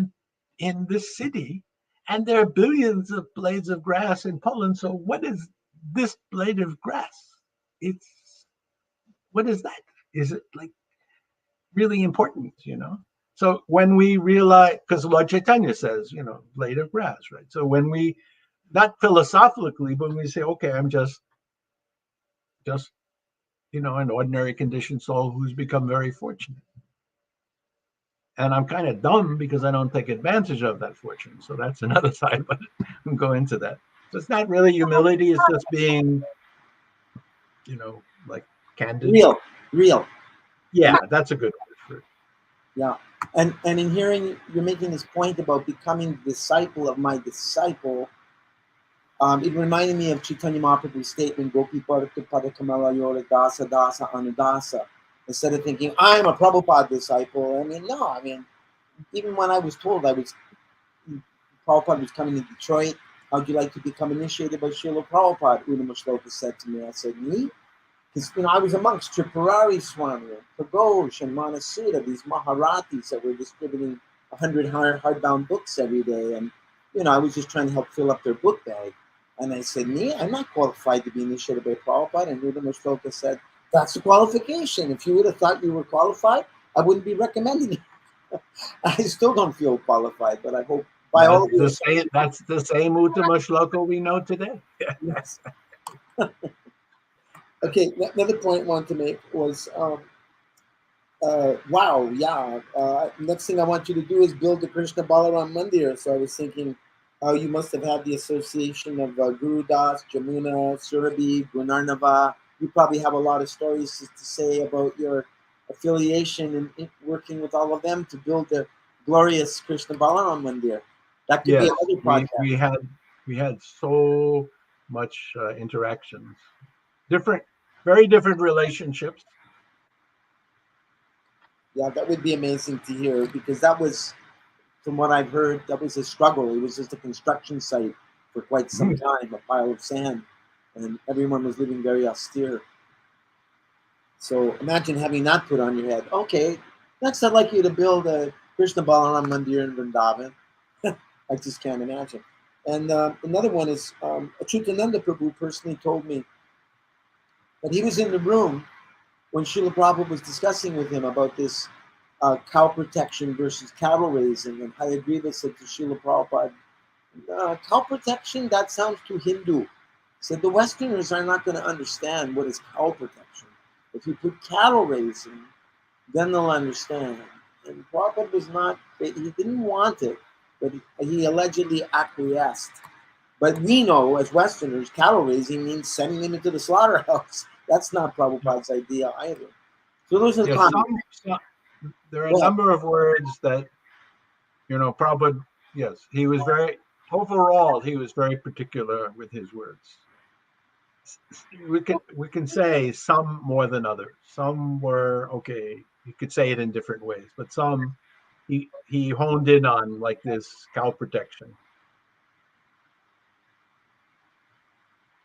in this city, and there are billions of blades of grass in Poland. So what is this blade of grass? What is that? Is it like really important, So when we realize, because Lord Chaitanya says, blade of grass, right? So when we, not philosophically, but when we say, okay, I'm just an ordinary conditioned soul who's become very fortunate. And I'm kind of dumb because I don't take advantage of that fortune. So that's another side, but we'll go into that. So it's not really humility, it's just being, like candid. Real. Yeah, that's a good word for it. Yeah. And in hearing you're making this point about becoming the disciple of my disciple, it reminded me of Chaitanya Mahaprabhu's statement, Gopi Pada Kamala Yora Dasa Dasa Anudasa. Instead of thinking, I'm a Prabhupada disciple, even when I was told Prabhupada was coming to Detroit, how'd you like to become initiated by Srila Prabhupada? Udama Shloka said to me, I said, me? Because I was amongst Tripurari Swami, Pragosh, and Manasuda, these Maharatis that were distributing 100 hardbound books every day. And, I was just trying to help fill up their book bag. And I said, me? I'm not qualified to be initiated by Prabhupada. And Udama Shloka said, that's the qualification. If you would have thought you were qualified, I wouldn't be recommending you. I still don't feel qualified, but I hope by all of that's the same Uttama Shloka we know today. Yes. Okay, another point I wanted to make was, next thing I want you to do is build the Krishna Balaram Mandir. So I was thinking, you must have had the association of Guru Das, Jamuna, Surabhi, Gunarnava. You probably have a lot of stories to say about your affiliation and working with all of them to build the glorious Krishna Balaram Mandir. That could be another podcast. We had so much interactions, very different relationships. Yeah, that would be amazing to hear, because that was, from what I've heard, that was a struggle. It was just a construction site for quite some time, a pile of sand, and everyone was living very austere. So imagine having that put on your head. Okay, next I'd like you to build a Krishna Balaram Mandir in Vrindavan. I just can't imagine. And another one is, Achyutananda Prabhu personally told me that he was in the room when Srila Prabhupada was discussing with him about this cow protection versus cattle raising, and Hayagriva said to Srila Prabhupada, cow protection, that sounds too Hindu. He said, the Westerners are not going to understand what is cow protection. If you put cattle raising, then they'll understand. And Prabhupada was not, he didn't want it, but he allegedly acquiesced. But we know, as Westerners, cattle raising means sending them into the slaughterhouse. That's not Prabhupada's idea either. So those are the comments. There are a number of words that, Prabhupada, yes, he was he was very particular with his words. We can say some more than others. Some were, okay, you could say it in different ways, but some he honed in on, like this cow protection.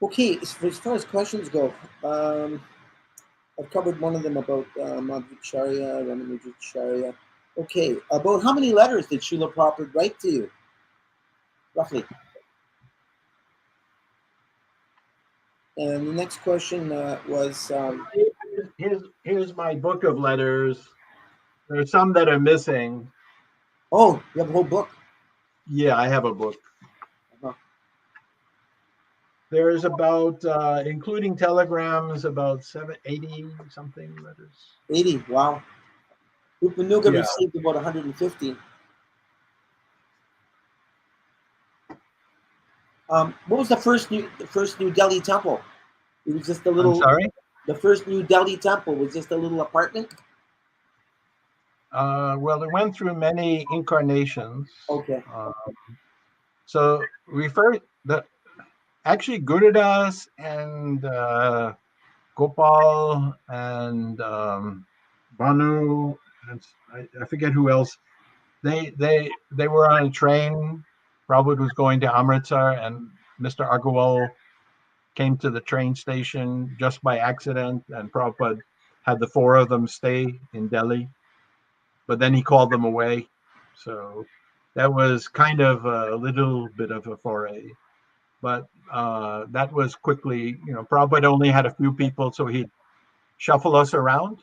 Okay, as far as questions go, I've covered one of them about Madhvacharya, Ramanujacharya. Okay, about how many letters did Srila Prabhupada write to you? Roughly. And the next question was, Here's my book of letters. There's some that are missing. oh, you have a whole book. Yeah, I have a book. Uh-huh. There's about, including telegrams, about 80 something letters. 80, wow. Upanuga Yeah. received about 150. What was the first New Delhi temple? It was just a I'm little. sorry? The first New Delhi temple was just a little apartment. Well, it went through many incarnations. Okay. So actually Gurudas and Gopal and Banu, and I forget who else. They were on a train. Prabhupada was going to Amritsar, and Mr. Agarwal came to the train station just by accident, and Prabhupada had the four of them stay in Delhi, but then he called them away. So that was kind of a little bit of a foray. But that was quickly, Prabhupada only had a few people, so he'd shuffle us around.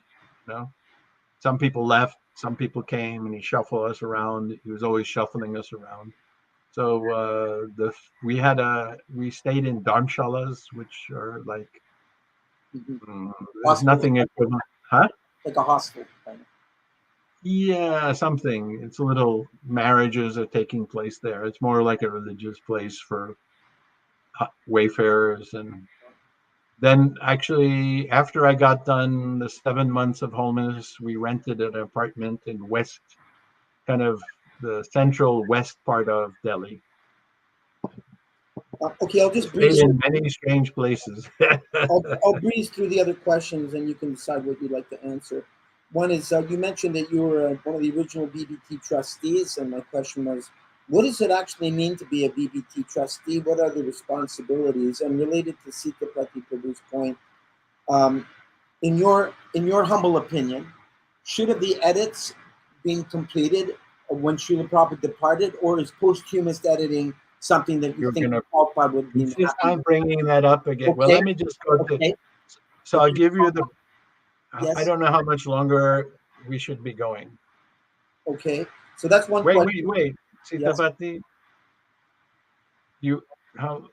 Some people left, some people came, and he shuffled us around. He was always shuffling us around. So we stayed in dharmshalas, which are like there's Hospital, nothing equivalent, huh? like a hospital. Kind of. Yeah, something. It's a little marriages are taking place there. It's more like a religious place for wayfarers. And then actually, after I got done the 7 months of holiness, we rented an apartment in West, kind of the central west part of Delhi. Okay, I'll just Stayed breeze. in many strange places. I'll breeze through the other questions, and you can decide what you'd like to answer. One is you mentioned that you were one of the original BBT trustees, and my question was, what does it actually mean to be a BBT trustee? What are the responsibilities? And related to Sita Prati Prabhu's point, um, in your humble opinion, should have the edits been completed when Srila Prabhupada departed, or is posthumous editing something that you You're think going to Prabhupada would be insist happy on bringing that up again. Well, Okay. let me just go to. Okay. So I'll give you the. Yes. I don't know how much longer we should be going. Okay. So that's one Wait, question. wait. Yes. Sitapati, how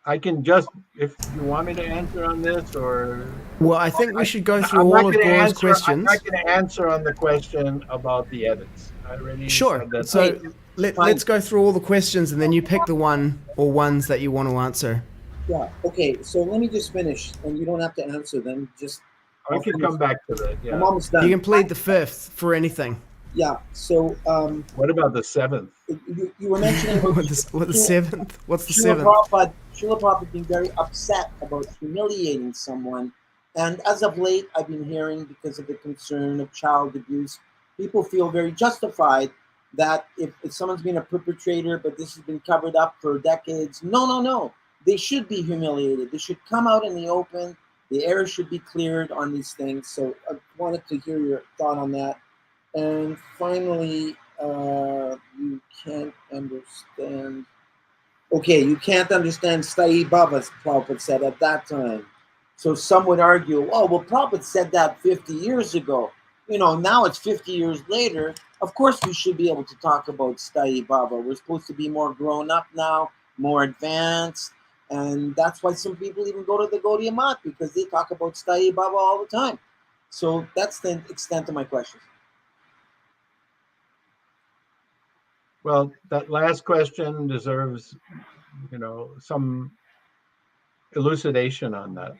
I can just, if you want me to answer on this, or Well, I think we should go through I'm not all of going to Gore's answer. I'm not questions. going to answer on the question about the edits. I already Sure. said that. So Fine. let's go through all the questions, and then you pick the one or ones that you want to answer. Yeah. Okay. So let me just finish, and you don't have to answer them. Just I can come back to that. I'm Yeah. almost done. You can plead the fifth for anything. Yeah. So What about the seventh? you were mentioning about What the seventh? What's the Srila seventh? Prabhupada being very upset about humiliating someone. And as of late, I've been hearing, because of the concern of child abuse, people feel very justified that if someone's been a perpetrator, but this has been covered up for decades, no. They should be humiliated. They should come out in the open. The air should be cleared on these things. So I wanted to hear your thought on that. And finally, you can't understand. Okay, you can't understand Sai Baba's, Prabhupada said at that time. So some would argue, oh, well, Prabhupada said that 50 years ago. Now it's 50 years later. Of course, we should be able to talk about Sai Baba. We're supposed to be more grown up now, more advanced. And that's why some people even go to the Gaudiya Math, because they talk about Sai Baba all the time. So that's the extent of my questions. Well, that last question deserves, some elucidation on that.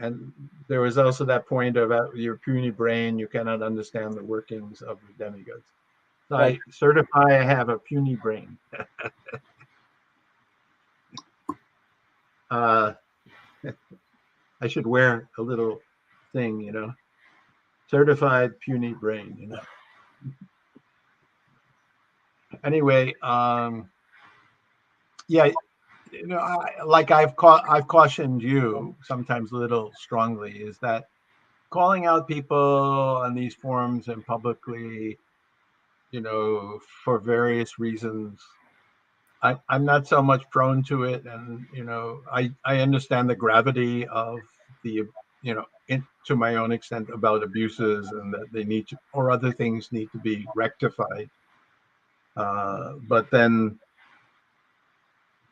And there was also that point about your puny brain, you cannot understand the workings of the demigods. So Right. I certify I have a puny brain. I should wear a little thing, certified puny brain, Anyway, yeah, I've cautioned you sometimes a little strongly, is that calling out people on these forums and publicly, for various reasons, I'm not so much prone to it, and I understand the gravity of the to my own extent about abuses, and that they need to, or other things need to be rectified. But then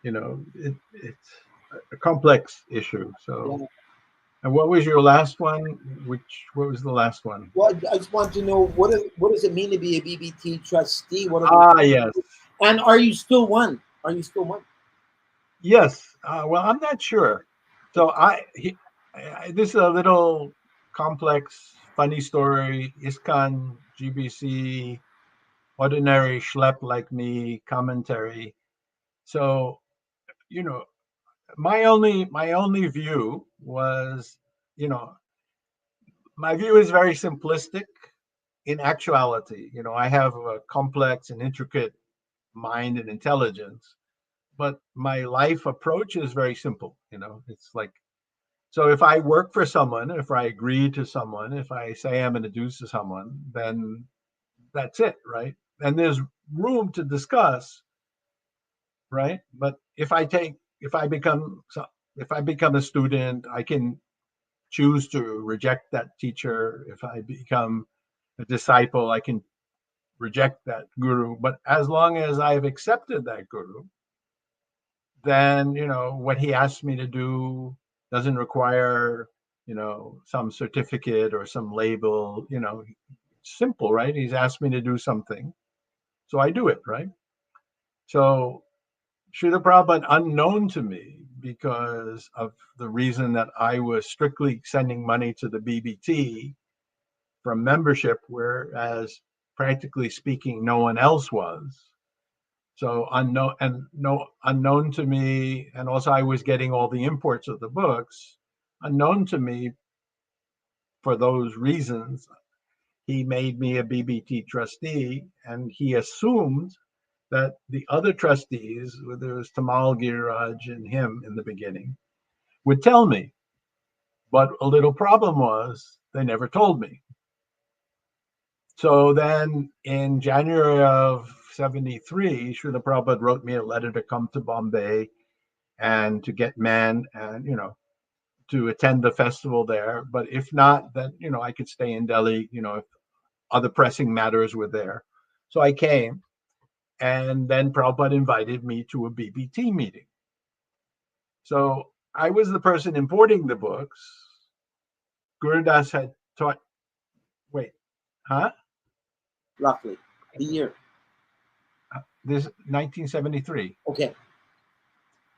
it's a complex issue. So, Yeah. and what was your last one? What was the last one? Well, I just want to know what does it mean to be a BBT trustee? What are Yes. And are you still one? Are you still one? Yes. Well, I'm not sure. So this is a little complex, funny story. ISKCON, GBC, ordinary schlep like me, commentary. So, my only view was, my view is very simplistic. In actuality, I have a complex and intricate mind and intelligence, but my life approach is very simple. It's like, so if I work for someone, if I agree to someone, if I say I'm going to do to someone, then that's it, right? And there's room to discuss, right? But if I become a student, I can choose to reject that teacher. If I become a disciple, I can reject that guru. But as long as I've accepted that guru, then what he asks me to do doesn't require some certificate or some label. Simple, right? He's asked me to do something, so I do it, right? So Srila Prabhupada, unknown to me because of the reason that I was strictly sending money to the BBT from membership, whereas practically speaking no one else was. So unknown to me, and also I was getting all the imports of the books. Unknown to me, for those reasons, he made me a BBT trustee, and he assumed that the other trustees, whether it was Tamal Giriraj and him in the beginning, would tell me. But a little problem was they never told me. So then in January of 73, Srila Prabhupada wrote me a letter to come to Bombay and to get man and, to attend the festival there. But if not, then, I could stay in Delhi, if other pressing matters were there. So I came, and then Prabhupada invited me to a BBT meeting. So I was the person importing the books. Gurudas had taught, wait, huh? Roughly the year. This 1973. Okay.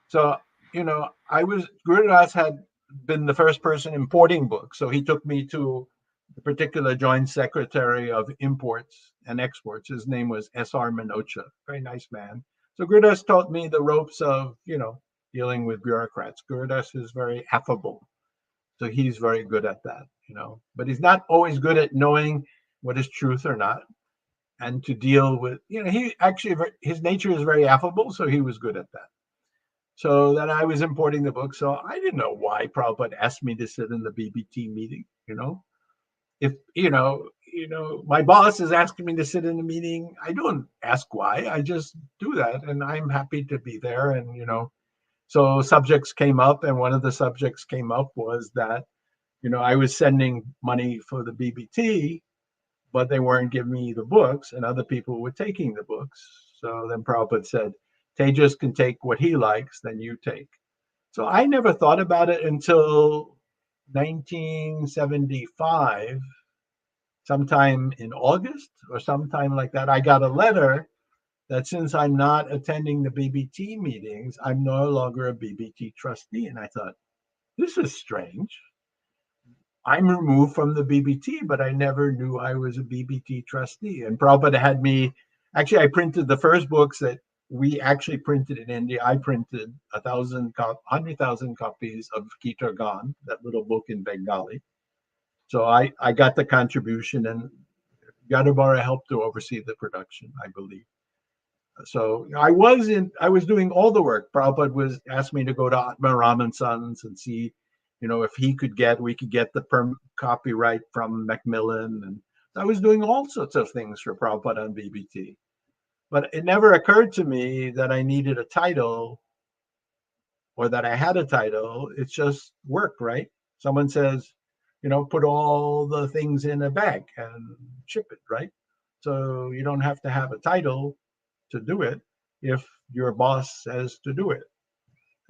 So, Gurudas had been the first person importing books. So he took me to the particular joint secretary of imports and exports. His name was S.R. Minocha, very nice man. So Gurudas taught me the ropes of, dealing with bureaucrats. Gurudas is very affable. So he's very good at that, but he's not always good at knowing what is truth or not. And to deal with, he actually, his nature is very affable. So he was good at that. So then I was importing the book. So I didn't know why Prabhupada asked me to sit in the BBT meeting. If, my boss is asking me to sit in the meeting, I don't ask why. I just do that. And I'm happy to be there. And, so subjects came up. And one of the subjects came up was that, I was sending money for the BBT, but they weren't giving me the books, and other people were taking the books. So then Prabhupada said, Tejas can take what he likes, then you take. So I never thought about it until 1975, sometime in August or sometime like that. I got a letter that since I'm not attending the BBT meetings, I'm no longer a BBT trustee. And I thought, this is strange. I'm removed from the BBT, but I never knew I was a BBT trustee. And Prabhupada had me, actually, I printed the first books that we actually printed in India. I printed 100,000 copies of Gita Gan, that little book in Bengali. So I got the contribution, and Yadabara helped to oversee the production, I believe. So I was doing all the work. Prabhupada asked me to go to Atma Raman Sons and see, if we could get the copyright from Macmillan. And I was doing all sorts of things for Prabhupada on BBT. But it never occurred to me that I needed a title or that I had a title. It's just work, right? Someone says, put all the things in a bag and ship it, right? So you don't have to have a title to do it if your boss says to do it,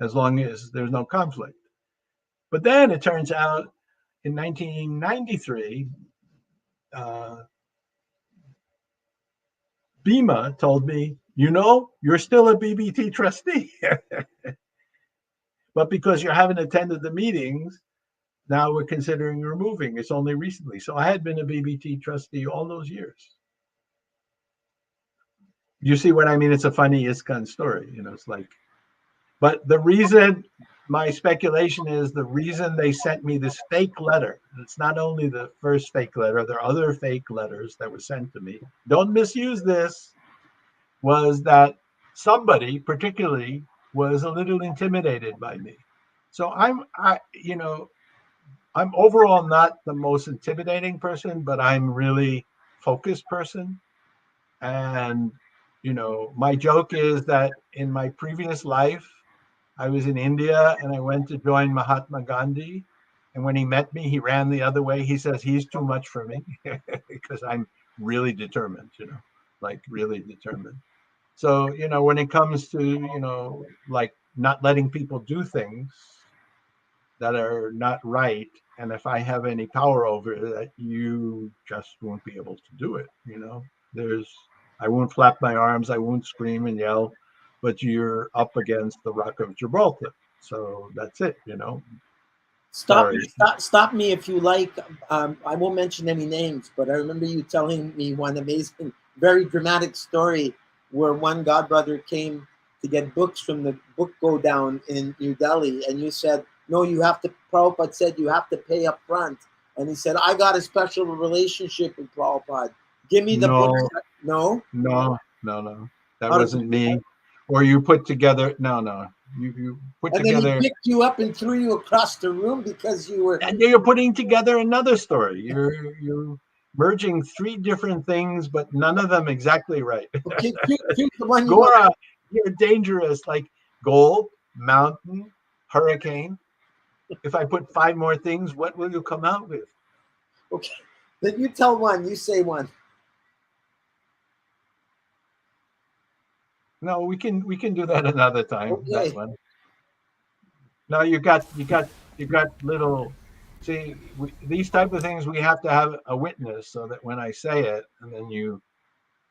as long as there's no conflict. But then it turns out in 1993, Bhima told me, you're still a BBT trustee. But because you haven't attended the meetings, now we're considering removing. It's only recently. So I had been a BBT trustee all those years. You see what I mean? It's a funny ISKCON story. It's like, but the reason, my speculation is the reason they sent me this fake letter. It's not only the first fake letter, there are other fake letters that were sent to me. Don't misuse this. Was that somebody particularly was a little intimidated by me. So I'm overall not the most intimidating person, but I'm really focused person. And, my joke is that in my previous life, I was in India and I went to join Mahatma Gandhi. And when he met me, he ran the other way. He says, he's too much for me because I'm really determined, like really determined. So, when it comes to, like not letting people do things that are not right, and if I have any power over that, you just won't be able to do it. I won't flap my arms, I won't scream and yell, but you're up against the Rock of Gibraltar. So that's it. Stop me if you like. I won't mention any names, but I remember you telling me one amazing, very dramatic story where one godbrother came to get books from the book go down in New Delhi, and you said, no, Prabhupada said you have to pay up front. And he said, I got a special relationship with Prabhupada. Give me the books. No? No. That wasn't me. Or you put together, no. You put together. And then he picked you up and threw you across the room because you were. And you're putting together another story. You're merging three different things, but none of them exactly right. Okay, choose the one you Gora, you're dangerous. Like gold, mountain, hurricane. If I put 5 more things, what will you come out with? Okay, then you tell one. You say one. No, we can do that another time. Okay. That one. No, you got little. See, these type of things we have to have a witness so that when I say it, and then you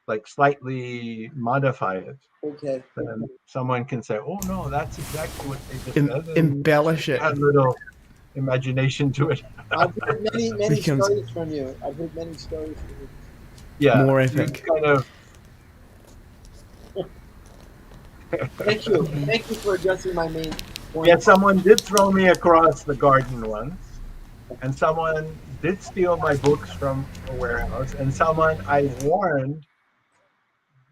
like slightly modify it. Okay. Then someone can say, "Oh no, that's exactly what they just said." Embellish it. Add a little imagination to it. I've heard many stories from you. Yeah, more epic. Kind of. Thank you for addressing my main point. Yeah, someone did throw me across the garden once, and someone did steal my books from a warehouse, and someone I warned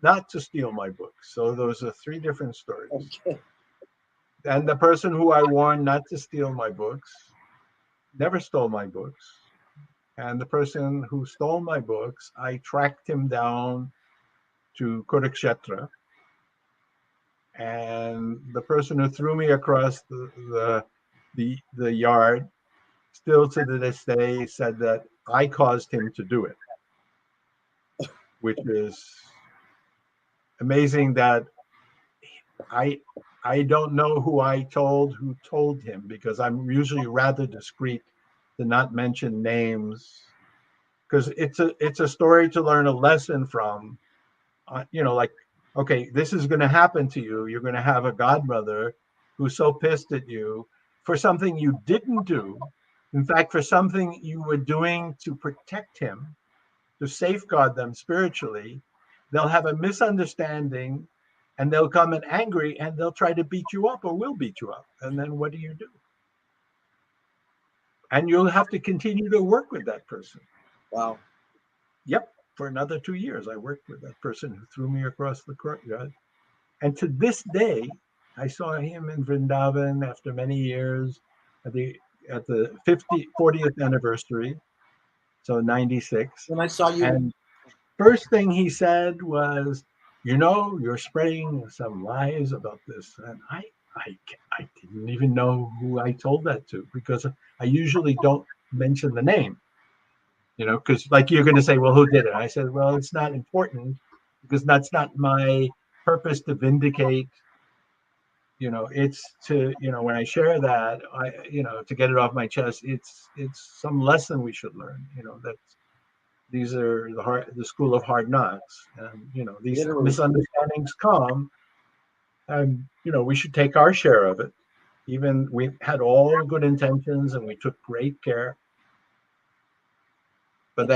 not to steal my books. So those are 3 different stories. Okay. And the person who I warned not to steal my books never stole my books. And the person who stole my books, I tracked him down to Kurukshetra. And the person who threw me across the yard, still to this day, said that I caused him to do it, which is amazing. That I don't know who told him, because I'm usually rather discreet to not mention names, because it's a story to learn a lesson from. Like, okay, this is going to happen to you. You're going to have a godbrother who's so pissed at you for something you didn't do. In fact, for something you were doing to protect him, to safeguard them spiritually. They'll have a misunderstanding, and they'll come in angry, and they'll try to beat you up, or will beat you up. And then what do? And you'll have to continue to work with that person. Wow. Yep. For another 2 years, I worked with that person who threw me across the courtyard. And to this day, I saw him in Vrindavan after many years at the 40th anniversary, so 96. When I saw you. And first thing he said was, you're spreading some lies about this. And I didn't even know who I told that to, because I usually don't mention the name, because like you're going to say, well, who did it? I said, well, it's not important, because that's not my purpose to vindicate. It's to, when I share that, to get it off my chest, it's some lesson we should learn, that these are the school of hard knocks, and these Literally. misunderstandings come, and we should take our share of it. Even we had all good intentions and we took great care, but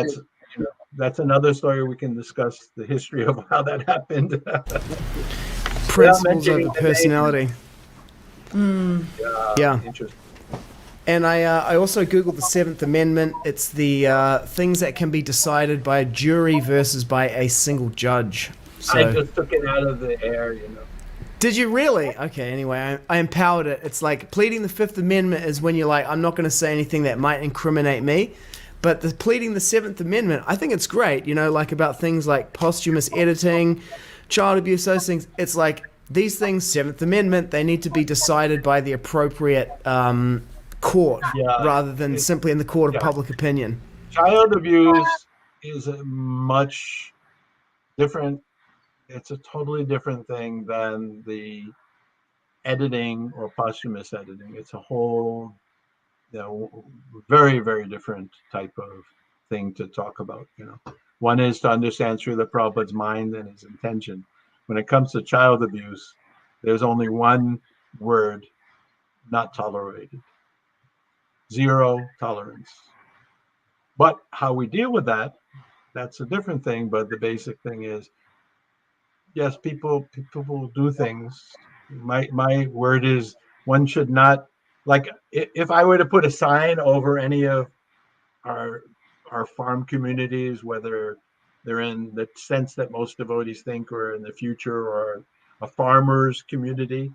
that's another story. We can discuss the history of how that happened. Principles over personality. Yeah. Interesting. And I also Googled the Seventh Amendment. It's the things that can be decided by a jury versus by a single judge. So, I just took it out of the air, Did you really? Okay, anyway, I empowered it. It's like pleading the Fifth Amendment is when you're like, I'm not going to say anything that might incriminate me. But pleading the Seventh Amendment, I think it's great, like about things like posthumous editing, child abuse, those things. It's like these things, Seventh Amendment, they need to be decided by the appropriate court rather than simply in the court of public opinion. Child abuse is a much different, it's a totally different thing than the editing or posthumous editing. It's a whole, very, very different type of thing to talk about. One is to understand Srila Prabhupada's mind and his intention. When it comes to child abuse, there's only one word: not tolerated. Zero tolerance. But how we deal with that, that's a different thing. But the basic thing is, yes, people will do things. My word is, one should not, like, if I were to put a sign over any of our farm communities, whether they're in the sense that most devotees think, or in the future, or a farmer's community,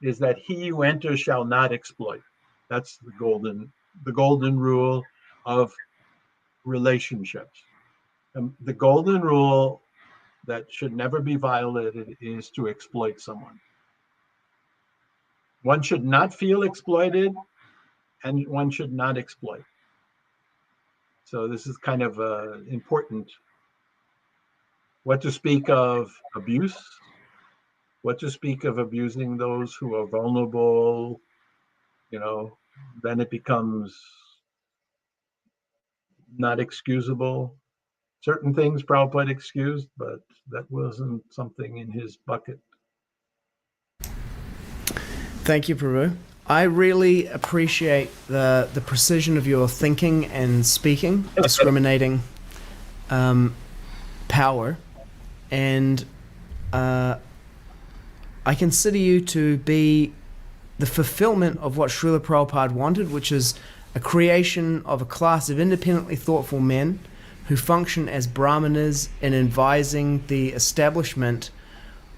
is that he who enters shall not exploit. That's the golden rule of relationships. The golden rule that should never be violated is to exploit someone. One should not feel exploited, and one should not exploit. So this is kind of important. What to speak of abuse, what to speak of abusing those who are vulnerable, then it becomes not excusable. Certain things Prabhupada excused, but that wasn't something in his bucket. Thank you, Prabhu. I really appreciate the precision of your thinking and speaking, discriminating power, and I consider you to be the fulfillment of what Srila Prabhupada wanted, which is a creation of a class of independently thoughtful men who function as brahmanas in advising the establishment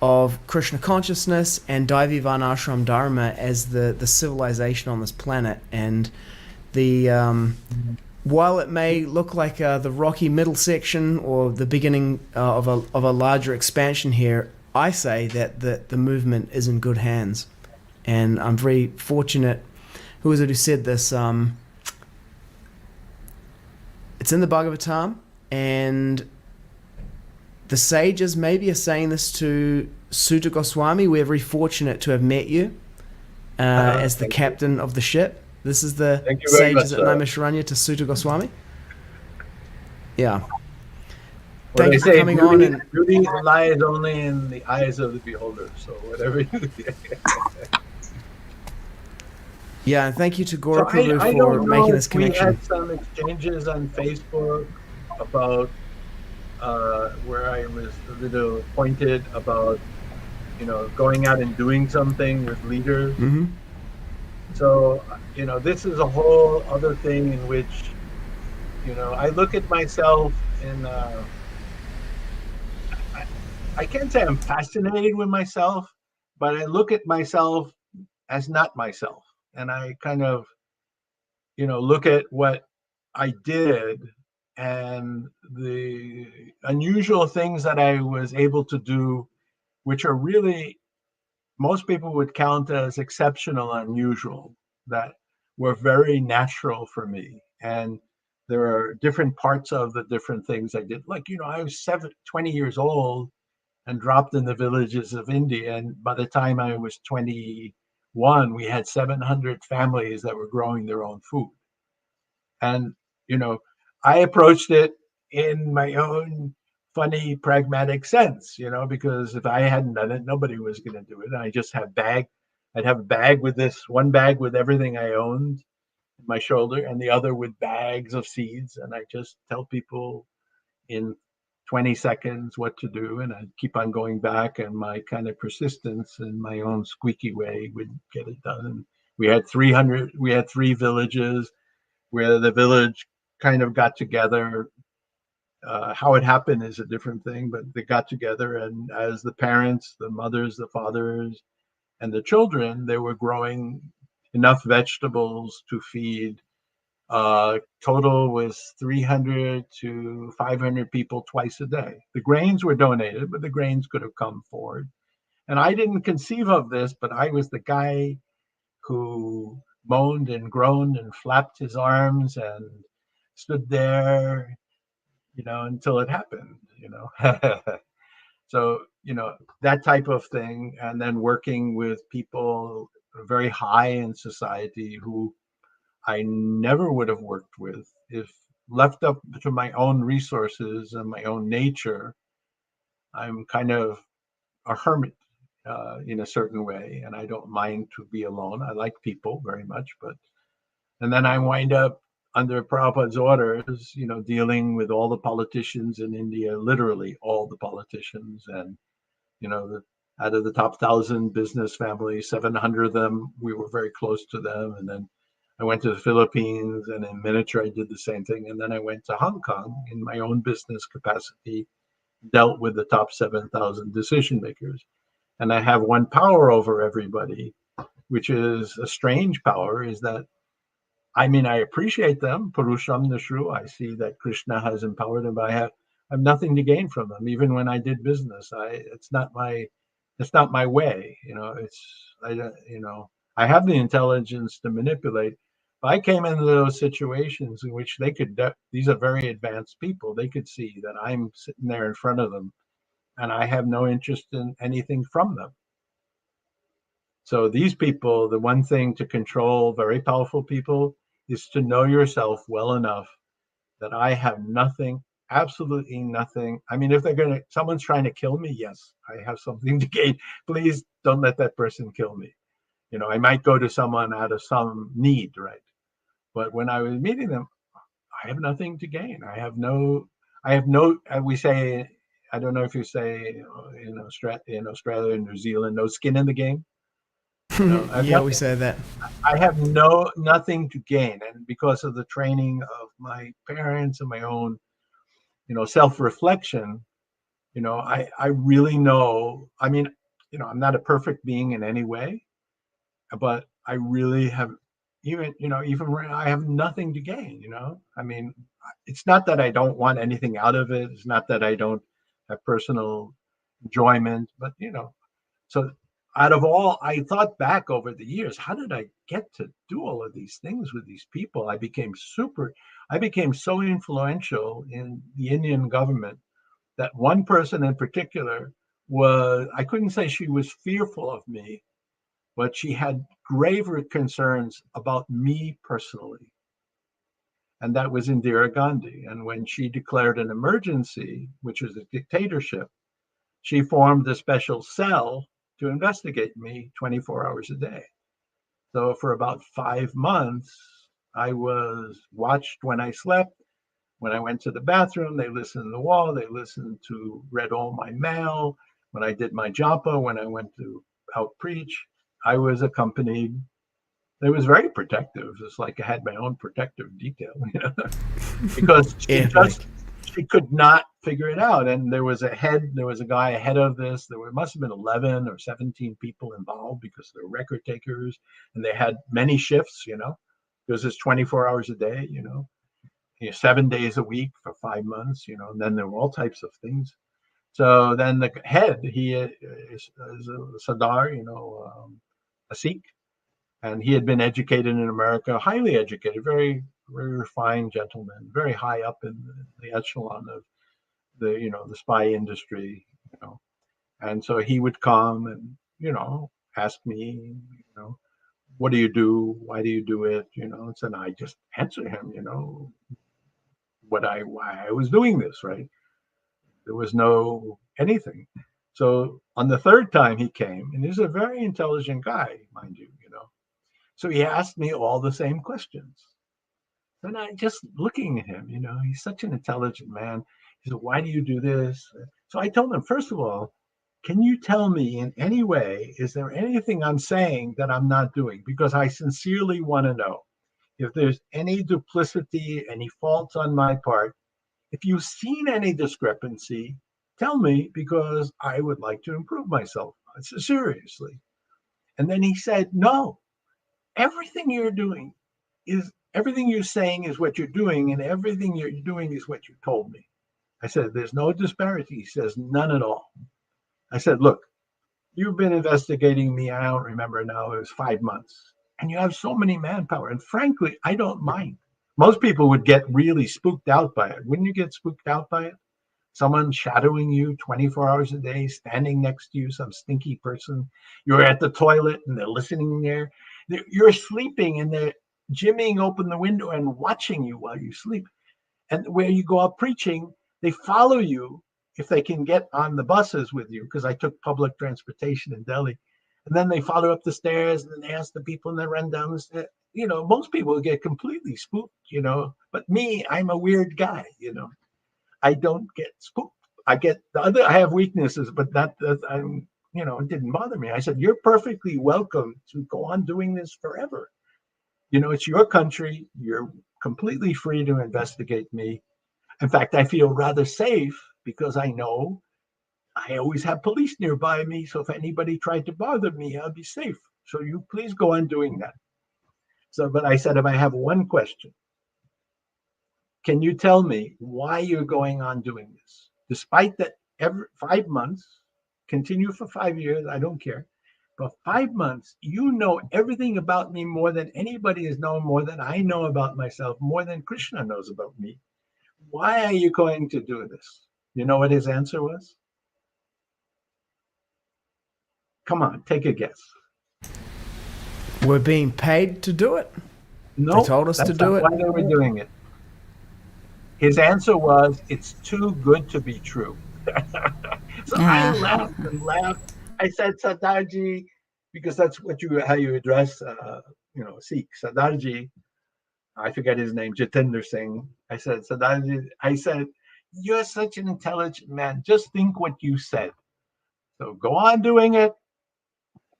of Krishna Consciousness and Daivi Varnashram Dharma as the civilization on this planet. And while it may look like the rocky middle section or the beginning of a larger expansion here, I say that the movement is in good hands. And I'm very fortunate. Who was it who said this? It's in the Bhagavatam, and the sages maybe are saying this to Sutta Goswami. We're very fortunate to have met you as the captain of the ship. This is the sages at Naimisharanya to Sutta Goswami. Yeah. Thank you for coming on. And beauty lies only in the eyes of the beholder. So whatever you do. Yeah, and thank you to Gaura Prabhu for making this connection. We had some exchanges on Facebook about where I was a little pointed about, going out and doing something with leaders. Mm-hmm. So, this is a whole other thing in which, I look at myself and I can't say I'm fascinated with myself, but I look at myself as not myself. And I kind of, look at what I did and the unusual things that I was able to do which are really, most people would count as exceptional, unusual, that were very natural for me. And there are different parts of the different things I did. Like, I was 20 years old and dropped in the villages of India. And by the time I was 21, we had 700 families that were growing their own food. And, I approached it in my own funny, pragmatic sense, because if I hadn't done it, nobody was going to do it. And I just I'd have a bag with one bag with everything I owned in my shoulder, and the other with bags of seeds. And I just tell people in 20 seconds what to do. And I'd keep on going back, and my kind of persistence in my own squeaky way would get it done. And we had 3 villages where the village kind of got together. How it happened is a different thing, but they got together, and as the parents, the mothers, the fathers, and the children, they were growing enough vegetables to feed. Total was 300 to 500 people twice a day. The grains were donated, but the grains could have come forward. And I didn't conceive of this, but I was the guy who moaned and groaned and flapped his arms and stood there, until it happened. So, that type of thing. And then working with people very high in society who I never would have worked with if left up to my own resources and my own nature. I'm kind of a hermit in a certain way, and I don't mind to be alone. I like people very much, and then I wind up under Prabhupada's orders, dealing with all the politicians in India, literally all the politicians. And, out of the top 1,000 business families, 700 of them, we were very close to them. And then I went to the Philippines, and in miniature, I did the same thing. And then I went to Hong Kong in my own business capacity, dealt with the top 7,000 decision makers. And I have one power over everybody, which is a strange power, is that I appreciate them, Purusham Nishru. I see that Krishna has empowered them, but I have nothing to gain from them. Even when I did business, it's not my way. I have the intelligence to manipulate. But I came into those situations in which these are very advanced people. They could see that I'm sitting there in front of them, and I have no interest in anything from them. So these people, the one thing to control very powerful people is to know yourself well enough that I have nothing, absolutely nothing. If someone's trying to kill me, yes, I have something to gain. Please don't let that person kill me. I might go to someone out of some need, right? But when I was meeting them, I have nothing to gain. We say, I don't know if you say in Australia and New Zealand, no skin in the game. Yeah, we say that. I have nothing to gain, and because of the training of my parents and my own, self-reflection, I really know. I'm not a perfect being in any way, but I really have I have nothing to gain. It's not that I don't want anything out of it. It's not that I don't have personal enjoyment, but so out of all, I thought back over the years, how did I get to do all of these things with these people? I became so influential in the Indian government that one person in particular I couldn't say she was fearful of me, but she had graver concerns about me personally. And that was Indira Gandhi. And when she declared an emergency, which was a dictatorship, she formed a special cell to investigate me 24 hours a day. So for about 5 months, I was watched when I slept. When I went to the bathroom, they listened to the wall. They read all my mail. When I did my japa, when I went to out preach, I was accompanied. It was very protective. It's like I had my own protective detail, because she could not figure it out. And there was a guy ahead of this. Must have been 11 or 17 people involved because they're record takers, and they had many shifts, because it's 24 hours a day, 7 days a week for 5 months, and then there were all types of things. So then the head, he is a Sardar, a Sikh, and he had been educated in America, highly educated, very, very refined gentleman, very high up in the echelon of the spy industry, And so he would come and, ask me, what do you do? Why do you do it? And I just answer him, why I was doing this, right? There was no anything. So on the third time he came, and he's a very intelligent guy, mind you, So he asked me all the same questions. And I just looking at him, he's such an intelligent man. He said, why do you do this? So I told him, first of all, can you tell me in any way, is there anything I'm saying that I'm not doing? Because I sincerely want to know if there's any duplicity, any faults on my part. If you've seen any discrepancy, tell me, because I would like to improve myself. Seriously. And then he said, no, everything you're doing is everything you're saying is what you're doing, and everything you're doing is what you told me. I said, there's no disparity. He says, none at all. I said, look, you've been investigating me. I don't remember now. It was 5 months. And you have so many manpower. And frankly, I don't mind. Most people would get really spooked out by it. Wouldn't you get spooked out by it? Someone shadowing you 24 hours a day, standing next to you, some stinky person. You're at the toilet and they're listening there. You're sleeping and they're jimmying open the window and watching you while you sleep. And where you go out preaching, they follow you if they can get on the buses with you, because I took public transportation in Delhi. And then they follow up the stairs and then they ask the people and they run down the stairs. Most people get completely spooked, but me, I'm a weird guy, I don't get spooked. I have weaknesses, but I'm, it didn't bother me. I said, you're perfectly welcome to go on doing this forever. It's your country. You're completely free to investigate me. In fact, I feel rather safe because I know I always have police nearby me. So if anybody tried to bother me, I'll be safe. So you please go on doing that. But I said, if I have one question, can you tell me why you're going on doing this? Despite that, every 5 months, continue for 5 years, I don't care. For 5 months, you know everything about me more than anybody has known, more than I know about myself, more than Krishna knows about me. Why are you going to do this? You know what his answer was? Come on, take a guess. We're being paid to do it? No, they told us to do it. Why they were doing it. His answer was, it's too good to be true. So I laughed and laughed. I said, Sardarji, because that's how you address, Sikh. Sardarji, I forget his name, Jatinder Singh. I said, Sardarji, you're such an intelligent man. Just think what you said. So go on doing it.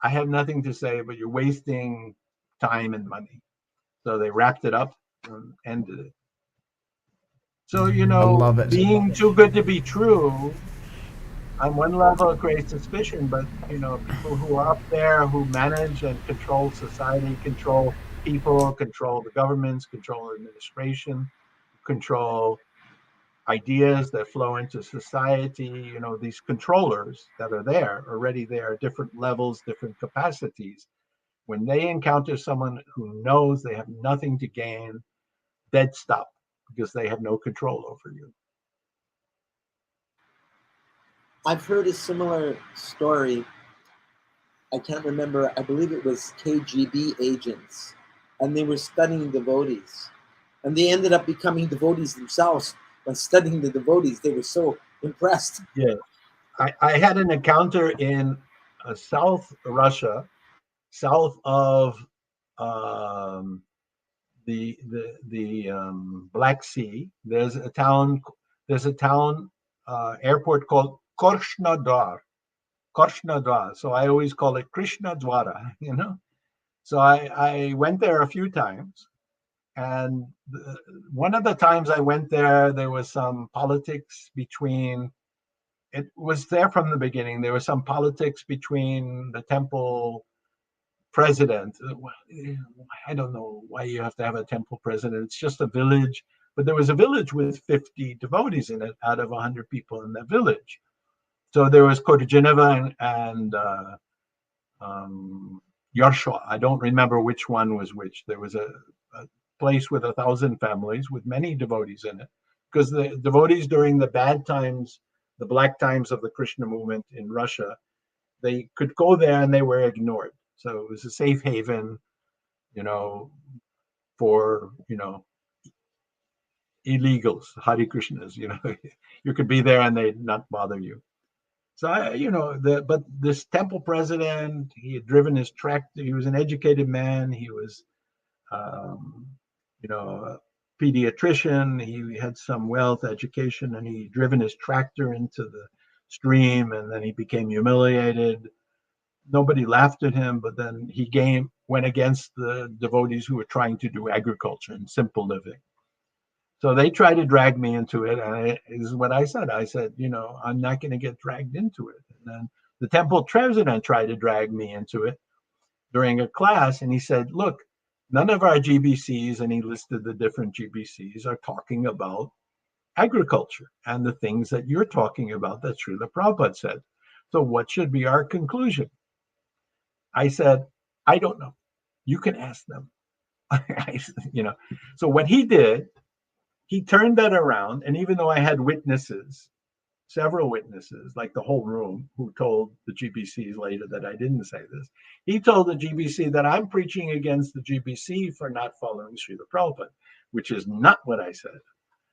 I have nothing to say, but you're wasting time and money. So they wrapped it up and ended it. So, I love it. being too good to be true, on one level, it creates suspicion, but, people who are up there, who manage and control society, control people, control the governments, control administration, control ideas that flow into society, these controllers that are there, already there, different levels, different capacities. When they encounter someone who knows they have nothing to gain, dead stop, because they have no control over you. I've heard a similar story. I can't remember. I believe it was KGB agents, and they were studying devotees. And they ended up becoming devotees themselves. By studying the devotees, they were so impressed. Yeah. I had an encounter in South Russia, south of the Black Sea. There's a town airport called Krasnodar. So I always call it Krishna Dwara, So I went there a few times. And one of the times I went there, there was some politics between, it was there from the beginning. There was some politics between the temple president. I don't know why you have to have a temple president. It's just a village. But there was a village with 50 devotees in it out of 100 people in that village. So there was Kodajanova and Yarshaw. I don't remember which one was which. There was a place with 1,000 families with many devotees in it, because the devotees during the bad times, the black times of the Krishna movement in Russia, they could go there and they were ignored. So it was a safe haven, for, illegals, Hare Krishnas, you could be there and they'd not bother you. So but this temple president, he had driven his tractor. He was an educated man. He was, a pediatrician. He had some wealth, education, and he driven his tractor into the stream, and then he became humiliated. Nobody laughed at him, but then he went against the devotees who were trying to do agriculture and simple living. So they tried to drag me into it, and this is what I said. I said, I'm not going to get dragged into it. And then the temple president tried to drag me into it during a class, and he said, look, none of our GBCs, and he listed the different GBCs, are talking about agriculture and the things that you're talking about that Srila Prabhupada said. So what should be our conclusion? I said, I don't know. You can ask them. So what he did, he turned that around, and even though I had witnesses, several witnesses, like the whole room, who told the GBCs later that I didn't say this, he told the GBC that I'm preaching against the GBC for not following Srila Prabhupada, which is not what I said.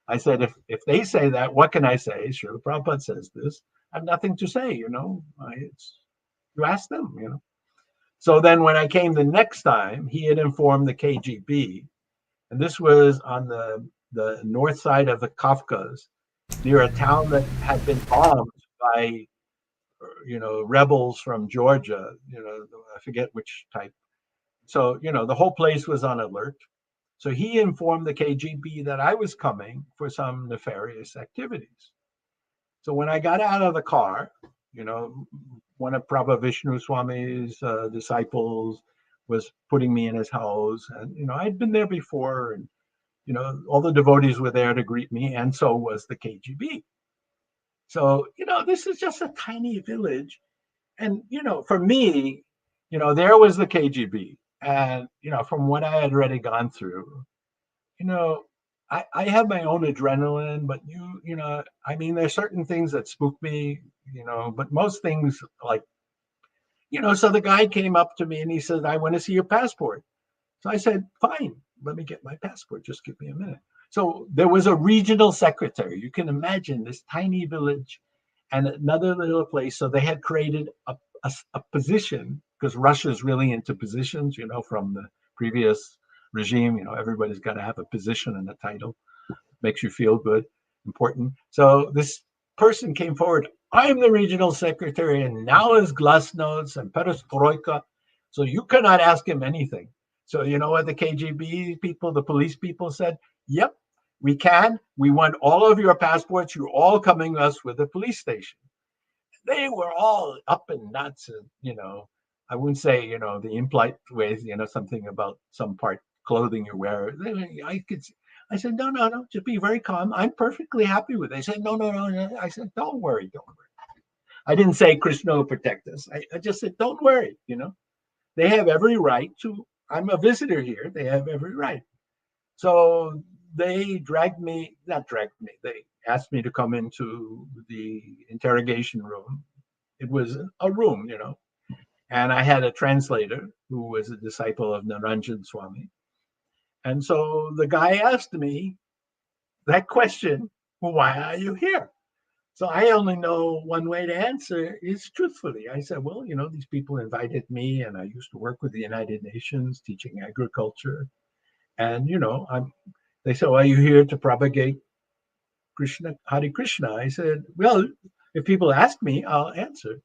I said, if they say that, what can I say? Srila Prabhupada says this. I have nothing to say, you ask them, So then when I came the next time, he had informed the KGB, and this was on the north side of the Kafkas, near a town that had been bombed by, rebels from Georgia, I forget which type. So, the whole place was on alert. So he informed the KGB that I was coming for some nefarious activities. So when I got out of the car, one of Prabhupada Vishnu Swami's disciples was putting me in his house. And, I'd been there before, and, all the devotees were there to greet me, and so was the KGB. So, this is just a tiny village. And, for me, there was the KGB. And, from what I had already gone through, I have my own adrenaline, but there's certain things that spook me, but most things like, so the guy came up to me and he said, I want to see your passport. So I said, fine, let me get my passport. Just give me a minute. So there was a regional secretary. You can imagine this tiny village and another little place. So they had created a position, because Russia's really into positions, from the previous regime. Everybody's got to have a position and a title. Makes you feel good, important. So this person came forward. I'm the regional secretary, and now is glasnost and perestroika. So you cannot ask him anything. So you know what the KGB people, the police people said? Yep, we can. We want all of your passports. You're all coming us with the police station. They were all up in nuts, and I wouldn't say the impolite ways, something about some part clothing you wear. I said, no, just be very calm. I'm perfectly happy with it. They said, no. I said, don't worry. I didn't say Krishna will protect us. I just said, don't worry. They have every right to. I'm a visitor here. They have every right. So they not dragged me. They asked me to come into the interrogation room. It was a room, and I had a translator who was a disciple of Naranjan Swami. And so the guy asked me that question, well, why are you here? So I only know one way to answer is truthfully. I said, well, these people invited me, and I used to work with the United Nations teaching agriculture. And, they said, are you here to propagate Hare Krishna? I said, well, if people ask me, I'll answer.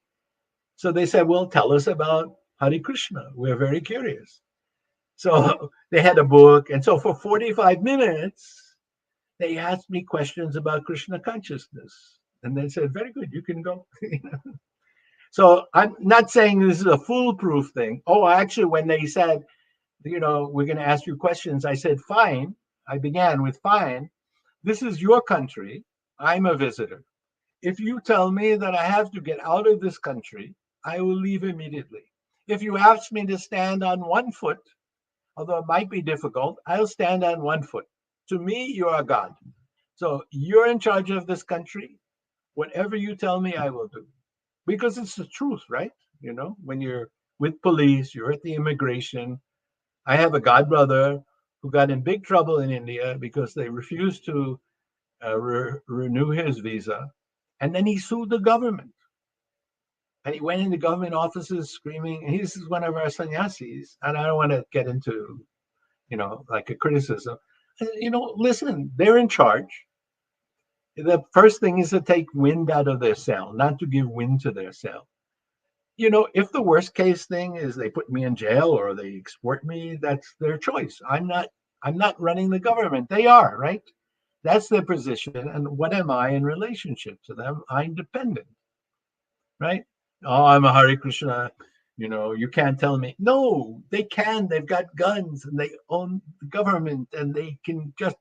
So they said, well, tell us about Hare Krishna. We're very curious. So they had a book. And so for 45 minutes, they asked me questions about Krishna consciousness. And they said, very good, you can go. So I'm not saying this is a foolproof thing. Oh, actually, when they said, we're going to ask you questions, I said, fine. I began with, fine. This is your country. I'm a visitor. if you tell me that I have to get out of this country, I will leave immediately. If you ask me to stand on one foot, although it might be difficult, I'll stand on one foot. To me, you are God. So you're in charge of this country. Whatever you tell me, I will do. Because it's the truth, right? You know, when you're with police, you're at the immigration. I have a godbrother who got in big trouble in India because they refused to renew his visa. And then he sued the government. And he went into government offices screaming. And he's one of our sannyasis. And I don't want to get into, like a criticism. Listen, they're in charge. The first thing is to take wind out of their sail, not to give wind to their sail. If the worst case thing is they put me in jail or they export me, that's their choice. I'm not running the government. They are, right? That's their position. And what am I in relationship to them? I'm dependent, right? Oh, I'm a Hare Krishna. You can't tell me. No, they can. They've got guns and they own the government and they can just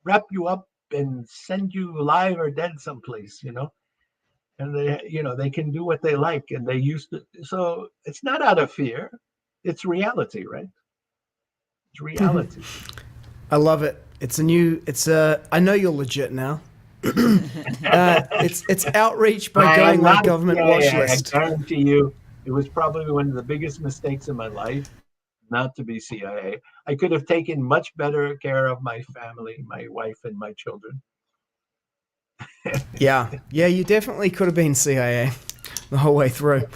wrap you up and send you alive or dead someplace, and they can do what they like, and they used to. So it's not out of fear, it's reality, right? It's reality. I love it. I know you're legit now. It's outreach by going on government watch list. I guarantee you, it was probably one of the biggest mistakes in my life not to be CIA. I could have taken much better care of my family, my wife, and my children. Yeah, you definitely could have been CIA the whole way through.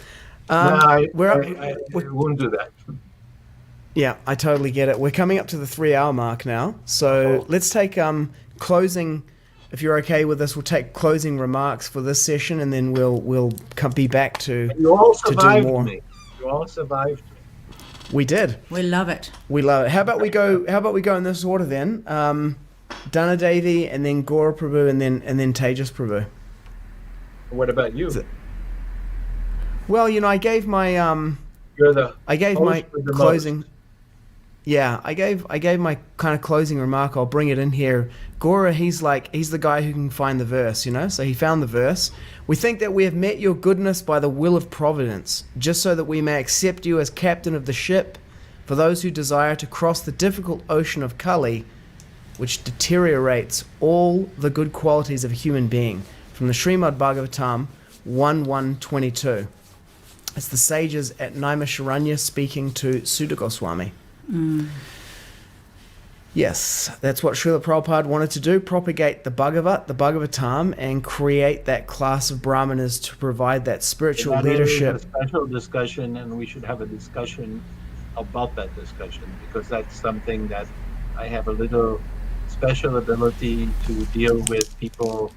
No, I wouldn't do that. Yeah, I totally get it. We're coming up to the 3-hour mark now, so let's take closing. If you're okay with this, we'll take closing remarks for this session, and then we'll be back to you all to survived do more. Me. You all survived me. We did. We love it. We love it. How about we go in this order then? Dana Devi, and then Gora Prabhu, and then Tejiyas Prabhu. What about you? Well, I gave my You're the I gave host my with the closing. most. Yeah, I gave my kind of closing remark. I'll bring it in here. Gora, he's the guy who can find the verse, So he found the verse. We think that we have met your goodness by the will of providence, just so that we may accept you as captain of the ship for those who desire to cross the difficult ocean of Kali, which deteriorates all the good qualities of a human being. From the Srimad Bhagavatam 1.1.22. It's the sages at Naimisharanya speaking to Sutta Goswami. Yes, that's what Srila Prabhupada wanted to do, propagate the Bhagavatam, and create that class of Brahmanas to provide that spiritual leadership. Is a special discussion, and we should have a discussion about that discussion, because that's something that I have a little special ability to deal with people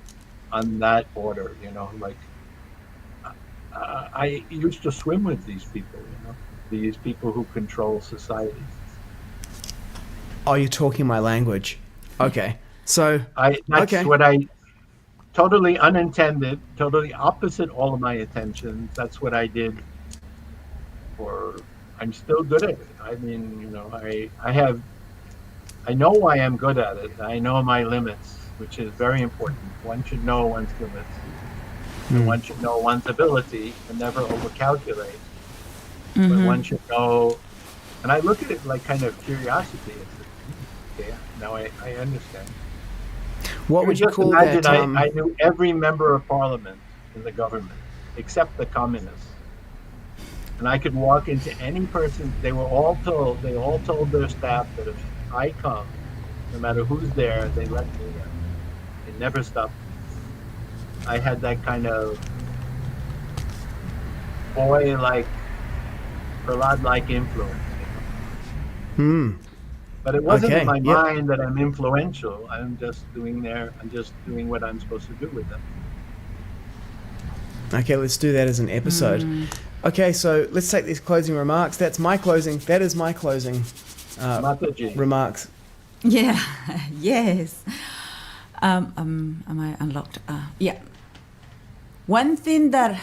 on that order, I used to swim with these people, these people who control society. Oh, you're talking my language. Okay. So that's what I totally unintended, totally opposite all of my intentions. That's what I did I'm still good at it. I mean, I know why I'm good at it. I know my limits, which is very important. One should know one's limits. And one should know one's ability and never overcalculate. But one should know, and I look at it like kind of curiosity. Okay, now I understand. What would you call that? I knew every member of parliament in the government, except the communists. And I could walk into any person. They all told their staff that if I come, no matter who's there, they let me in. They never stopped. I had that kind of boy-like, Prahlad-like influence. But it wasn't in my mind that I'm influential. I'm just doing what I'm supposed to do with them. Okay, let's do that as an episode. Okay, so let's take these closing remarks. That is my closing remarks. Yeah, yes. Am I unlocked? Yeah. One thing that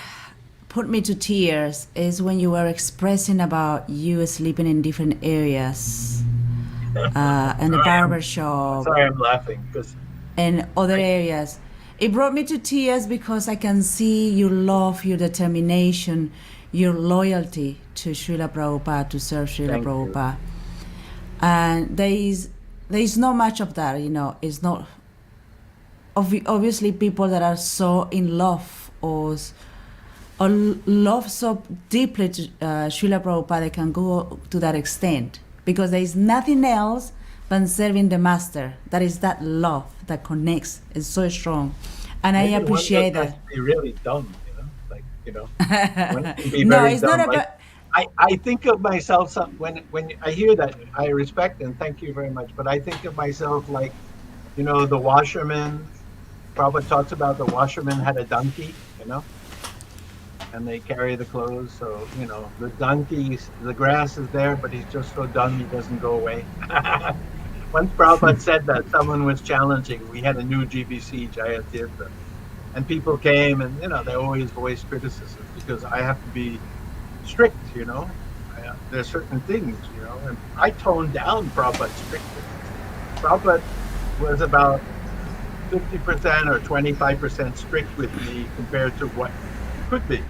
put me to tears is when you were expressing about you sleeping in different areas, in the barber shop. Sorry, I'm laughing because and other areas. It brought me to tears because I can see your love, your determination, your loyalty to Srila Prabhupada, to serve Srila Thank you. Prabhupada. And there is not much of that, you know. It's not obviously people that are so in love or love so deeply to Srila Prabhupada, they can go to that extent, because there is nothing else but serving the master. That is that love that connects. It's so strong, and Maybe I appreciate one just has that. to be really dumb, like one can be No, very it's not dumb. about. I think of myself when I hear that, I respect and thank you very much, but I think of myself like, the washerman. Prabhupada talks about the washerman had a donkey, and they carry the clothes. So, the donkey, the grass is there, but he's just so dumb he doesn't go away. Once Prabhupada said that, someone was challenging. We had a new GBC, Jayatirtha, and people came and, they always voice criticism because I have to be strict, there's certain things, and I toned down Prabhupada's strictness. Prabhupada was about 50% or 25% strict with me compared to what could be.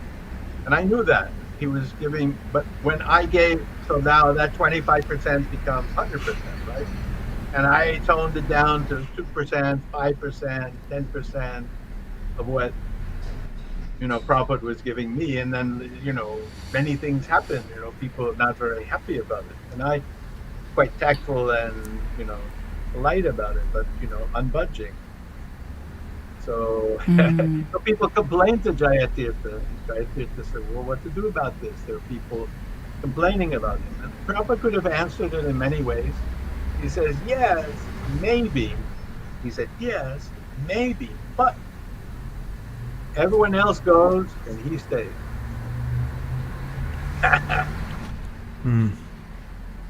And I knew that he was giving, but when I gave, so now that 25% becomes 100%, right? And I toned it down to 2%, 5%, 10% of what, Prabhupada was giving me. And then, many things happened, people are not very happy about it. And I quite tactful and, polite about it, but, unbudging. So, so people complain to Jayatirtha. Jayatirtha said, well, what to do about this? There are people complaining about him. And Prabhupada could have answered it in many ways. He says, yes, maybe. He said, yes, maybe, but everyone else goes and he stays.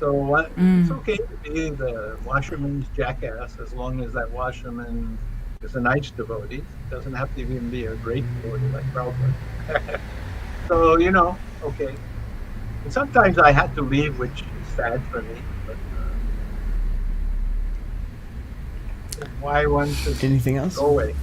So it's okay to be the washerman's jackass as long as that washerman is a nice devotee. It doesn't have to even be a great devotee like Prabhupada. So, okay. And sometimes I had to leave, which is sad for me. But why one should Anything else? go away.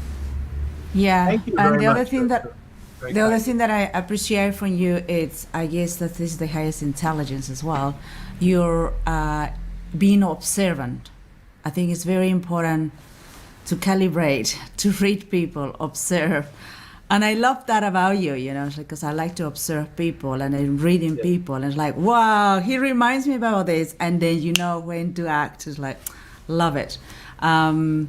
Yeah, Thank you and very the other much. thing That's that very the other kind. thing that I appreciate from you is, I guess that this is the highest intelligence as well. You're being observant. I think it's very important to calibrate, to read people, observe. And I love that about you, because I like to observe people and then reading people. And it's like, wow, he reminds me about this. And then you know when to act. It's like, love it. I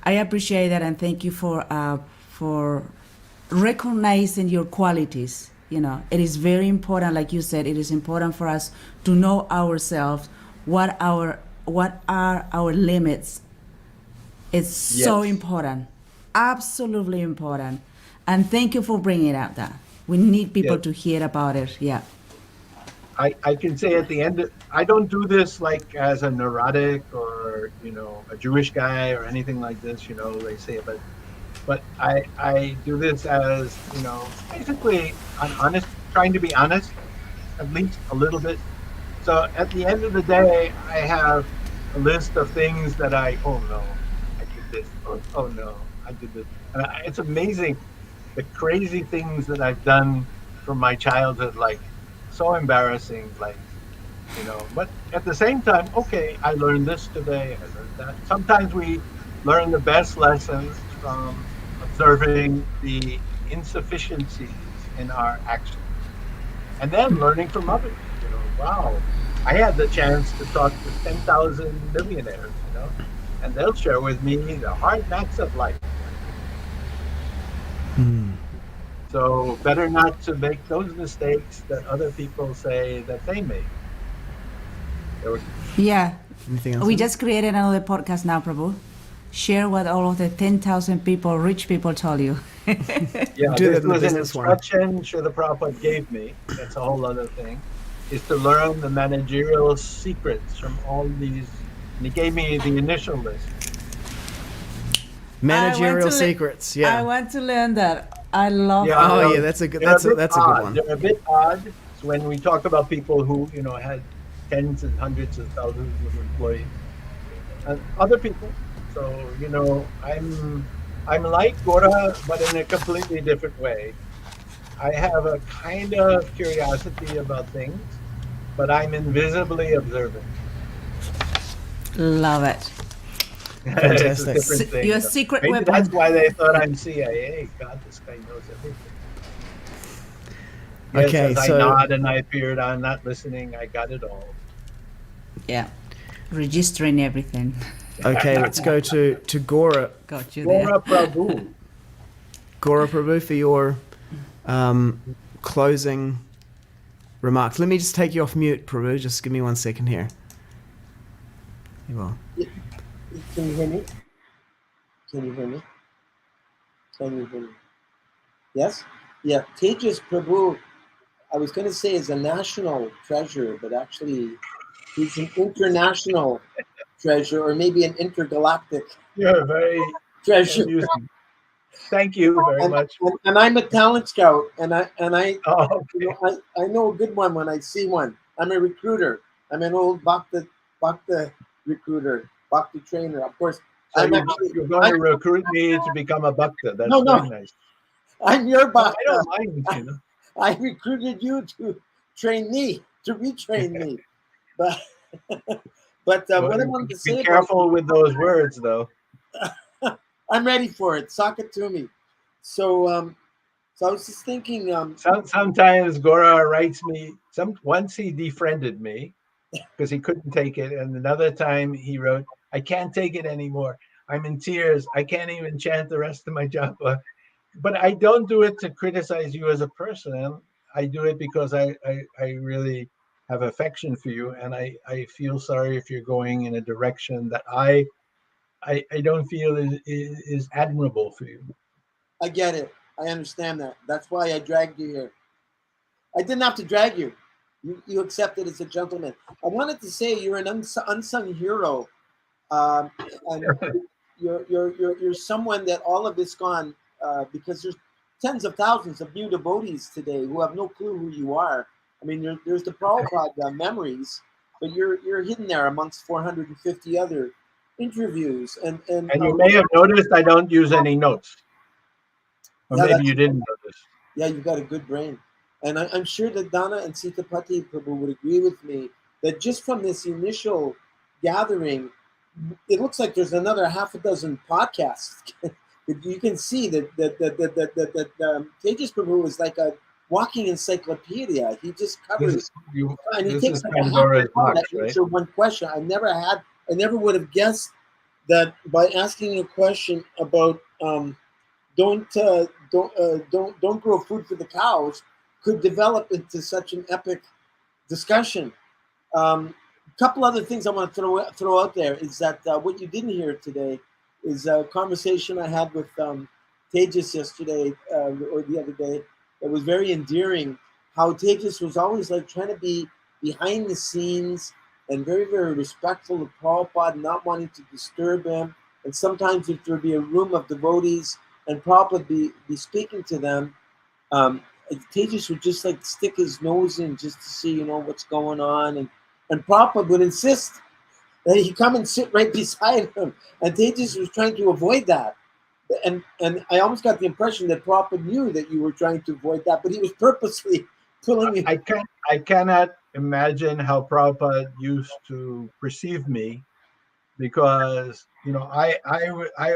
appreciate that, and thank you for recognizing your qualities. It is very important, like you said, it is important for us to know ourselves, what are our limits. It's so important, absolutely important. And thank you for bringing out that. We need people to hear about it. Yeah. I can say at the end, I don't do this like as a neurotic or, a Jewish guy or anything like this, they say, but I do this as, basically trying to be honest, at least a little bit. So at the end of the day, I have a list of things that oh no, I did this, or oh no, I did this. And it's amazing the crazy things that I've done from my childhood, like so embarrassing, like, but at the same time, okay, I learned this today, I learned that. Sometimes we learn the best lessons from observing the insufficiencies in our actions. And then learning from others, wow, I had the chance to talk to 10,000 millionaires, and they'll share with me the hard knocks of life. So better not to make those mistakes that other people say that they made. Anything else? We just created another podcast now, Prabhu. Share what all of the 10,000 people, rich people, told you. Yeah, Do this that in the was an business one. instruction Srila Prabhupada gave me. That's a whole other thing. Is to learn the managerial secrets from all these. And he gave me the initial list. Managerial secrets. Yeah. I want to learn that. I love Yeah, that. Oh yeah, that's a good one. They're a bit odd. So when we talk about people who had tens and hundreds of thousands of employees, and other people. So I'm I'm like Gora, but in a completely different way. I have a kind of curiosity about things, but I'm invisibly observant. Love it. It's a Fantastic. different thing. Your secret Maybe that's weapon. why they thought I'm CIA. God, this guy knows everything. Yes, Okay, as I so nod and I appeared, I'm not listening. I got it all. Yeah. Registering everything. okay, let's go to Gora. Got you there. Gora Prabhu. Gora Prabhu, for your closing remarks. Let me just take you off mute, Prabhu. Just give me 1 second here. You will. Can you hear me? Can you hear me? Can you hear me? Yes? Yeah, Tejas Prabhu, I was going to say is a national treasure, but actually he's an international treasure, or maybe an intergalactic You're very treasure. amusing. Thank you very much. And I'm a talent scout, and I Oh, you okay. know, I know a good one when I see one. I'm a recruiter. I'm an old Bhakti recruiter, Bhakti trainer. Of course, So I'm actually you're going to recruit me to become a bhakta. That's no, very nice. I'm your No, I Bhakta. don't mind. I recruited you to train me, to retrain me. But what I wanted to Be say about careful with those words, though. I'm ready for it. Sock it to me. So so I was just thinking, Sometimes Gora writes me. Once he defriended me because he couldn't take it, and another time he wrote, "I can't take it anymore. I'm in tears. I can't even chant the rest of my japa." But I don't do it to criticize you as a person. I do it because I really have affection for you, and I feel sorry if you're going in a direction that I don't feel is admirable for you. I get it. I understand that. That's why I dragged you here. I didn't have to drag you. You accepted as a gentleman. I wanted to say you're an unsung hero, um, and you're someone that all of this gone because there's tens of thousands of new devotees today who have no clue who you are. I mean, there's the Prabhupada memories, but you're hidden there amongst 450 other interviews, and And you may have noticed I don't use any notes, or yeah, maybe you didn't notice. yeah, you've got a good brain. And I'm sure that Dana and Sitapati Prabhu would agree with me that just from this initial gathering, it looks like there's another half a dozen podcasts. You can see that Tejas Prabhu is like a walking encyclopedia. He just covers, and he This takes is like a half Pandora's an hour box, to right? answer one question. I never would have guessed that by asking a question about don't grow food for the cows could develop into such an epic discussion. A couple other things I want to throw out there is that what you didn't hear today is a conversation I had with Tejas yesterday or the other day that was very endearing. How Tejas was always like trying to be behind the scenes and very, very respectful of Prabhupada, not wanting to disturb him. And sometimes if there would be a room of devotees and Prabhupada be speaking to them, um, Tejas would just like stick his nose in just to see, what's going on. And Prabhupada would insist that he come and sit right beside him. And Tejas was trying to avoid that. And I almost got the impression that Prabhupada knew that you were trying to avoid that, but he was purposely pulling you. I cannot imagine how Prabhupada used to perceive me because I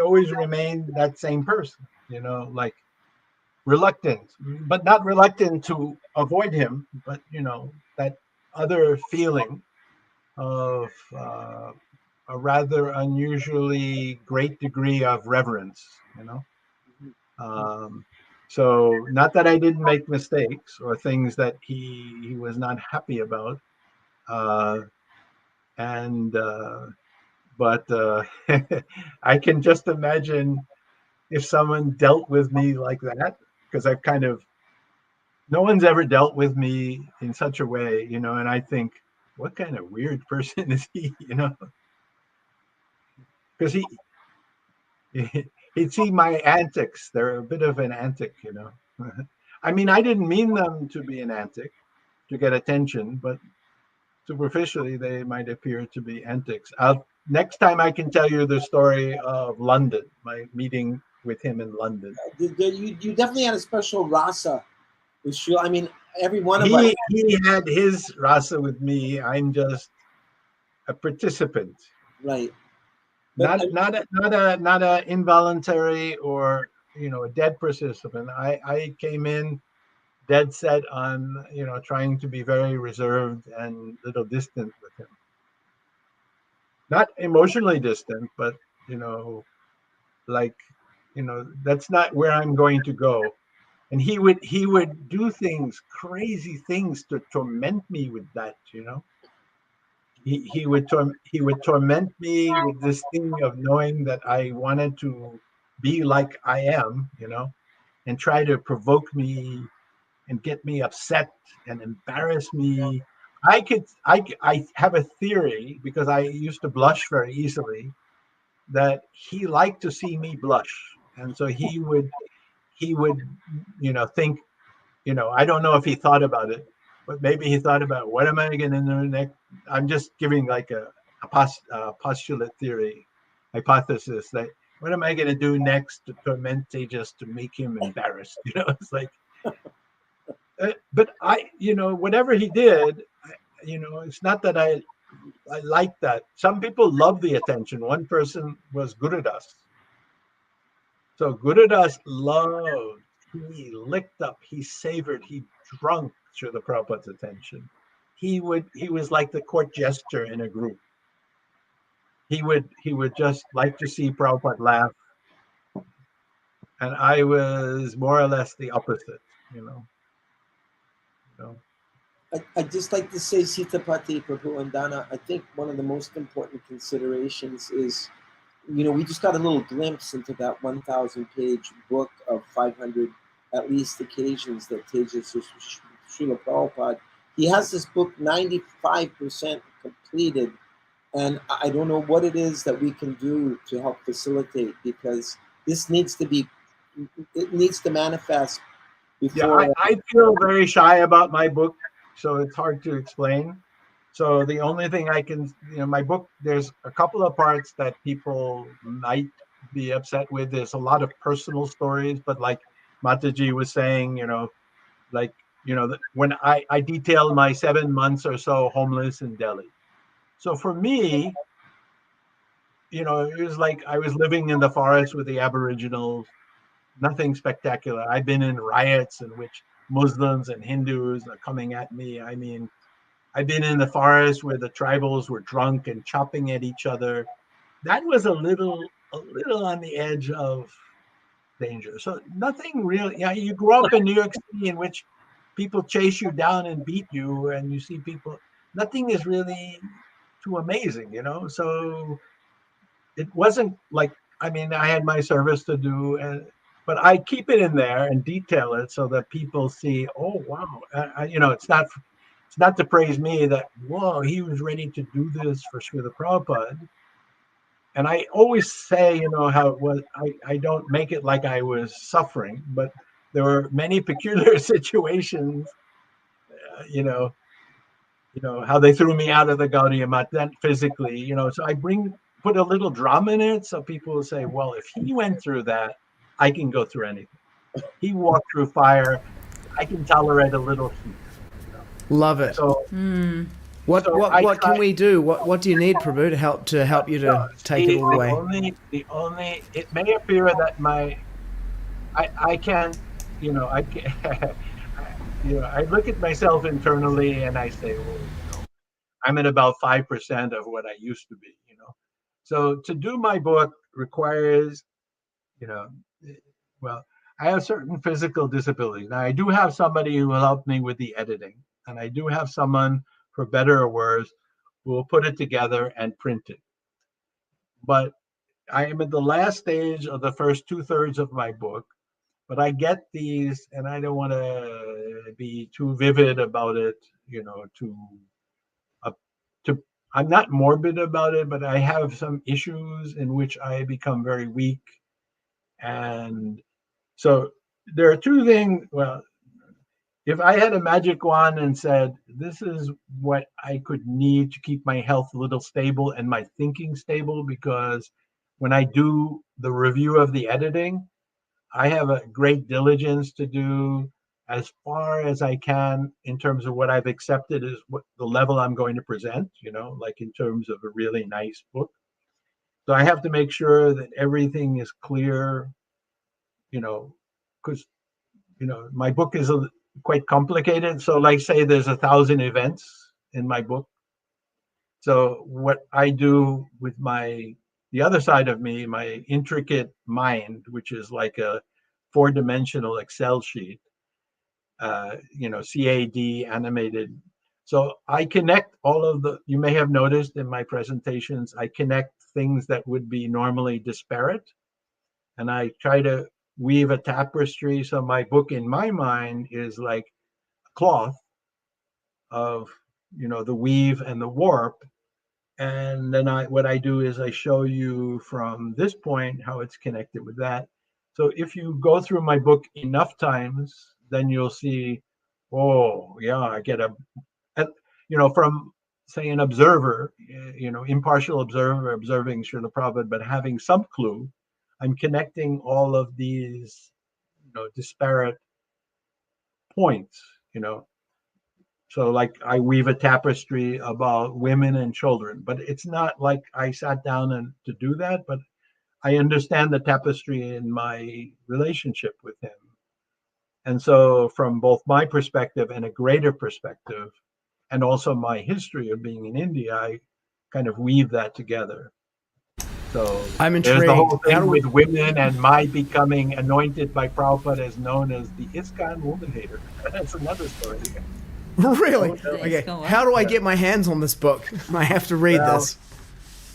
always remain that same person, like reluctant, but not reluctant to avoid him, but that other feeling of a rather unusually great degree of reverence. Um, so not that I didn't make mistakes or things that he was not happy about, uh, and but I can just imagine if someone dealt with me like that, because I've kind of no one's ever dealt with me in such a way, and I think, what kind of weird person is he? Because he'd see my antics. They're a bit of an antic. I mean, I didn't mean them to be an antic to get attention, but superficially they might appear to be antics. Next time I can tell you the story of London, my meeting with him in London. You definitely had a special rasa with Srila. I mean, every one of us. He had his rasa with me. I'm just a participant, Right? not a involuntary or a dead participant. I came in dead set on trying to be very reserved and little distant with him. Not emotionally distant, but like that's not where I'm going to go. And he would do things, crazy things, to torment me with that. He would torment me with this thing of knowing that I wanted to be like I am, and try to provoke me and get me upset and embarrass me. I have a theory, because I used to blush very easily, that he liked to see me blush, and so he would think, I don't know if he thought about it, but maybe he thought about, what am I going to do next? I'm just giving like a postulate theory, hypothesis, that what am I going to do next to torment Tejas to make him embarrassed? It's like, but whatever he did, it's not that I like that. Some people love the attention. One person was Gurudas. So Gurudas loved, he licked up, he savored, he drunk Srila Prabhupada's attention. He was like the court jester in a group. He would just like to see Prabhupada laugh. And I was more or less the opposite, I'd just like to say, Sitapati Prabhu and Dana, I think one of the most important considerations is, we just got a little glimpse into that 1,000-page book of 500, at least, occasions that Tejas Srila Prabhupada. He has this book 95% completed, and I don't know what it is that we can do to help facilitate, because this needs to manifest before. Yeah, I feel very shy about my book, so it's hard to explain. So the only thing I can, my book, there's a couple of parts that people might be upset with. There's a lot of personal stories, but like Mataji was saying, when I detailed my 7 months or so homeless in Delhi. So for me, it was like I was living in the forest with the Aboriginals, nothing spectacular. I've been in riots in which Muslims and Hindus are coming at me. I mean, I've been in the forest where the tribals were drunk and chopping at each other. That was a little on the edge of danger. So nothing really. Yeah, you grew up in New York City, in which people chase you down and beat you, and you see people. Nothing is really too amazing, So it wasn't like, I mean, I had my service to do, but I keep it in there and detail it so that people see, oh wow, it's not to praise me that, whoa, he was ready to do this for Srila Prabhupada. And I always say, how it was, I don't make it like I was suffering, but there were many peculiar situations, how they threw me out of the Gaudiya Math, then physically, so I put a little drama in it, so people will say, well, if he went through that, I can go through anything. He walked through fire, I can tolerate a little heat. Love it. So what can we do? What do you need, Prabhu, to help you to take it all the way? The only it may appear that I can't, I can't, I look at myself internally and I say, well, I'm at about 5% of what I used to be, So to do my book requires, well, I have certain physical disabilities. Now I do have somebody who will help me with the editing, and I do have someone, for better or worse, who will put it together and print it. But I am at the last stage of the first 2/3 of my book. But I get these, and I don't want to be too vivid about it, I'm not morbid about it, but I have some issues in which I become very weak. And so there are two things. Well, if I had a magic wand and said, this is what I could need to keep my health a little stable and my thinking stable, because when I do the review of the editing, I have a great diligence to do as far as I can in terms of what I've accepted is what the level I'm going to present, like in terms of a really nice book. So I have to make sure that everything is clear, because, my book is quite complicated. So like say there's 1,000 events in my book. So what I do with the other side of me, my intricate mind, which is like a 4-dimensional Excel sheet, CAD animated. So I connect you may have noticed in my presentations, I connect things that would be normally disparate. And I try to weave a tapestry. So my book in my mind is like a cloth of, the weave and the warp. And then what I do is I show you from this point how it's connected with that. So if you go through my book enough times, then you'll see, oh yeah, I get from say an observer, impartial observer observing Srila Prabhupada, but having some clue, I'm connecting all of these, disparate points, So like I weave a tapestry about women and children, but it's not like I sat down to do that, but I understand the tapestry in my relationship with him. And so from both my perspective and a greater perspective, and also my history of being in India, I kind of weave that together. So I'm there's the intrigued. whole thing with women and my becoming anointed by Prabhupada as known as the ISKCON woman hater. That's another story. Really? Oh, no. Okay. How do I get my hands on this book? I have to read this.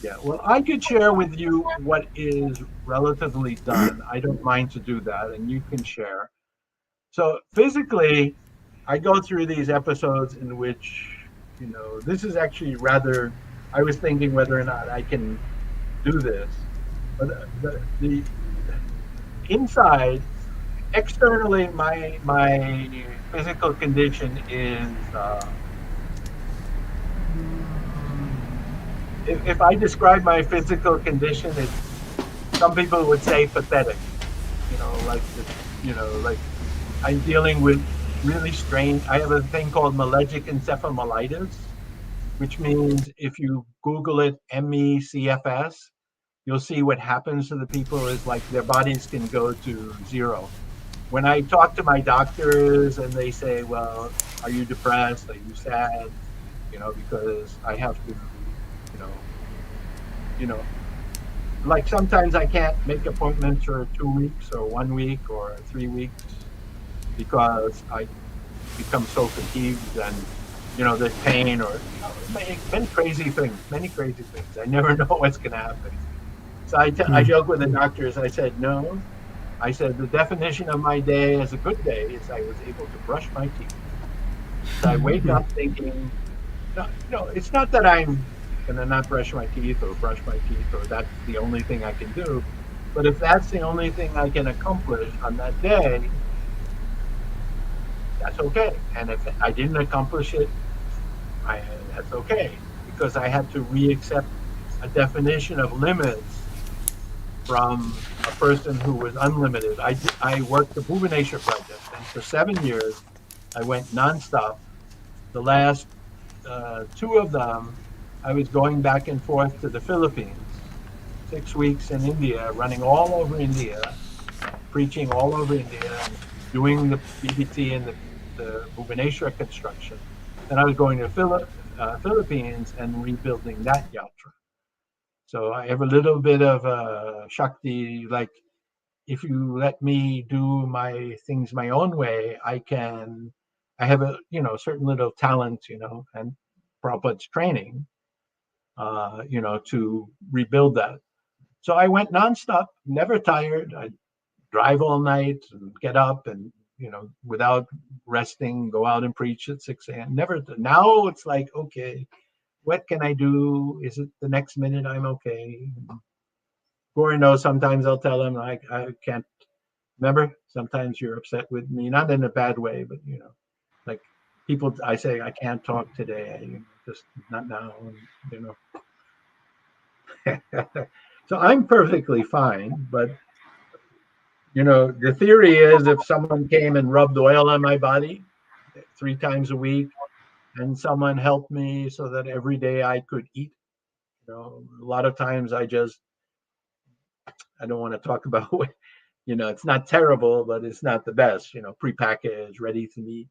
Yeah, well, I could share with you what is relatively done. I don't mind to do that, and you can share. So physically, I go through these episodes in which, this is actually rather, I was thinking whether or not I can do this. But the inside, externally, my physical condition is, if I describe my physical condition, some people would say pathetic. Like like I'm dealing with really strange. I have a thing called malegic encephalomyelitis, which means if you Google it, MECFS, you'll see what happens to the people is like their bodies can go to zero. When I talk to my doctors and they say, well, are you depressed? Are you sad? Because I have to, you know, like sometimes I can't make appointments for 2 weeks or 1 week or 3 weeks because I become so fatigued and there's pain or many crazy things. I never know what's going to happen. So I joke with the doctors. I said, no. I said, the definition of my day as a good day is I was able to brush my teeth. So I wake up thinking, no, it's not that I'm going to not brush my teeth or that's the only thing I can do. But if that's the only thing I can accomplish on that day, that's okay. And if I didn't accomplish it, that's okay. Because I had to re-accept a definition of limits from a person who was unlimited. I worked the Bhubaneswar project, and for 7 years, I went nonstop. The last 2 of them, I was going back and forth to the Philippines, 6 weeks in India, running all over India, preaching all over India, and doing the BBT and the Bhubaneswar construction. Then I was going to Philippines and rebuilding that yatra. So I have a little bit of Shakti, like if you let me do my things my own way, I have a, certain little talent, and Prabhupada's training, to rebuild that. So I went nonstop, never tired. I drive all night and get up and, without resting, go out and preach at 6 a.m. Never. Now it's like, okay, what can I do? Is it the next minute I'm okay? Corey knows sometimes I'll tell him I can't. Remember, sometimes you're upset with me, not in a bad way, but like people, I say I can't talk today, just not now, So I'm perfectly fine, but The theory is if someone came and rubbed oil on my body 3 times a week, and someone helped me so that every day I could eat. A lot of times I don't want to talk about what, it's not terrible, but it's not the best, prepackaged, ready to eat,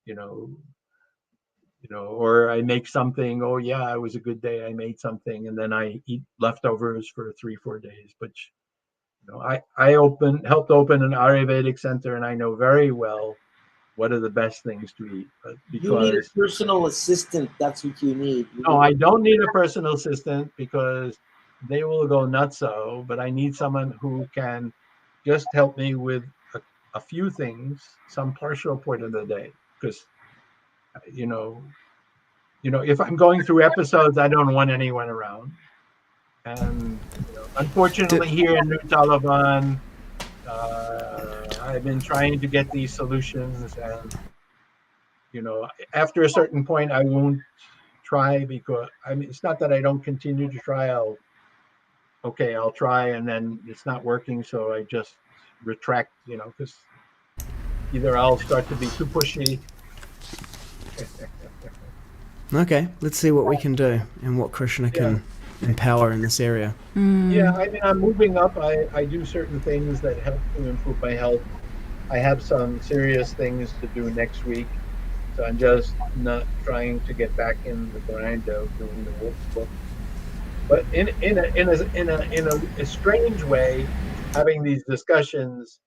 you know, or I make something. Oh yeah, it was a good day. I made something, and then I eat leftovers for 3-4 days. But I helped open an Ayurvedic center, and I know very well what are the best things to eat. But You need a because personal assistant. That's what you need. no, I don't need a personal assistant because they will go nutso. But I need someone who can just help me with a few things, some partial point of the day, because you know if I'm going through episodes, I don't want anyone around. And Do, unfortunately, here in New Taliban, I've been trying to get these solutions, and after a certain point, I won't try because it's not that I don't continue to try. I'll try, and then it's not working, so I just retract. Because either I'll start to be too pushy. okay, let's see what we can do and what Krishna can empower in this area. Yeah, I'm moving up. I do certain things that help to improve my health. I have some serious things to do next week, so I'm just not trying to get back in the grind of doing the workbook. But in a strange way, having these discussions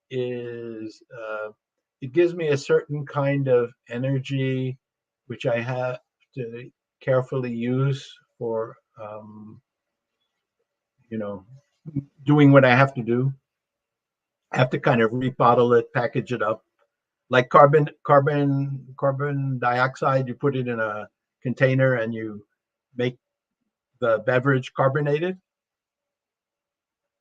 is it gives me a certain kind of energy, which I have to carefully use for doing what I have to do. I have to kind of rebottle it, package it up, like carbon dioxide. You put it in a container and you make the beverage carbonated.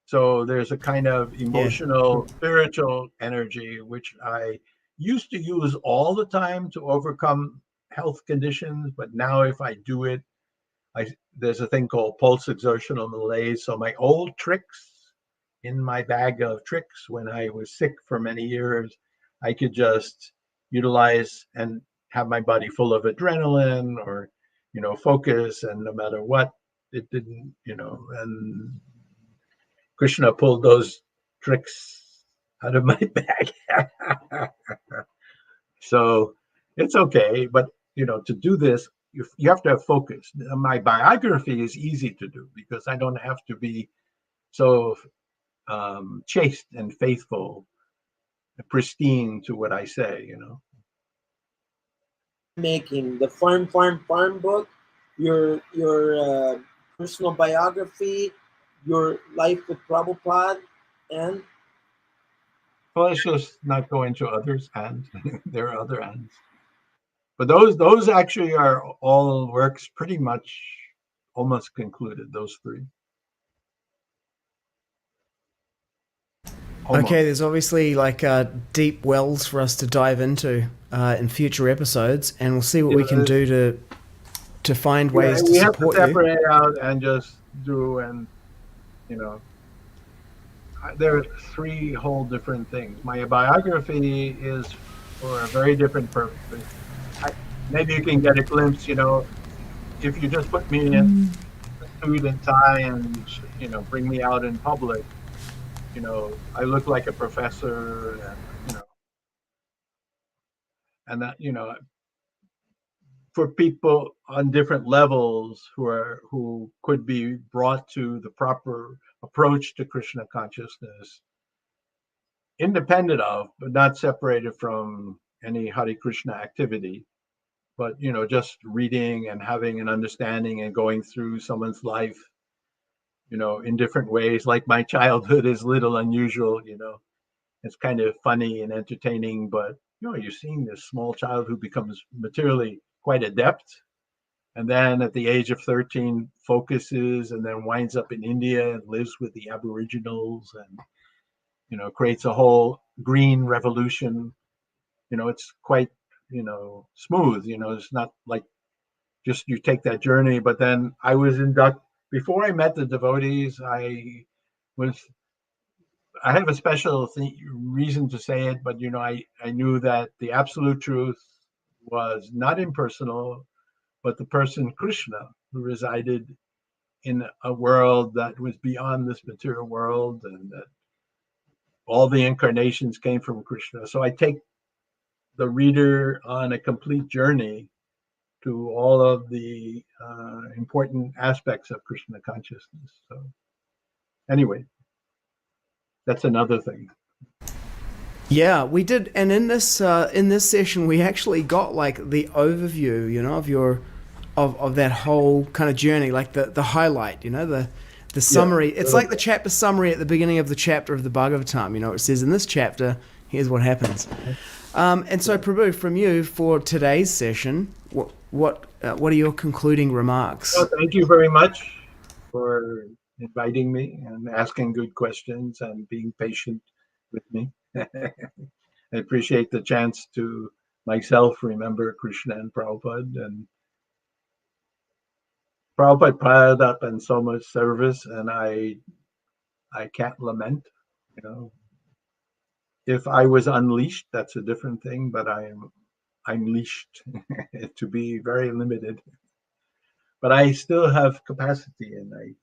So there's a kind of Yeah. emotional, spiritual energy, which I used to use all the time to overcome health conditions. But now if I do it, there's a thing called pulse exertional malaise. So my old tricks in my bag of tricks when I was sick for many years, I could just utilize and have my body full of adrenaline or, focus. And no matter what, it didn't, and Krishna pulled those tricks out of my bag. So it's okay. But, to do this, you have to have focus. My biography is easy to do because I don't have to be so chaste and faithful, pristine to what I say. Making the farm book, your personal biography, your life with Prabhupada, and Well, let's just not go into others, and there are other ends. But those actually are all works pretty much almost concluded. Those three. Almost. Okay, there's obviously like deep wells for us to dive into in future episodes, and we'll see what we can do to find ways to support you. We have to separate out and just do, and there are 3 whole different things. My biography is for a very different purpose. Maybe you can get a glimpse. If you just put me in a suit and tie and bring me out in public, I look like a professor, and that for people on different levels who could be brought to the proper approach to Krishna consciousness, independent of, but not separated from any Hare Krishna activity, but just reading and having an understanding and going through someone's life, in different ways. Like my childhood is little unusual, it's kind of funny and entertaining, but you're seeing this small child who becomes materially quite adept, and then at the age of 13 focuses and then winds up in India and lives with the Aboriginals and creates a whole green revolution. It's quite smooth. It's not like just you take that journey. But then I was inducted before I met the devotees. I was I have a special reason to say it, but I knew that the absolute truth was not impersonal, but the person Krishna, who resided in a world that was beyond this material world, and that all the incarnations came from Krishna. So I take the reader on a complete journey to all of the important aspects of Krishna consciousness. So anyway, that's another thing. Yeah, we did, and in this session, we actually got like the overview, of your of that whole kind of journey, like the highlight, the summary. It's like the chapter summary at the beginning of the chapter of the Bhagavatam. It says in this chapter, here's what happens. And so, Prabhu, from you for today's session, what are your concluding remarks? Well, thank you very much for inviting me and asking good questions and being patient with me. I appreciate the chance to myself remember Krishna and Prabhupada, and Prabhupada piled up in so much service, and I can't lament. If I was unleashed, that's a different thing, but I'm leashed to be very limited. But I still have capacity, and I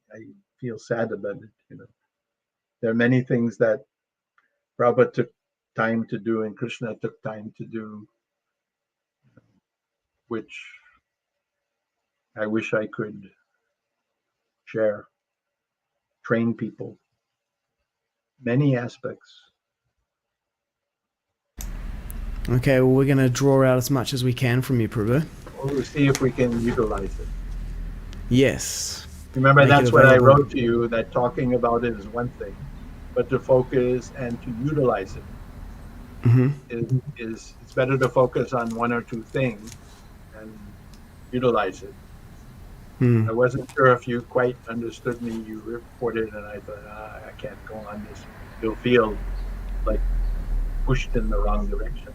feel sad about it. There are many things that Prabhupada took time to do, and Krishna took time to do, which I wish I could share, train people, many aspects. Okay, well, we're going to draw out as much as we can from you, Prabhu. We'll see if we can utilize it. Yes. Remember, that's what I wrote to you, that talking about it is one thing, but to focus and to utilize it is it's better to focus on one or two things and utilize it. I wasn't sure if you quite understood me. You reported, and I thought, I can't go on this. You'll feel like pushed in the wrong direction.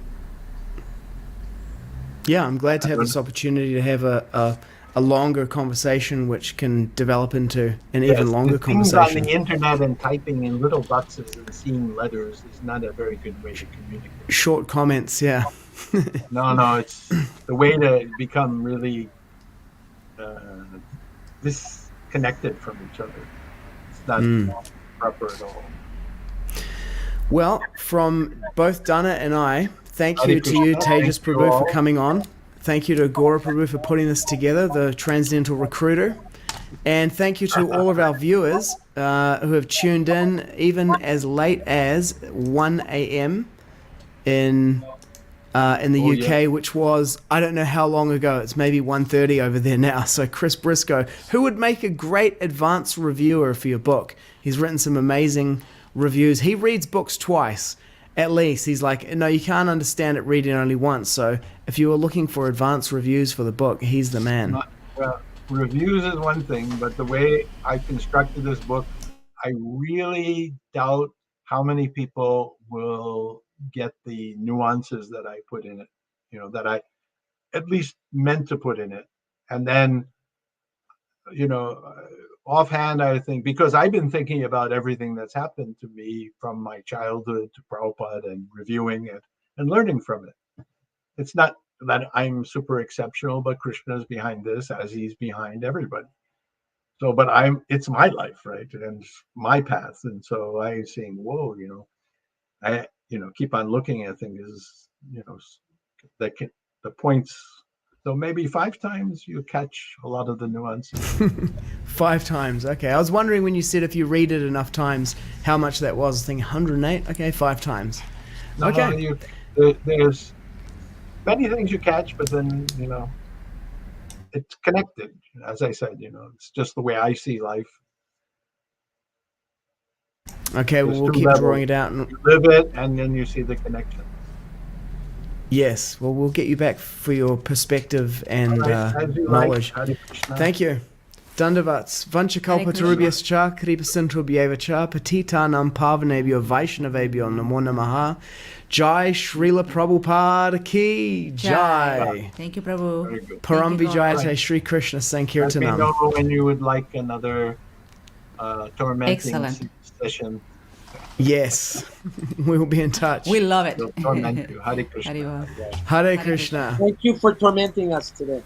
Yeah, I'm glad to have this opportunity to have a longer conversation, which can develop into an even longer conversation. On the internet and typing in little boxes and seeing letters is not a very good way to communicate. Short comments, yeah. No, it's the way to become really disconnected from each other. It's not proper at all. Well, from both Dana and I, thank you to you, Tejiyas Prabhu, for coming on. Thank you to Gora Prabhu for putting this together, the Transcendental Recruiter. And thank you to all of our viewers who have tuned in even as late as 1 a.m. in the UK, which was, I don't know how long ago. It's maybe 1:30 over there now. So Chris Briscoe, who would make a great advanced reviewer for your book. He's written some amazing reviews. He reads books twice, at least. He's like, no, you can't understand it reading only once. So if you were looking for advanced reviews for the book, he's the man. Well, reviews is one thing, but the way I constructed this book, I really doubt how many people will get the nuances that I put in it, that I at least meant to put in it. And then, offhand, I think, because I've been thinking about everything that's happened to me from my childhood to Prabhupada and reviewing it and learning from it. It's not that I'm super exceptional, but Krishna's behind this as he's behind everybody. So, but it's my life, right? And my path. And so I'm saying, whoa, I keep on looking at things, the points. So maybe 5 times you catch a lot of the nuances. 5 times, okay. I was wondering when you said if you read it enough times, how much that was. I was thinking 108, okay, 5 times. Okay. There's many things you catch, but then, it's connected. As I said, it's just the way I see life. Okay, well, we'll keep drawing it out. You live it, and then you see the connection. Yes, well, we'll get you back for your perspective and knowledge. Thank you. Dandavats. Vanchakalpa tarubhyas cha, kripa sindhubhyeva cha, patitanam pavanebhyo vaishnavebhyo namo namaha. Jai Srila Prabhupada ki Jai. Thank you, Prabhu. Param Vijayate Sri Krishna Sankirtanam. Let me know when you would like another tormenting session. Yes, we'll be in touch. We love it. We'll torment you. Hare Krishna. Haribo. Hare Krishna. Thank you for tormenting us today.